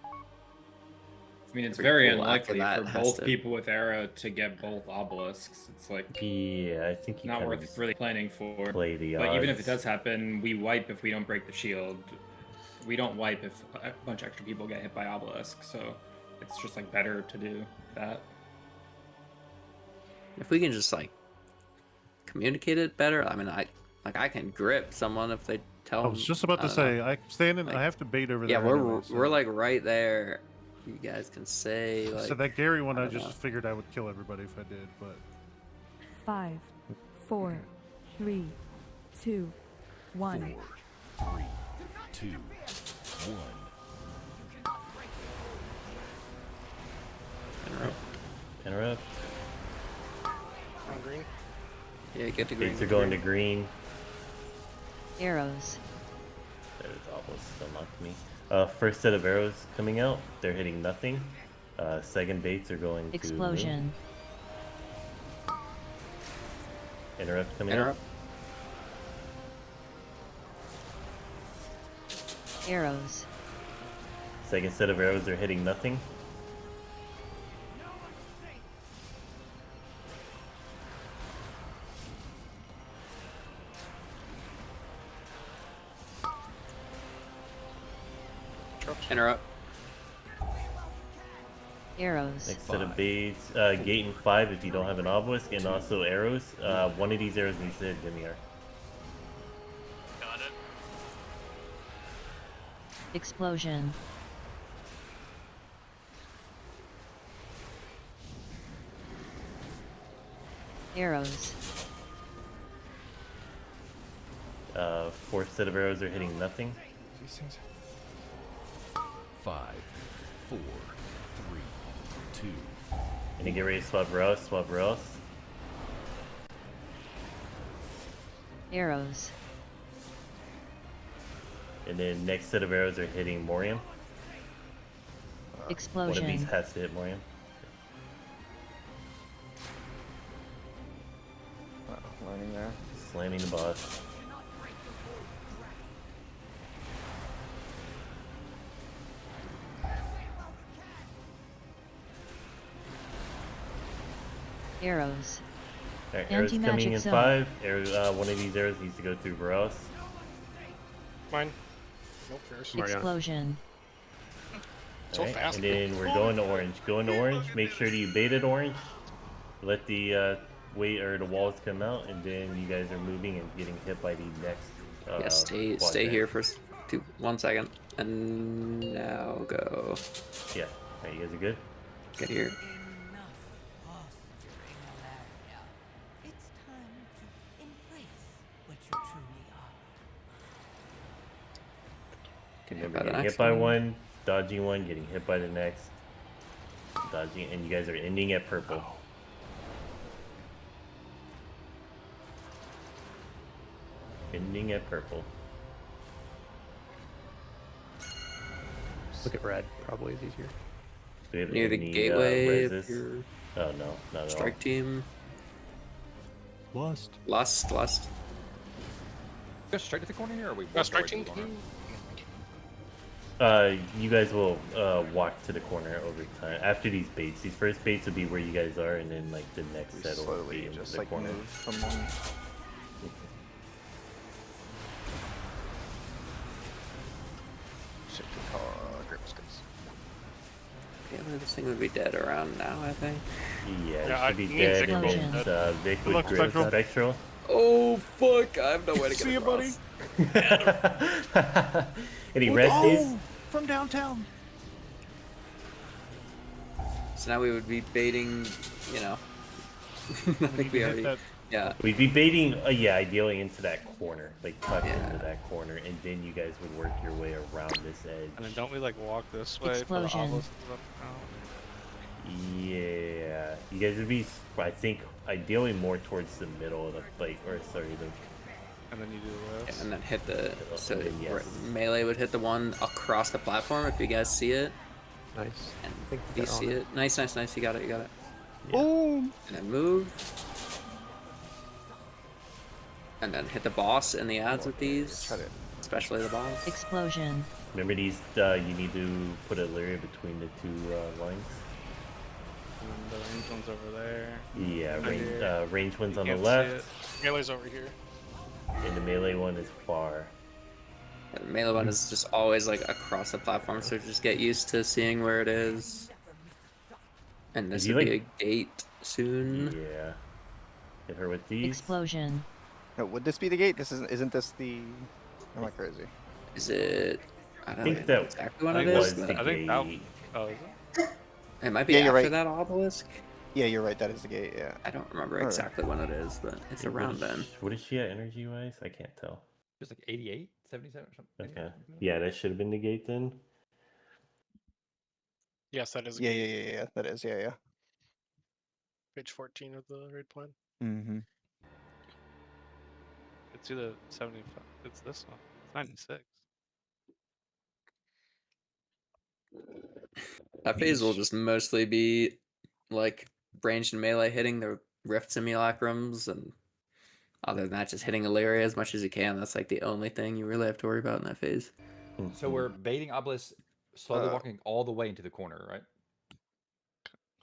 I mean, it's Every very pool after unlikely that for has both to- people with arrow to get both obelisks. It's like Yeah, I think you not kinda worth just really planning for. play the But even if it odds. does happen, we wipe if we don't break the shield. We don't wipe if a bunch of extra people get hit by obelisk. So it's just like better to do that. If we can just like communicate it better. I mean, I can grip someone if they tell. I was just about to say, I stand in. like- I have to bait over Yeah, there. anyway, we're like right there. You guys can say like. So that Gary one, I don't just know. figured I would kill everybody if I did, but 5, 4, 3, 2, 1. 4, 3, 2, 1. Interrupt. On green. Yeah, get to green. Baits are going to green. Arrows. There's obelisk unlocked me. First set of arrows coming out. They're hitting nothing. Second baits are going to Explosion. moon. Interrupt coming Interrupt. Arrows. Second set of arrows are hitting nothing. Interrupt. Arrows. Next set of baits. Gate in 5 if you don't have an obelisk, and also arrows. One of these arrows needs to hit Demiar. Got it. Explosion. Arrows. Fourth set of arrows are hitting nothing. 5, 4, 3, 2. And you get ready to swap rouse, swap rouse. Arrows. And then next set of arrows are hitting Morium. Explosion. One of these has to hit Morium. Learning there. Slamming the boss. Arrows. Alright, arrows coming Anti-magic in zone. 5. One of these arrows needs to go through Varos. Mine. Nope, yours. Explosion. So Alright, fast. and then we're going to orange. Going to orange. Make sure that you baited orange. Let the the walls come out, and then you guys are moving and getting hit by the next. Yeah, stay quadrant. here for 1 second, and now go. Yeah. Alright, you guys are good. Get here. Get hit by the Getting next hit by one. one. dodging one, getting hit by the next, dodging, and you guys are ending at purple. Ending at purple. Look at red. Probably is easier. Do we have Near the any, gateway if reses? you're Oh no, not at strike all. team. Lust. Go straight to the corner here, or we No, walk strike right to team the corner? You guys will walk to the corner over time. After these baits, these first baits will be where you guys are, and then like the next We set will slowly be into just the like corner. move from one. Shift to call grip skills. Yeah, but this thing would be dead around now, I think. Yeah, Yeah, it should be me and dead, Vic and both then dead. Vic Good would luck, grip Spectral. Spectral. Oh fuck! I have no way to get See you, buddy. across. Any Oh, resties? from downtown. So now we would be baiting, you know. I think we already. Yeah. We'd be baiting, yeah, ideally into that corner, like tucked into that corner, and then you guys would work your way around this edge. And then don't we like walk this way Explosion. for the obelisk? Yeah, you guys would be, I think, ideally more towards the middle of the, like, or sorry, the. And then you do this. And then hit the. So yes. melee would hit the one across the platform if you guys see it. Nice. And I think you they're on see it. Nice. You got it. Yeah. Boom! And then move. And then hit the boss and the ads with these. Especially the boss. Explosion. Remember these, you need to put a layer between the two lines. And the range one's over there. Yeah, Right range one's You on the can't see left. it. Melee's over here. And the melee one is far. The melee one is just always like across the platform, so just get used to seeing where it is. And this you, would be like- a gate soon. Yeah. Hit her with these. Explosion. No, would this be the gate? Isn't this the? Am I crazy? Is it? I I don't think know that exactly what I it think is. was but the I think that. gate. Oh, is it? It might be Yeah, after you're right. that obelisk. Yeah, you're right. That is the gate. Yeah. I don't remember Alright. exactly when it is, but it's around then. What is she at energy wise? I can't tell. Just like 88, 77 or something. Okay. Yeah, that should have been the gate then. Yes, that is a Yeah, gate. yeah. That is. Yeah. Page 14 of the raid plan. Mm-hmm. It's either 75. It's this one. It's 96. That phase will just mostly be like ranged and melee hitting the rift simulacrums, and other than that, just hitting Illyria as much as you can. That's like the only thing you really have to worry about in that phase. So we're baiting obelisk, slowly Uh, walking all the way into the corner, right?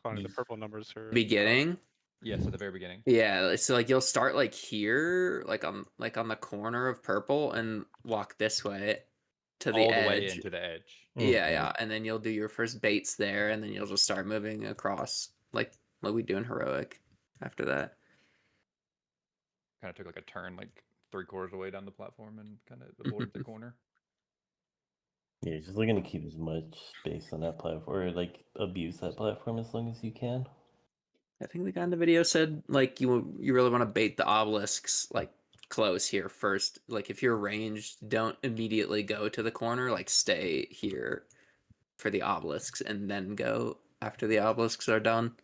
Calling the purple numbers for Beginning. Yes, at the very beginning. Yeah, so like you'll start like here, like on the corner of purple, and walk this way to the all edge. the way into the edge. Yeah, and then you'll do your first baits there, and then you'll just start moving across, like we do in heroic. After that, Kind of took like a turn, like 3/4 of the way down the platform, and kind of avoid the corner. Yeah, just looking to keep as much space on that platform, or like abuse that platform as long as you can. I think the guy in the video said like you really want to bait the obelisks like close here first. Like if you're ranged, don't immediately go to the corner. Like stay here for the obelisks and then go after the obelisks are done.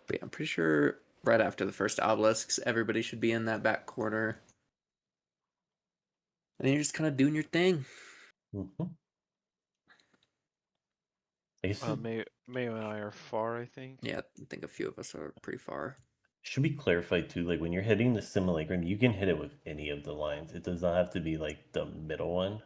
But yeah, I'm pretty sure right after the first obelisks, everybody should be in that back corner. And then you're just kind of doing your thing. Mm-hmm. I guess Mayo and I are far, I think. Yeah, I think a few of us are pretty far. should be clarified too. Like when you're hitting the simulacrum, you can hit it with any of the lines. It does not have to be like the middle one.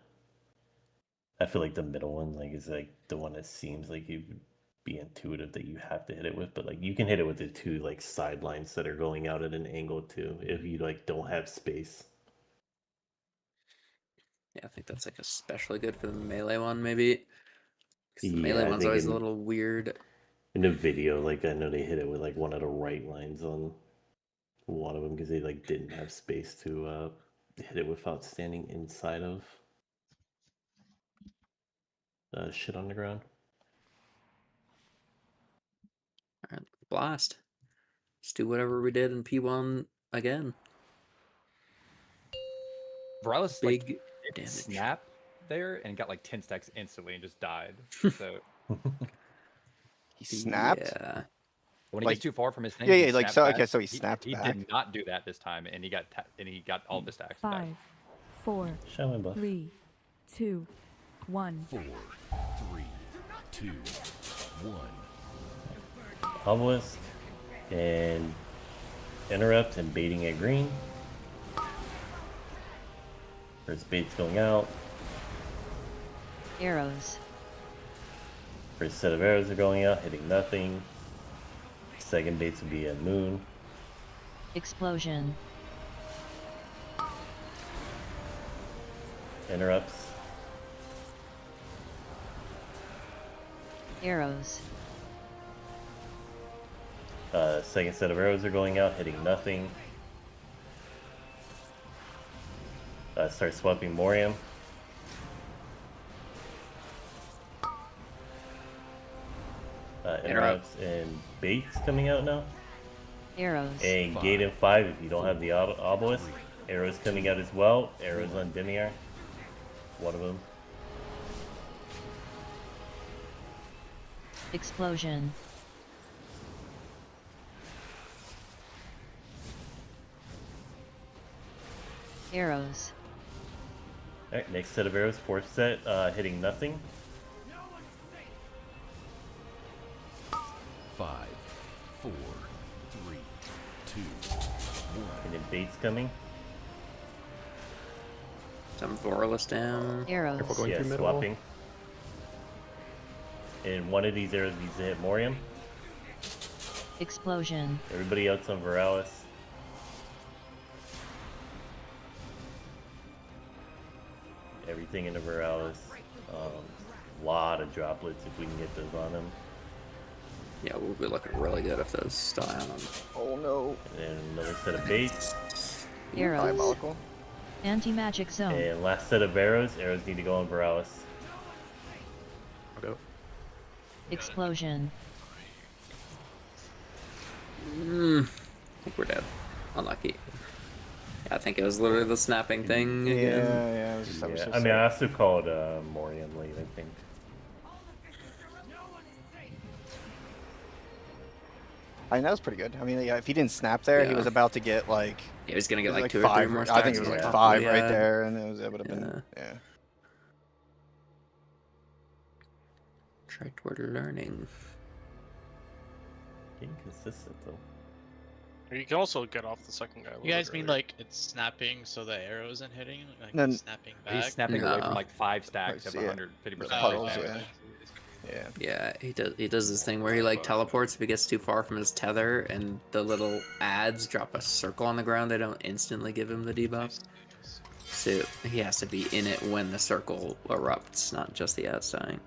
I feel like the middle one like is like the one that seems like you'd be intuitive that you have to hit it with, but like you can hit it with the two like sidelines that are going out at an angle too if you like don't have space. Yeah, I think that's like especially good for the melee one, maybe. Because the Yeah, melee I one's think always in- a little weird. In the video, like I know they hit it with like one of the right lines on one of them because they like didn't have space to hit it without standing inside of shit on the ground. All right, blast. Just do whatever we did in P1 again. Varus Big like damage. snap there and got like 10 stacks instantly and just died. So He snapped. Yeah. when he Like- gets too far from his thing, yeah, he yeah, like, snaps so- back. okay, so he snapped He back. did not do that this time, and he got all the stacks back. 5, 4, Shaman buff. 3, 2, 1. 4, 3, 2, 1. Obelisk and interrupt and baiting at green. First bait's going out. Arrows. First set of arrows are going out, hitting nothing. Second baits would be at moon. Explosion. Interrupts. Arrows. Second set of arrows are going out, hitting nothing. Start swapping Moriam. Interrupts and baits coming out now. Arrows. And gate in 5 if you don't have the obelisk. Arrows coming out as well. Arrows on Demiar. One of them. Explosion. Arrows. Alright, next set of arrows, fourth set, hitting nothing. 5, 4, 3, 2, 1. And then baits coming. Some Vorless down. Arrows. Careful going Yeah, through middle. swapping. And one of these arrows needs to hit Moriam. Explosion. Everybody else on Veralis. Everything into Veralis. Lot of droplets if we can get those on him. Yeah, we'll be looking really good if those die on them. Oh no. And then another set of baits. Arrows. Diabolical. Anti-magic zone. And last set of arrows. Arrows need to go on Veralis. I'll go. Explosion. I think we're dead. Unlucky. Yeah, I think it was literally the snapping thing again. Yeah, it was just, that was Yeah, just I mean, I also called Moriam late, I think. I mean, that was pretty good. I mean, yeah, if he didn't snap there, he Yeah. was about to get like. He was gonna get it was like 2 or 3 5. more I think it stacks was on like top of 5 it, right yeah. there, and it would have been. Yeah. Try toward learning. Getting consistent though. Or you can also get off the second guy. a You little guys bit mean earlier. like it's snapping so the arrow isn't hitting? Like No, it's snapping back? He's snapping away from No. like 5 stacks of Yeah. 150% Puddles, damage. yeah. Yeah, he does this thing where he like teleports if he gets too far from his tether, and the little ads drop a circle on the ground. They don't instantly give him the debuff, so he has to be in it when the circle erupts, not just the ads dying.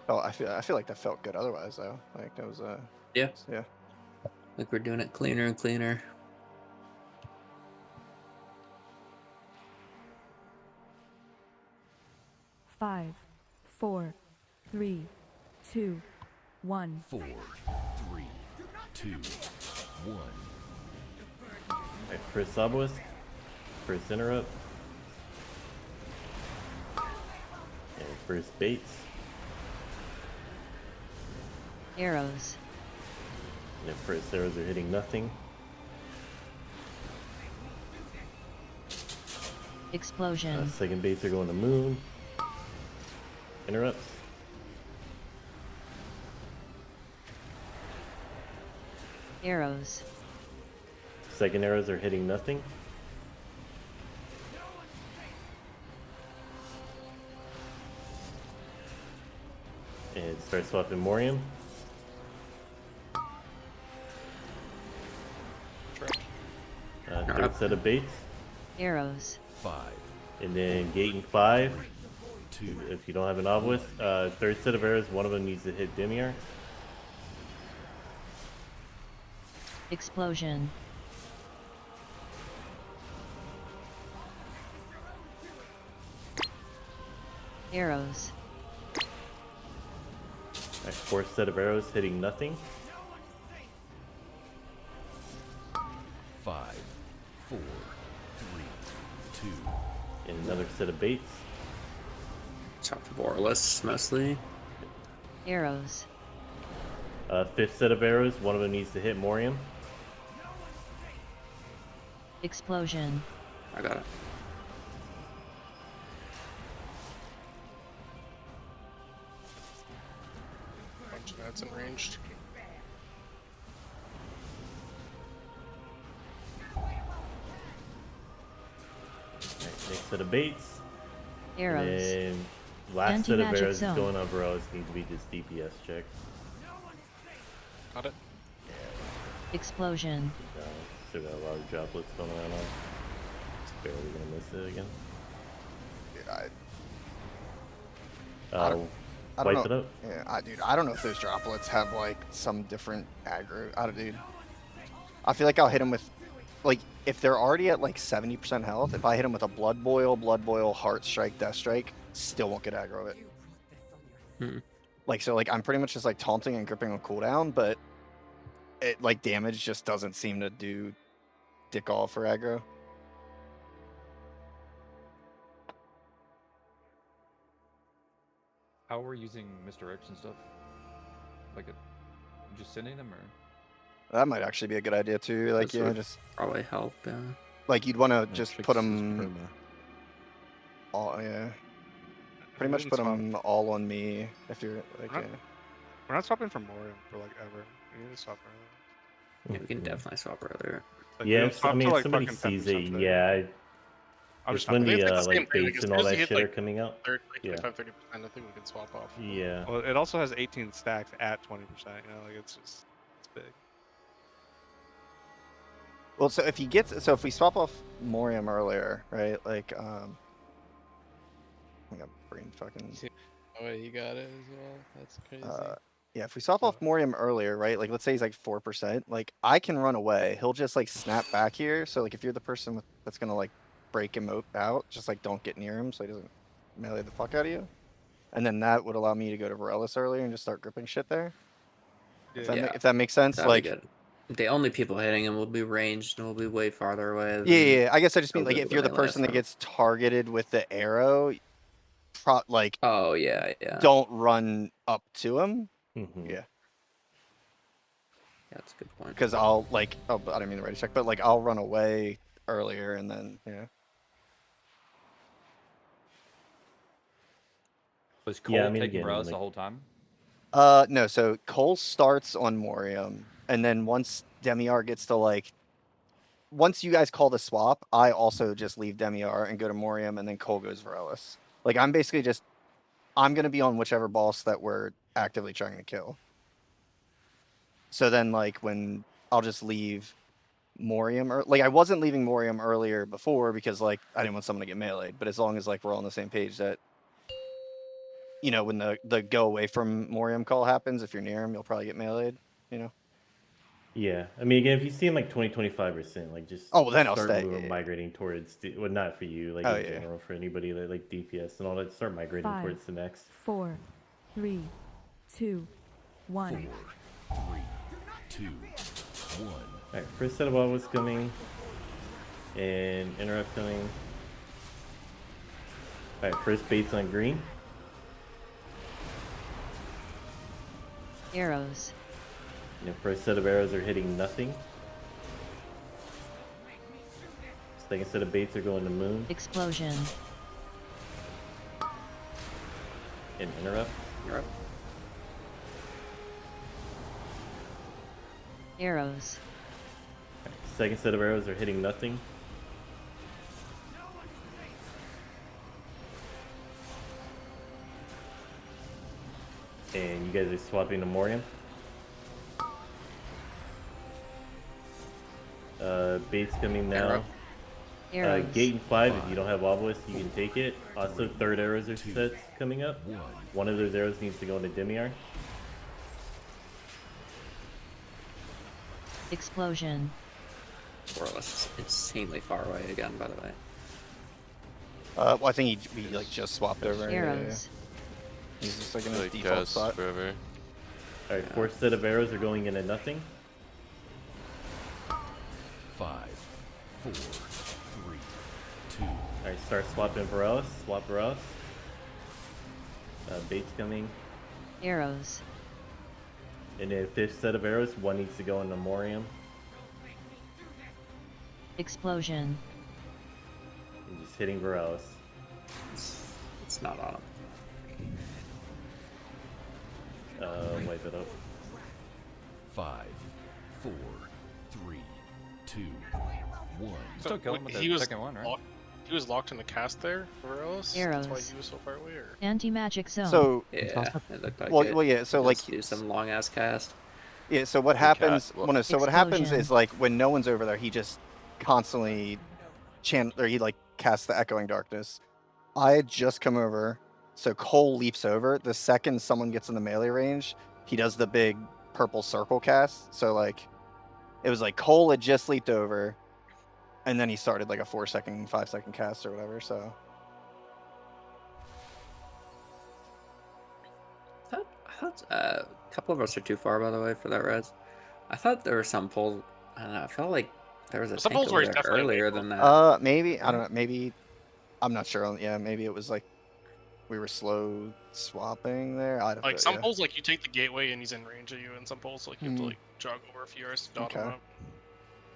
Oh, I feel like that felt good. Otherwise, though, like that was Yeah. yeah. Like we're doing it cleaner and cleaner. Five, 4, 3, 2, 1. 4, 3, 2, 1. Alright, first obelisk. First interrupt. And first baits. Arrows. And then first arrows are hitting nothing. Explosion. Second baits are going to moon. Interrupts. Arrows. Second arrows are hitting nothing. Start swapping Morium. Third set of baits. Arrows. 5. And then gate in 5. 2. If you don't have an obelisk. Third set of arrows, one of them needs to hit Demiar. Explosion. Arrows. Alright, fourth set of arrows hitting nothing. 5, 4, 3, 2. And another set of baits. Top of Borless, mostly. Arrows. Fifth set of arrows, one of them needs to hit Morium. Explosion. I got it. Bunch of that's enraged. Alright, next set of baits. Arrows. And then last set of Anti-magic arrows zone. is going over arrows need to be this DPS check. Got it. Explosion. Still got a lot of droplets going around on. Just barely gonna miss it again. I don't wipe it know. up. Yeah, dude, I don't know if those droplets have like some different aggro. Dude, I feel like I'll hit them with, like, if they're already at like 70% health, if I hit them with a blood boil, heart strike, death strike, still won't get aggro of it. Like, so like I'm pretty much just like taunting and gripping on cooldown, but it like damage just doesn't seem to do dick all for aggro. How are we using Mr. X and stuff? Like, just sending them, or? That might actually be a good idea too. Like, This you know, would just probably help. Yeah. like you'd want to just Trix put is them all, yeah. Pretty much can put swap. them all on me if you're like, We're yeah. not, we're not swapping from Morium for like ever. We need to swap earlier. Yeah, we can definitely swap earlier. Like, we Yeah, don't if, I swap mean, till, if like, somebody fucking sees 10% it, today. yeah. I'm It's just when not- the I think it's the same like thing, like, baits as and soon all as you that hit, shit are like, coming out. 30, Yeah. 25, 30%, I think we can swap off. Yeah. Well, it also has 18 stacks at 20%. You know, like it's big. Well, so if he gets, so if we swap off Morium earlier, right? Like, I got brain fucking. Oh, wait, you got it as well. That's crazy. Yeah, if we swap off Morium earlier, right? Like, let's say he's like 4%. Like, I can run away. He'll just like snap back here. So like, if you're the person that's gonna like break him out, just like don't get near him so he doesn't melee the fuck out of you. And then that would allow me to go to Varellis earlier and just start gripping shit there. If that makes sense, That'd like. be good. The only people hitting him will be ranged and will be way farther away. Yeah. I guess I just mean they'll like be if able you're to the melee person that from. gets targeted with the arrow, like. Oh yeah. Don't run up to him. Mm-hmm. Yeah. Yeah, that's a good point. Because I'll like, oh, I didn't mean to ready check, but like I'll run away earlier and then yeah. Was Cole taking again, Rose like- the whole time? No. So Cole starts on Morium, and then once Demiar gets to like, once you guys call the swap, I also just leave Demiar and go to Morium, and then Cole goes Varellis. Like I'm basically just, I'm gonna be on whichever boss that we're actively trying to kill. So then like when I'll just leave Morium, or like I wasn't leaving Morium earlier before because like I didn't want someone to get meleeed, but as long as like we're all on the same page that, you know, when the go away from Morium call happens, if you're near him, you'll probably get meleeed, you know? Yeah, I mean, again, if you see him like 20-25%, like just Oh, well, then I'll start stay, moving, yeah. migrating towards, well, not for you, like Oh, in yeah. general, for anybody that like DPS and all that, start migrating 5, towards the next. 4, 3, 2, 1. 4, 3, 2, 1. Alright, first set of was coming, and interrupt coming. Alright, first baits on green. Arrows. The first set of arrows are hitting nothing. Second set of baits are going to moon Explosion. and interrupt. Arrows. Second set of arrows are hitting nothing. And you guys are swapping to Morium. Bait's coming now. Arrows. Gate and 5, if you don't have obelisk, you can take it. Also, third arrows are set coming up. One of those arrows needs to go into Demiar. Explosion. Borless is insanely far away again, by the way. Well, I think he like just swapped over. Arrows. He's just like in his Like default cast spot. forever. Alright, fourth set of arrows are going into nothing. 5, 4, 3, 2. Alright, start swapping Varus. Swap Varus. Bait's coming. Arrows. And then fifth set of arrows, one needs to go into Morium. Explosion. And just hitting Varus. It's not on him. Wipe it up. 5, 4, 3, 2, 1. Still kill him with the He was second one, right? He was locked in the cast there, Varus? Arrows. That's why he was so far away, or? Anti-magic zone. So Yeah, it looked like well, yeah. So like do some long ass cast. Yeah. So what happens? Well, no, so what happens Explosion. is like when no one's over there, he just constantly or he like casts the echoing darkness. I had just come over, so Cole leaps over. The second someone gets in the melee range, he does the big purple circle cast. So like, it was like Cole had just leaped over, and then he started like a 4-second, 5-second cast or whatever. So I thought a couple of us are too far, by the way, for that res. I thought there were some pulls. I don't know. I felt like there was a Some tank pulls where over he's there definitely earlier than that. maybe I don't know. Maybe I'm not sure. Yeah, maybe it was like we were slow swapping there. I don't know. Like some pulls, like you take the gateway and he's in range of you, and some pulls, like you have to like jog over a few yards to dot him Okay. up.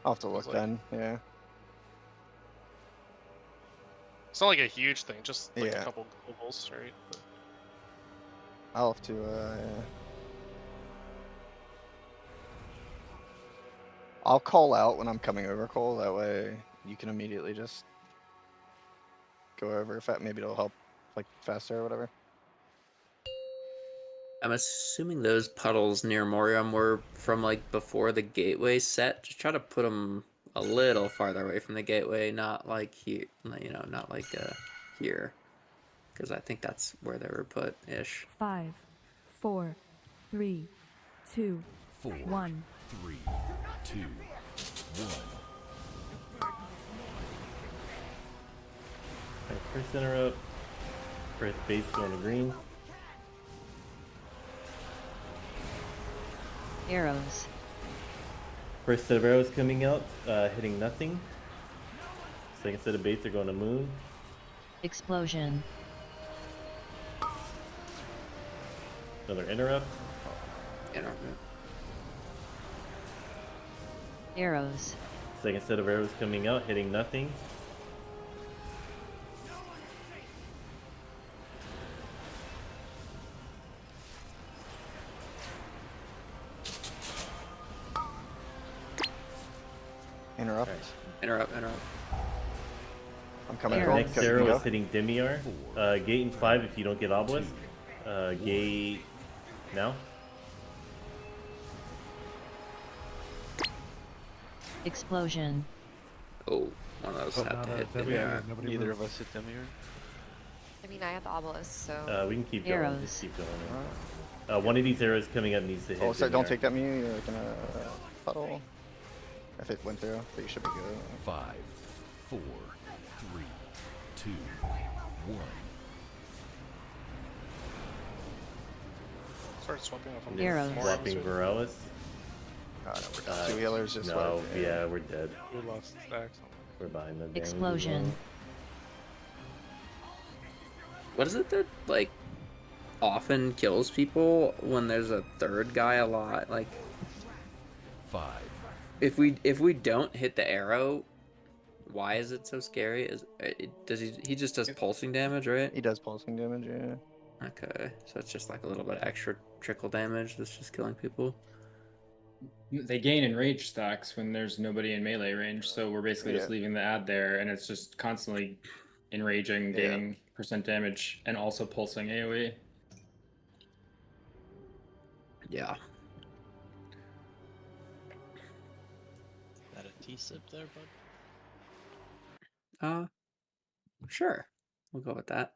I'll have to look then. Yeah. It's not like a huge thing, just like Yeah. a couple globals, right? But I'll have to. Yeah. I'll call out when I'm coming over, Cole. That way you can immediately just go over. If that maybe it'll help, like faster or whatever. I'm assuming those puddles near Morium were from like before the gateway set. Just try to put them a little farther away from the gateway, not like here, not like here, because I think that's where they were put ish. 5, 4, 3, 2, 1. 3, 2, 1. Alright, first interrupt. First bait's going to green. Arrows. First set of arrows coming out, hitting nothing. Second set of baits are going to moon. Explosion. Another interrupt. Arrows. Second set of arrows coming out, hitting nothing. Interrupt. Interrupt. I'm coming. Our Cole. next Go, you arrow go. is hitting Demiar. Gate in 5 if you don't get obelisk. Gate now. Explosion. Oh, one of those have to hit Demiar. Neither of us hit Demiar. I mean, I have the obelisk, so. We can keep going. Arrows. Just keep going. One of these arrows coming up needs to hit. Oh, so don't Demiar. take that mute. You're like in a puddle. If it went through, but you should be good. 5, 4, 3, 2, 1. start swapping off on Arrows. Swapping Varus. Two healers just no, wiped, yeah, we're dead. We lost stacks. We're behind the damage as Explosion. well. What is it that like often kills people when there's a third guy a lot? Like 5. if we don't hit the arrow, why is it so scary? Does he just does pulsing damage, right? He does pulsing damage, yeah. Okay, so it's just like a little bit extra trickle damage that's just killing people. They gain enrage stacks when there's nobody in melee range, so we're basically just Yeah. leaving the ad there, and it's just constantly enraging, gaining percent damage, and also pulsing AoE. Yeah. Is that a T-sip there, bud? Sure. We'll go with that.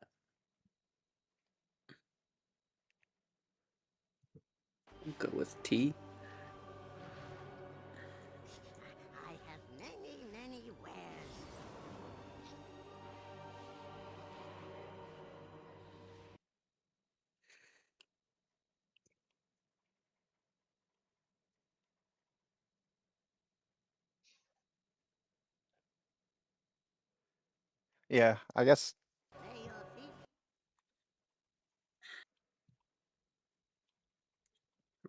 We'll go with T. I have many wares. Yeah, I guess.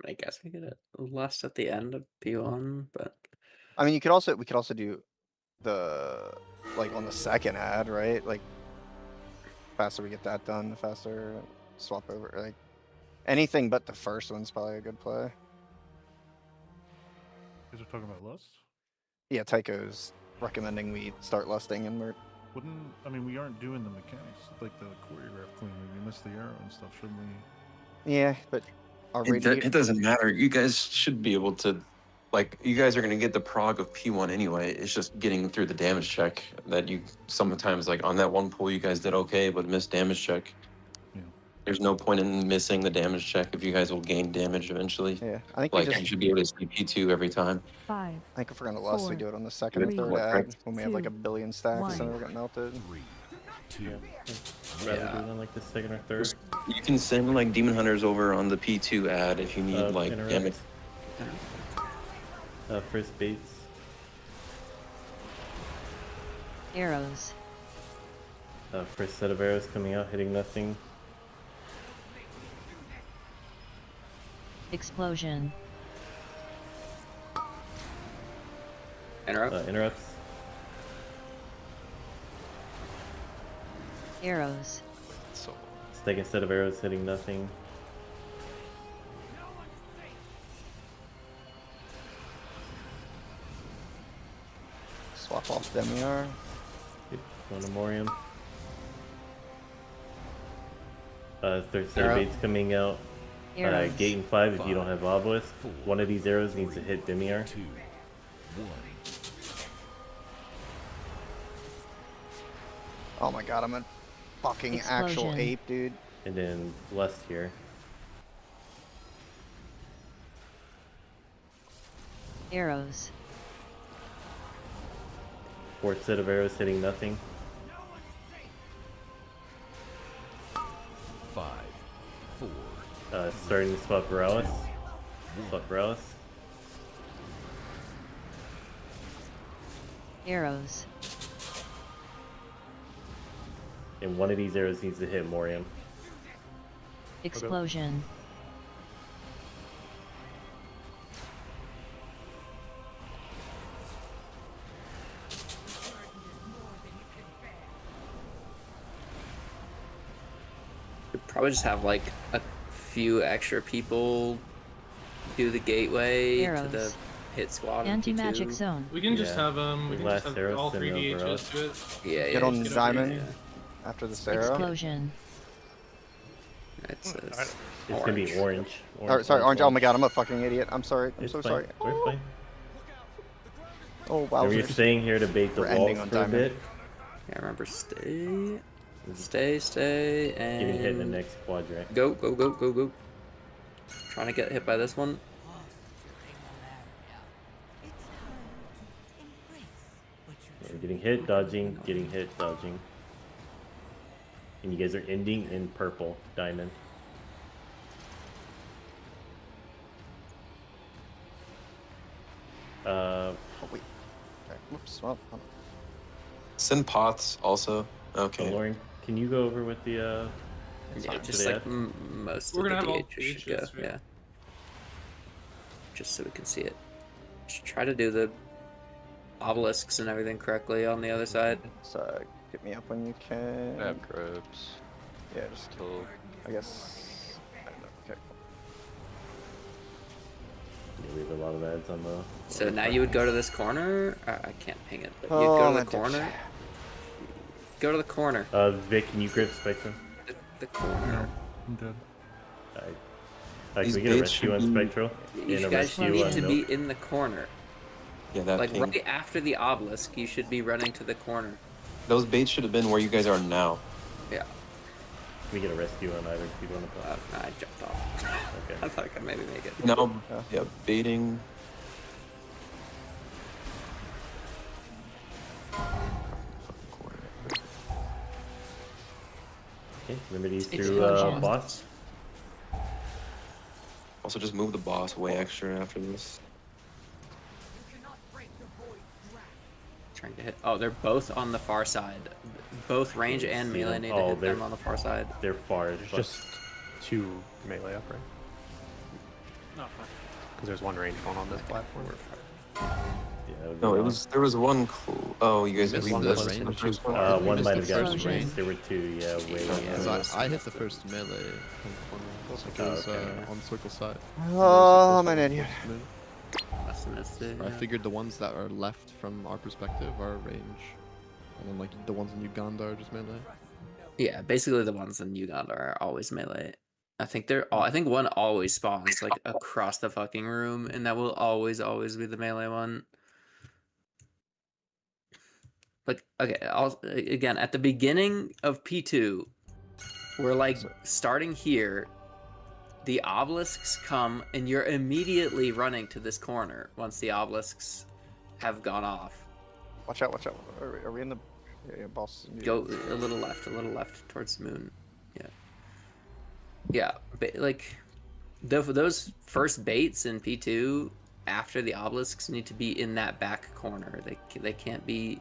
I guess we get it less at the end of P1, but I mean, we could also do the like on the second ad, right? Like, faster we get that done, the faster swap over. Like, anything but the first one's probably a good play. You guys are talking about lust? Yeah, Tycho's recommending we start lusting, and we're. I mean, we aren't doing the mechanics like the choreograph clean. We missed the arrow and stuff, shouldn't we? Yeah, but It doesn't matter. You guys should be able to, like, you guys are going to get the prog of P1 anyway. It's just getting through the damage check that you sometimes, like, on that one pull, you guys did okay, but missed damage check. Yeah. There's no point in missing the damage check if you guys will gain damage eventually. Yeah, I think like, we you should be able to see P2 every time. 5. I think if we're gonna lust, we do it on the second Three, or third what, ad right? when we have like a billion stacks, 1. and then we're getting melted. 3, 2. Yeah. Rather do it on like the second or third. You can send like Demon Hunters over on the P2 ad if you need like interrupt. damage. First baits. Arrows. First set of arrows coming out, hitting nothing. Explosion. Interrupt. Interrupts. Arrows. Second set of arrows hitting nothing. Swap off Demiar. One to Morium. Third set Arrow. of baits coming out. Arrows. Gate in 5 if you don't have Obelisk. One of these arrows needs to hit Demiar. 2, 1. Oh my god, I'm a fucking actual Explosion. ape, dude. And then Lust here. Arrows. Fourth set of arrows hitting nothing. 5, 4. Starting to swap Veralis. Swap Veralis. Arrows. And one of these arrows needs to hit Morium. Explosion. We'd probably just have like a few extra people do the gateway to the Arrows. hit squad. on Anti-magic P2. zone. We can just have we can just Last have arrow, all send 3 it over DHs us. do it. Yeah, Get on just Diamond yeah. after the arrow. Explosion. It says It's gonna be orange. Oh, sorry, orange. Oh my god, I'm a fucking idiot. I'm sorry. I'm It's so fine. sorry. We're fine. Oh wow. We're staying here to bait the We're ending walls on for a Diamond. bit. Yeah, remember stay, and Getting hit in the next quadrant. go. Trying to get hit by this one. We're getting hit, dodging, getting hit, dodging. And you guys are ending in purple, diamond. Oh wait. Okay. Whoops. Well, Send pots also. Okay. Lauren, can you go over with the Yeah, to just the like ad? most We're of gonna the have all DHs should go. DHs, Yeah. Just so we can see it. Just try to do the obelisks and everything correctly on the other side. so get me up when you can. I have grubs. Yeah, just Till I guess. I don't know. Okay. Yeah, we have a lot of ads on the. So now you would go to this corner. I can't ping it, but you'd Oh, go to my the corner. Go to the corner. Vic, can you grip Spectrum? The corner. I'm dead. Can These we get a baits rescue should on be- Spectral? You And a guys should rescue need on to Milk? be in the corner. Yeah, that Like ping. right after the obelisk, you should be running to the corner. Those baits should have been where you guys are now. Yeah. Can we get a rescue on either if you want to play? I jumped off. Okay. I thought I could maybe make it. No, yeah, baiting. Okay, remedies It's through explosion. boss. Also, just move the boss way extra after this. Trying to hit. Oh, they're both on the far side. Both range and See melee them? need to Oh, hit them they're- on the far side. They're far as There's fuck. just 2 melee up, right? No, fine. Because there's 1 range one on this platform. Yeah, No, there was one. Oh, you guys Missed leave one this. range. The first one. We one missed might the have gotten first range. range. There were 2, yeah, way. Because I hit the first melee. Like it was on circle side. Oh, I'm an idiot. Must have missed it. I Yeah. figured the ones that are left from our perspective are range, and then like the ones in Uganda are just melee. Yeah, basically the ones in Uganda are always melee. I think they're all. I think one always spawns like across the fucking room, and that will always be the melee one. Like, okay, again at the beginning of P2, we're like starting here. The obelisks come, and you're immediately running to this corner once the obelisks have gone off. Watch out, watch out. Are we in the... Yeah, boss. Go a little left towards the moon. Yeah, like those first baits in P2 after the obelisks need to be in that back corner. They can't be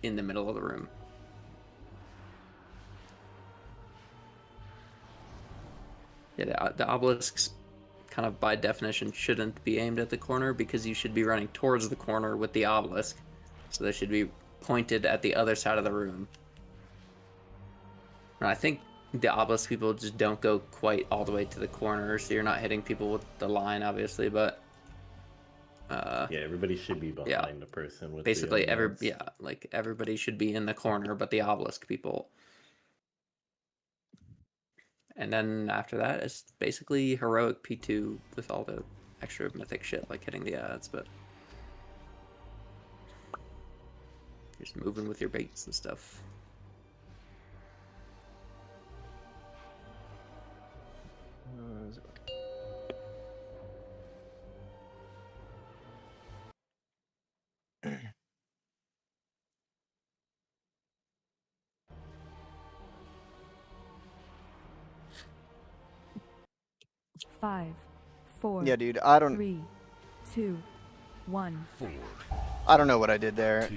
in the middle of the room. Yeah, the obelisks kind of by definition shouldn't be aimed at the corner because you should be running towards the corner with the obelisk. So they should be pointed at the other side of the room. And I think the obelisk people just don't go quite all the way to the corner, so you're not hitting people with the line, obviously, but... yeah, everybody should be behind the person with basically the ones. like everybody should be in the corner but the obelisk people. And then after that it's basically heroic P2 with all the extra mythic shit like hitting the ads, but just moving with your baits and stuff. Five, four. Yeah, dude, I don't... 3, 2, 1. I don't know what I did there.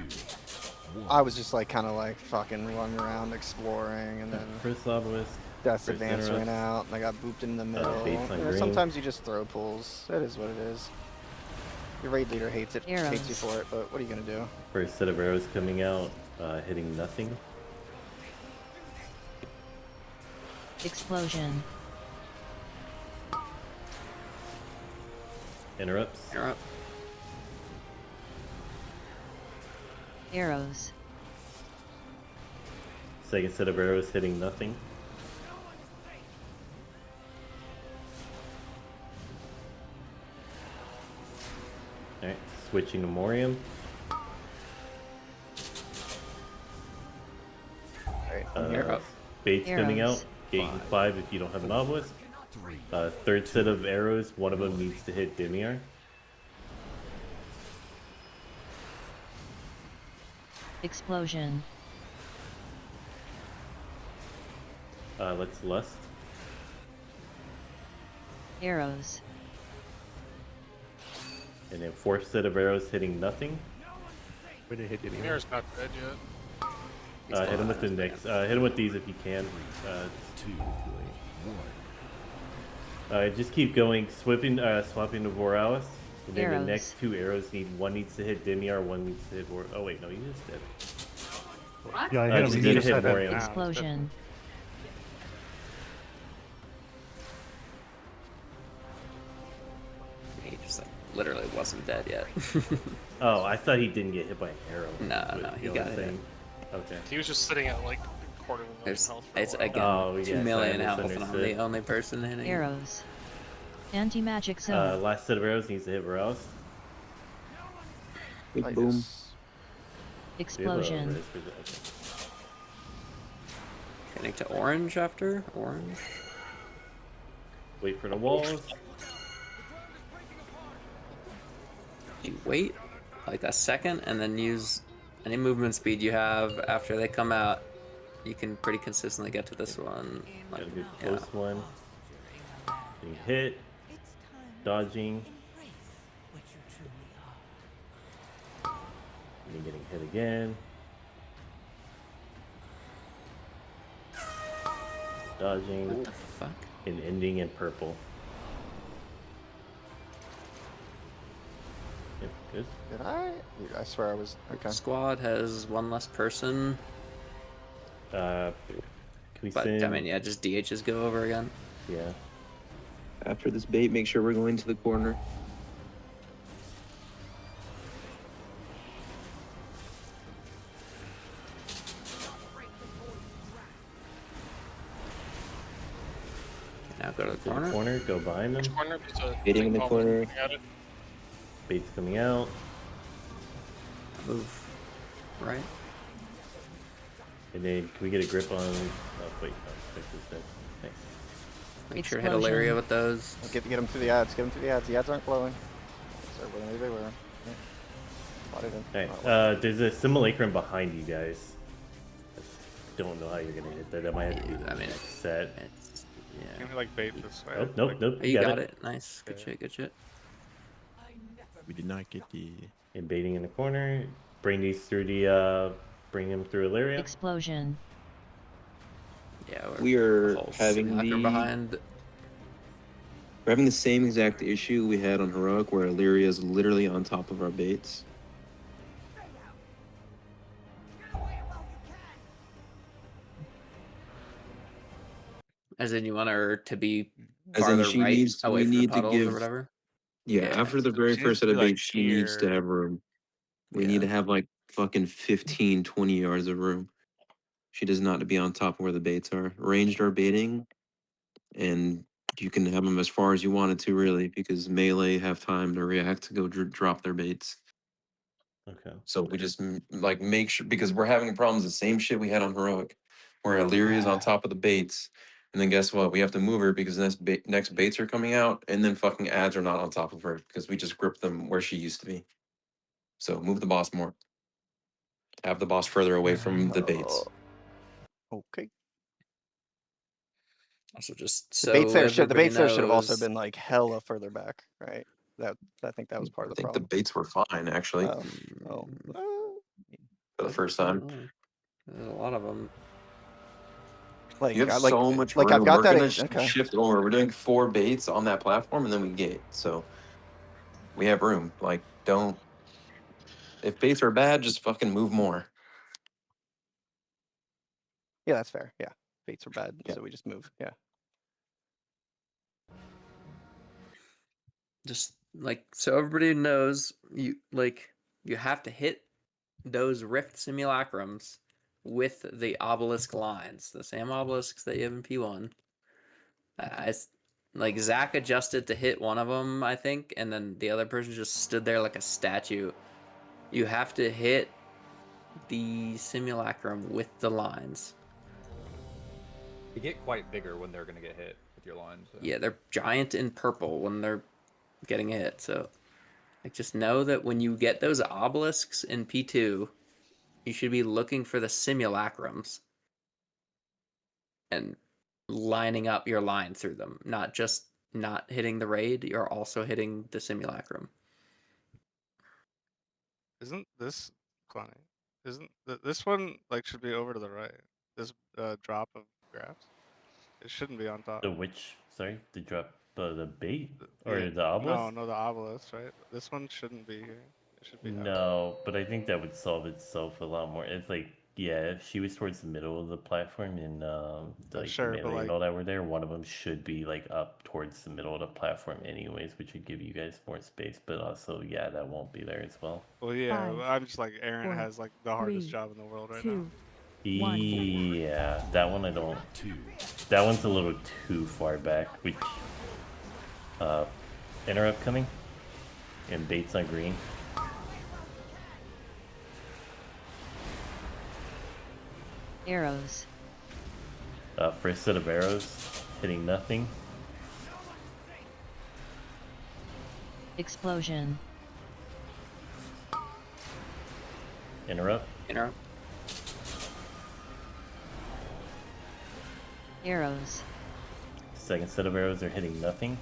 I was just like kind of like fucking running around exploring, and then First obelisk. Death's first Advance interrupt. ran out, and I got booped in the middle. baits on You know, green. sometimes you just throw pulls. That is what it is. Your raid leader hates it, hates you for it, but what are you gonna do? First set of arrows coming out, hitting nothing. Explosion. Interrupts. Interrupt. Arrows. Second set of arrows hitting nothing. Alright, switching to Morium. Alright, baits coming Arrows. out. Gain 5 if you don't have an obelisk. Third set of arrows, one of them needs to hit Demiar. Explosion. Let's lust. Arrows. And then fourth set of arrows hitting nothing. We didn't hit any. Mirror's not dead yet. Hit him with the next. Hit him with these if you can. Just keep going, swapping to Voralis. And then Arrows. the next 2 arrows one needs to hit Demiar, one needs to hit Oh wait, no, he is dead. Yeah, I hit him. Just He need to just hit said that. Morium. Explosion. He just like literally wasn't dead yet. Oh, I thought he didn't get hit by an arrow. No, he got hit. Okay. He was just sitting at like a quarter of a million health. For It's a while. again Oh, 2 yes, I million health, and I'm misunderstood. the only person hitting. Arrows. Anti-magic zone. Last set of arrows needs to hit Rouse. Big boom. Explosion. Getting to orange after orange. Wait for the walls. You wait like a second and then use any movement speed you have after they come out. You can pretty consistently get to this one. Like, Got a good close one. Being hit. Dodging. And then getting hit again. Dodging. What the fuck? And ending in purple. Yep, good. Did I? I swear I was. Okay. Squad has one less person. Can we But send... I mean, yeah, just DHs go over again. Yeah. After this bait, make sure we're going to the corner. Now go to the To the corner, go behind them. Corner, Baiting in the corner. Bait's coming out. Move. Right. And then can we get a grip on... Oh, wait, no, fix this dead. Nice. Make sure to hit Ilaria with those. Get them through the ads. Get them through the ads. The ads aren't glowing. Sorry, whatever they were. Alright, there's a simulacrum behind you guys. I don't know how you're gonna hit that. That might have to be the next set. Yeah. Can we like bait this way? Oh, nope, nope. Oh, you got it. Nice. Good shit, good shit. We did not get the... And baiting in the corner. Bring these through the, bring them through Ilaria. Explosion. Yeah, We are whole having simulacrum the... behind. We're having the same exact issue we had on Heroic, where Illyria is literally on top of our baits. As in, you want her to be As in, farther she right, needs to, away we from the need to puddles give... or whatever. Yeah, after the very She first needs set to of be, like, baits, she needs to here. have room. We need to have like fucking 15, 20 yards of room. She does not to be on top of where the baits are. Ranged are baiting, and you can have them as far as you wanted to, really, because melee have time to react to go drop their baits. Okay. So we just like make sure, because we're having problems, the same shit we had on Heroic, where Illyria is on top of the baits, and then guess what? We have to move her because next baits are coming out, and then fucking ads are not on top of her because we just gripped them where she used to be. So move the boss more. Have the boss further away from the baits. Okay. Also, just The so baits there should have also knows- been like hella further back, right? That I think that was part of the I think problem. the baits were fine, actually, Oh. for the first time. There's a lot of them. Like, You have like, so much like room. I've got We're that. gonna Okay. shift over. We're doing 4 baits on that platform, and then we gate. So we have room. Like, don't. If baits are bad, just fucking move more. Yeah, that's fair. Yeah, baits are bad, Yeah. so we just move. Yeah. Just like so everybody knows, you have to hit those rift simulacrums with the obelisk lines, the same obelisks that you have in P1. Like Zach adjusted to hit one of them, I think, and then the other person just stood there like a statue. You have to hit the simulacrum with the lines. They get quite bigger when they're gonna get hit with your lines. So. Yeah, they're giant in purple when they're getting hit. So, like, just know that when you get those obelisks in P2, you should be looking for the simulacrums and lining up your line through them, not just not hitting the raid. You're also hitting the simulacrum. Isn't this Connie? Isn't this one like should be over to the right? This drop of graphs, it shouldn't be on top. The which? Sorry, the drop the bait or Yeah, the obelisk? No, the obelisk, right? This one shouldn't be here. It should be. No, but I think that would solve itself a lot more. It's like, yeah, if she was towards the middle of the platform and like sure, but, melee like- and all that were there, one of them should be like up towards the middle of the platform anyways, which would give you guys more space. But also, yeah, that won't be there as well. Well, yeah, 5, I'm just like Aaron 4, has like the hardest 3, job in the world right 2, now. 1. Yeah, that one I don't. That one's a little too far back, which Interrupt coming. And baits on green. Arrows. First set of arrows, hitting nothing. Explosion. Interrupt. Interrupt. Arrows. Second set of arrows are hitting nothing.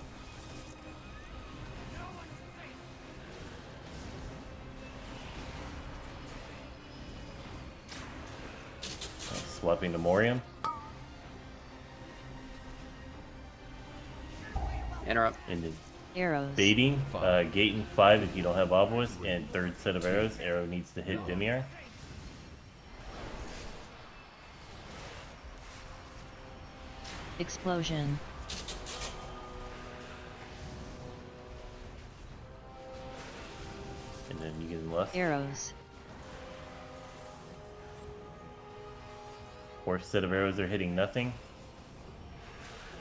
Swapping to Morium. Interrupt. And then Arrows. baiting. Gate in 5 if you don't have Obelisk. And third set of arrows, arrow needs to hit Demiar. Explosion. And then you get left. Arrows. Fourth set of arrows are hitting nothing.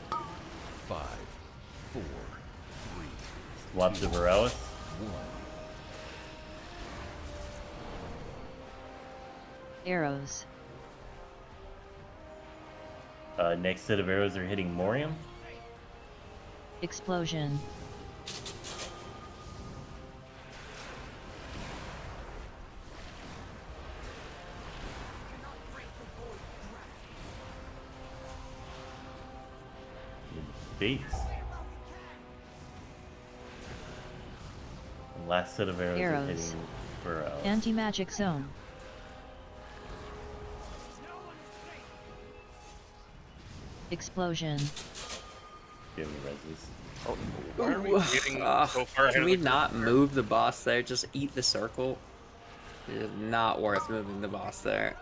5, 4, 3. Swap to Veralis. 1. Arrows. Next set of arrows are hitting Morium. Explosion. Baits. And last set of arrows are Arrows. hitting Veralis. Anti-magic zone. Explosion. Give me reses. Oh, why are we getting so far ahead Can of we the not move the boss there? Just eat the circle. It is not worth moving the boss there.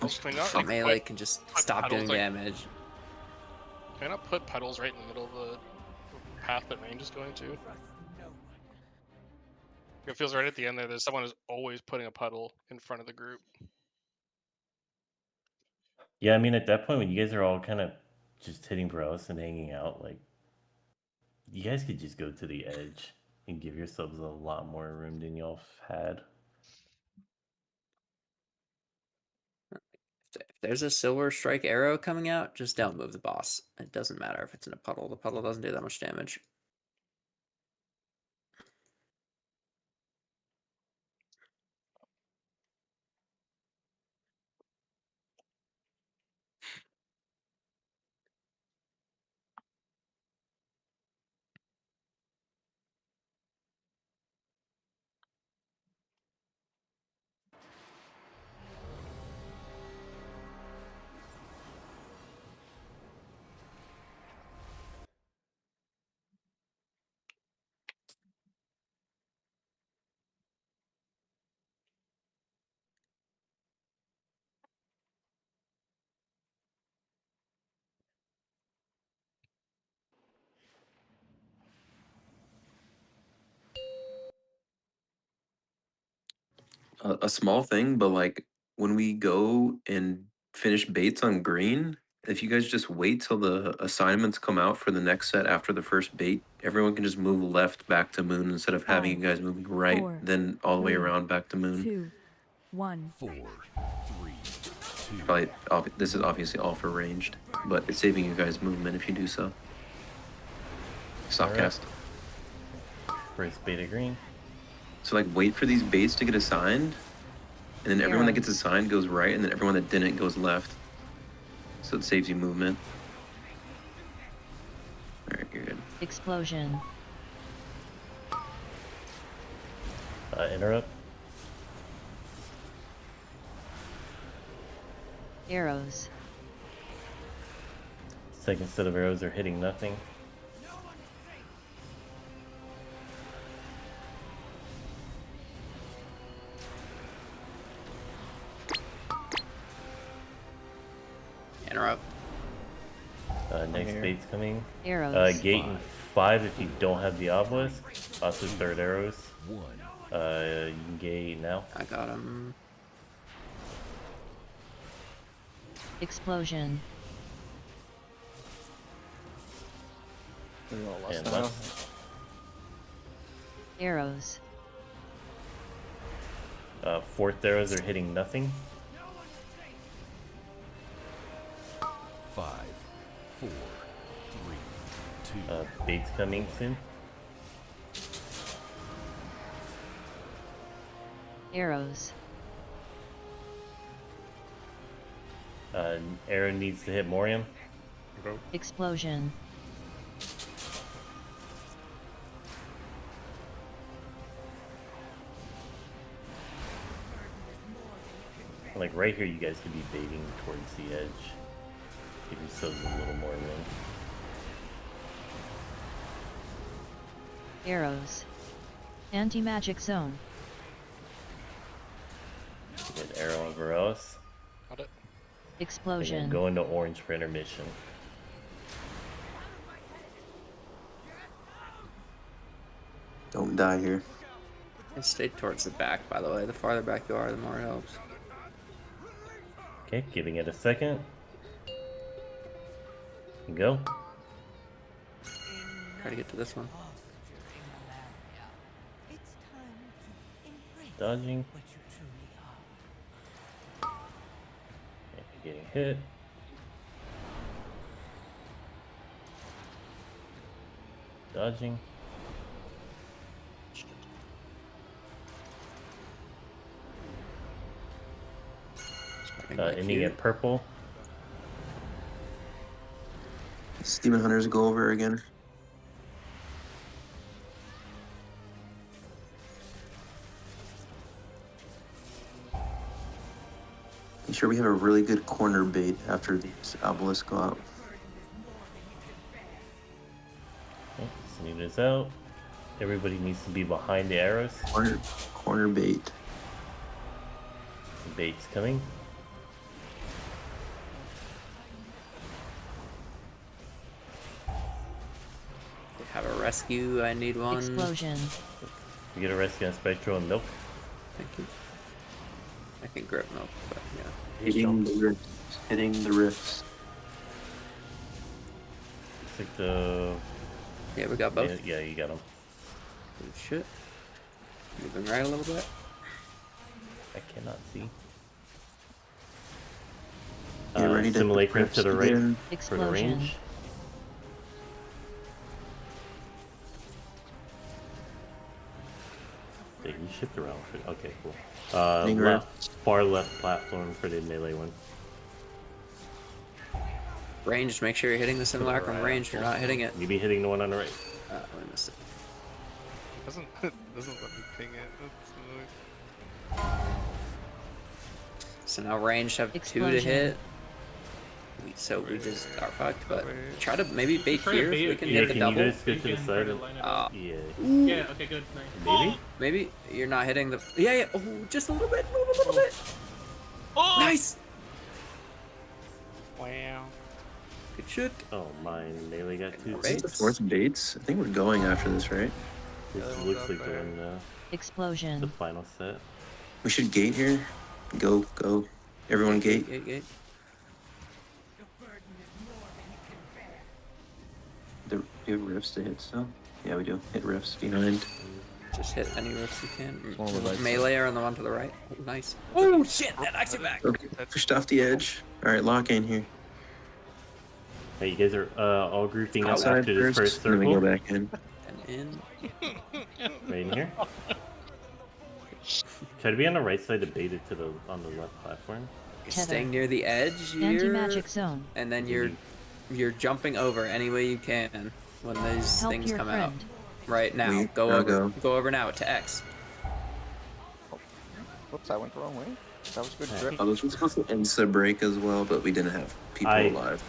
Can we not, The like, melee put- can just put stop petals, doing like- damage. Can I not put petals right in the middle of the path that range is going to? It feels right at the end there. There's someone who's always putting a puddle in front of the group. Yeah, I mean, at that point, when you guys are all kind of just hitting Veralis and hanging out, like, you guys could just go to the edge and give yourselves a lot more room than y'all had. If there's a silver strike arrow coming out, just don't move the boss. It doesn't matter if it's in a puddle. The puddle doesn't do that much damage. A small thing, but like when we go and finish baits on green, if you guys just wait till the assignments come out for the next set after the first bait, everyone can just move left back to moon instead of having you 5, guys moving right, 4, then all the way 3, around back to moon. 2, 1. 4, 3, 2. Probably, this is obviously all for ranged, but it's saving you guys movement if you do so. Stop Alright. cast. First beta green. So like wait for these baits to get assigned, and then everyone that Arrows. gets assigned goes right, and then everyone that didn't goes left. So it saves you movement. Alright, you're good. Explosion. Interrupt. Arrows. Second set of arrows are hitting nothing. Interrupt. Next bait's coming. Arrows. Gate in 5 if you don't have the obelisk. Also third arrows. 1. You can gate now. I got him. Explosion. And less. Arrows. Fourth arrows are hitting nothing. 5, 4, 3, 2. Bait's coming soon. Arrows. Arrow needs to hit Morium. Explosion. Like right here, you guys could be baiting towards the edge. Give yourselves a little more room. Arrows. Anti-magic zone. Good arrow on Varus. Got it. Explosion. And then go into orange for intermission. Don't die here. And stay towards the back, by the way. The farther back you are, the more it helps. Okay, giving it a second. Go. Try to get to this one. Dodging. And getting hit. Dodging. Ending at purple. Demon Hunters go over again. Make sure we have a really good corner bait after these obelisks go out. Okay, Sneed is out. Everybody needs to be behind the arrows. Corner bait. The bait's coming. Have a rescue. I need one. Explosion. You get a rescue on Spectral and Milk. Thank you. I can grip milk, but yeah. Hitting the rifts. Hitting the rifts. Looks like the... Yeah, we got both. Yeah, you got them. Good shit. Moving right a little bit. I cannot see. Get ready to Simulacrum to the right again. for the range. You shipped around for okay, cool. Far left platform for the melee one. Range, make sure you're hitting the simulacrum range. You're not hitting it. You be hitting the one on the right. I missed it. Doesn't let me ping it. That's annoying. So now range have 2 to hit. So we just are fucked, but try to maybe bait here if we can hit the double. You guys go to the side? Yeah, okay, good. Maybe? Maybe you're not hitting the... Yeah. Oh, just a little bit. Move a little bit. Oh! Nice. Wow. Good shit. Oh, my melee got 2 Is this the fourth baits? I think we're going after this, right? This looks like they're in the Explosion. final set. We should gate here. Go. Everyone gate. Gate. Do you have rifts to hit still? Yeah, we do. Hit rifts behind. Just hit any rifts you can. One on the right Melee or on the one to the right. Oh, nice. Oh shit! That knocks it back. Okay, pushed off the edge. All right, lock in here. Hey, you guys are all grouping up Outside after this first then we circle. go back in. And in. Right in here. Try to be on the right side to bait it to the on the left platform. You're staying near the edge. Anti-magic zone. And then you're jumping over any way you can when these Help things your come friend. out. Right now. Go over now to X. Whoops, I went the wrong way. That was good grip. I was supposed to insta break as well, but we didn't have people alive.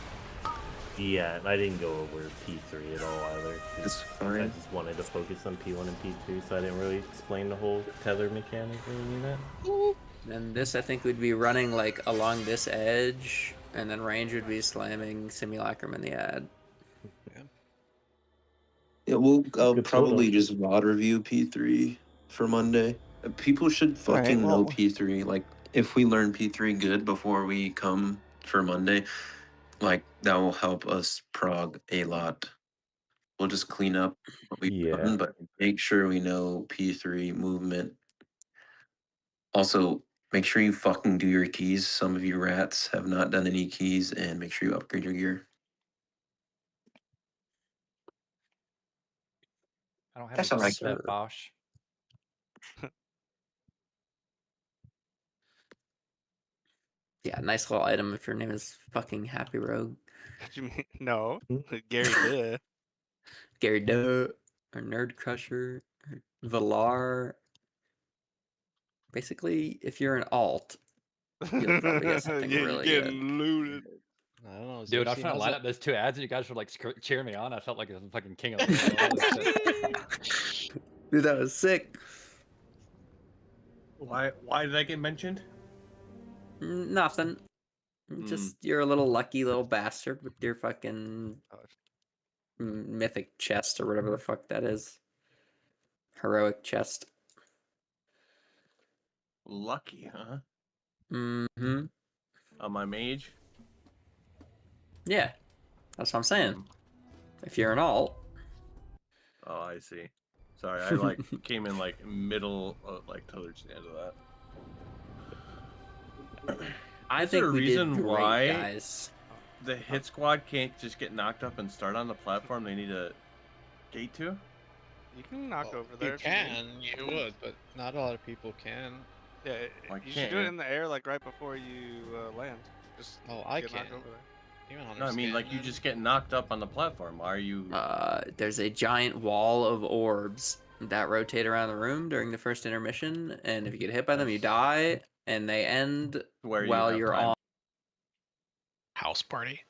Yeah, and I didn't go over P3 at all either. That's fine. I just wanted to focus on P1 and P2, so I didn't really explain the whole tether mechanic or any of that. And this, I think, would be running like along this edge, and then range would be slamming simulacrum in the ad. Yeah, I'll probably just VOD review P3 for Monday. People should fucking know P3. Like, if we learn P3 good before we come for Monday, like, that will help us prog a lot. we'll just clean up what we've done, but make sure we know P3 movement. Also, make sure you fucking do your keys. Some of you rats have not done any keys, and make sure you upgrade your gear. I don't have That's any all right, keys for that, Bosch. Yeah, nice little item if your name is fucking Happy Rogue. What you mean? No, Gary Duh. Gary Duh, or Nerd Crusher, or Valar. Basically, if you're an alt, you'll probably get something Yeah, really you're good. getting looted. I don't know. Dude, I was Xerxes trying to has line a- up those two ads, and you guys were like cheering me on. I felt like I was fucking king of the world. Holy shit. Dude, that was sick. Why did I get mentioned? Nothing. Just you're a little lucky little bastard with your fucking mythic chest or whatever the fuck that is. Heroic chest. Lucky, huh? Mm-hmm. On my mage? Yeah, that's what I'm saying. If you're an alt. Oh, I see. Sorry, I like came in like middle, like towards the end of that. I Is think there a we reason did great, why guys. the hit squad can't just get knocked up and start on the platform they need a gate to? You can knock over there. You if can, need. you would, but not a lot of people can. Yeah, I you should do it can't. in the air, like right before you land. Just I get knocked can. over there. You don't No, I mean like you just get knocked up on the platform. Why are you? There's a giant wall of orbs that rotate around the room during the first intermission, and if you get hit by them, you die, and they end Where you while have you're time. on. House party.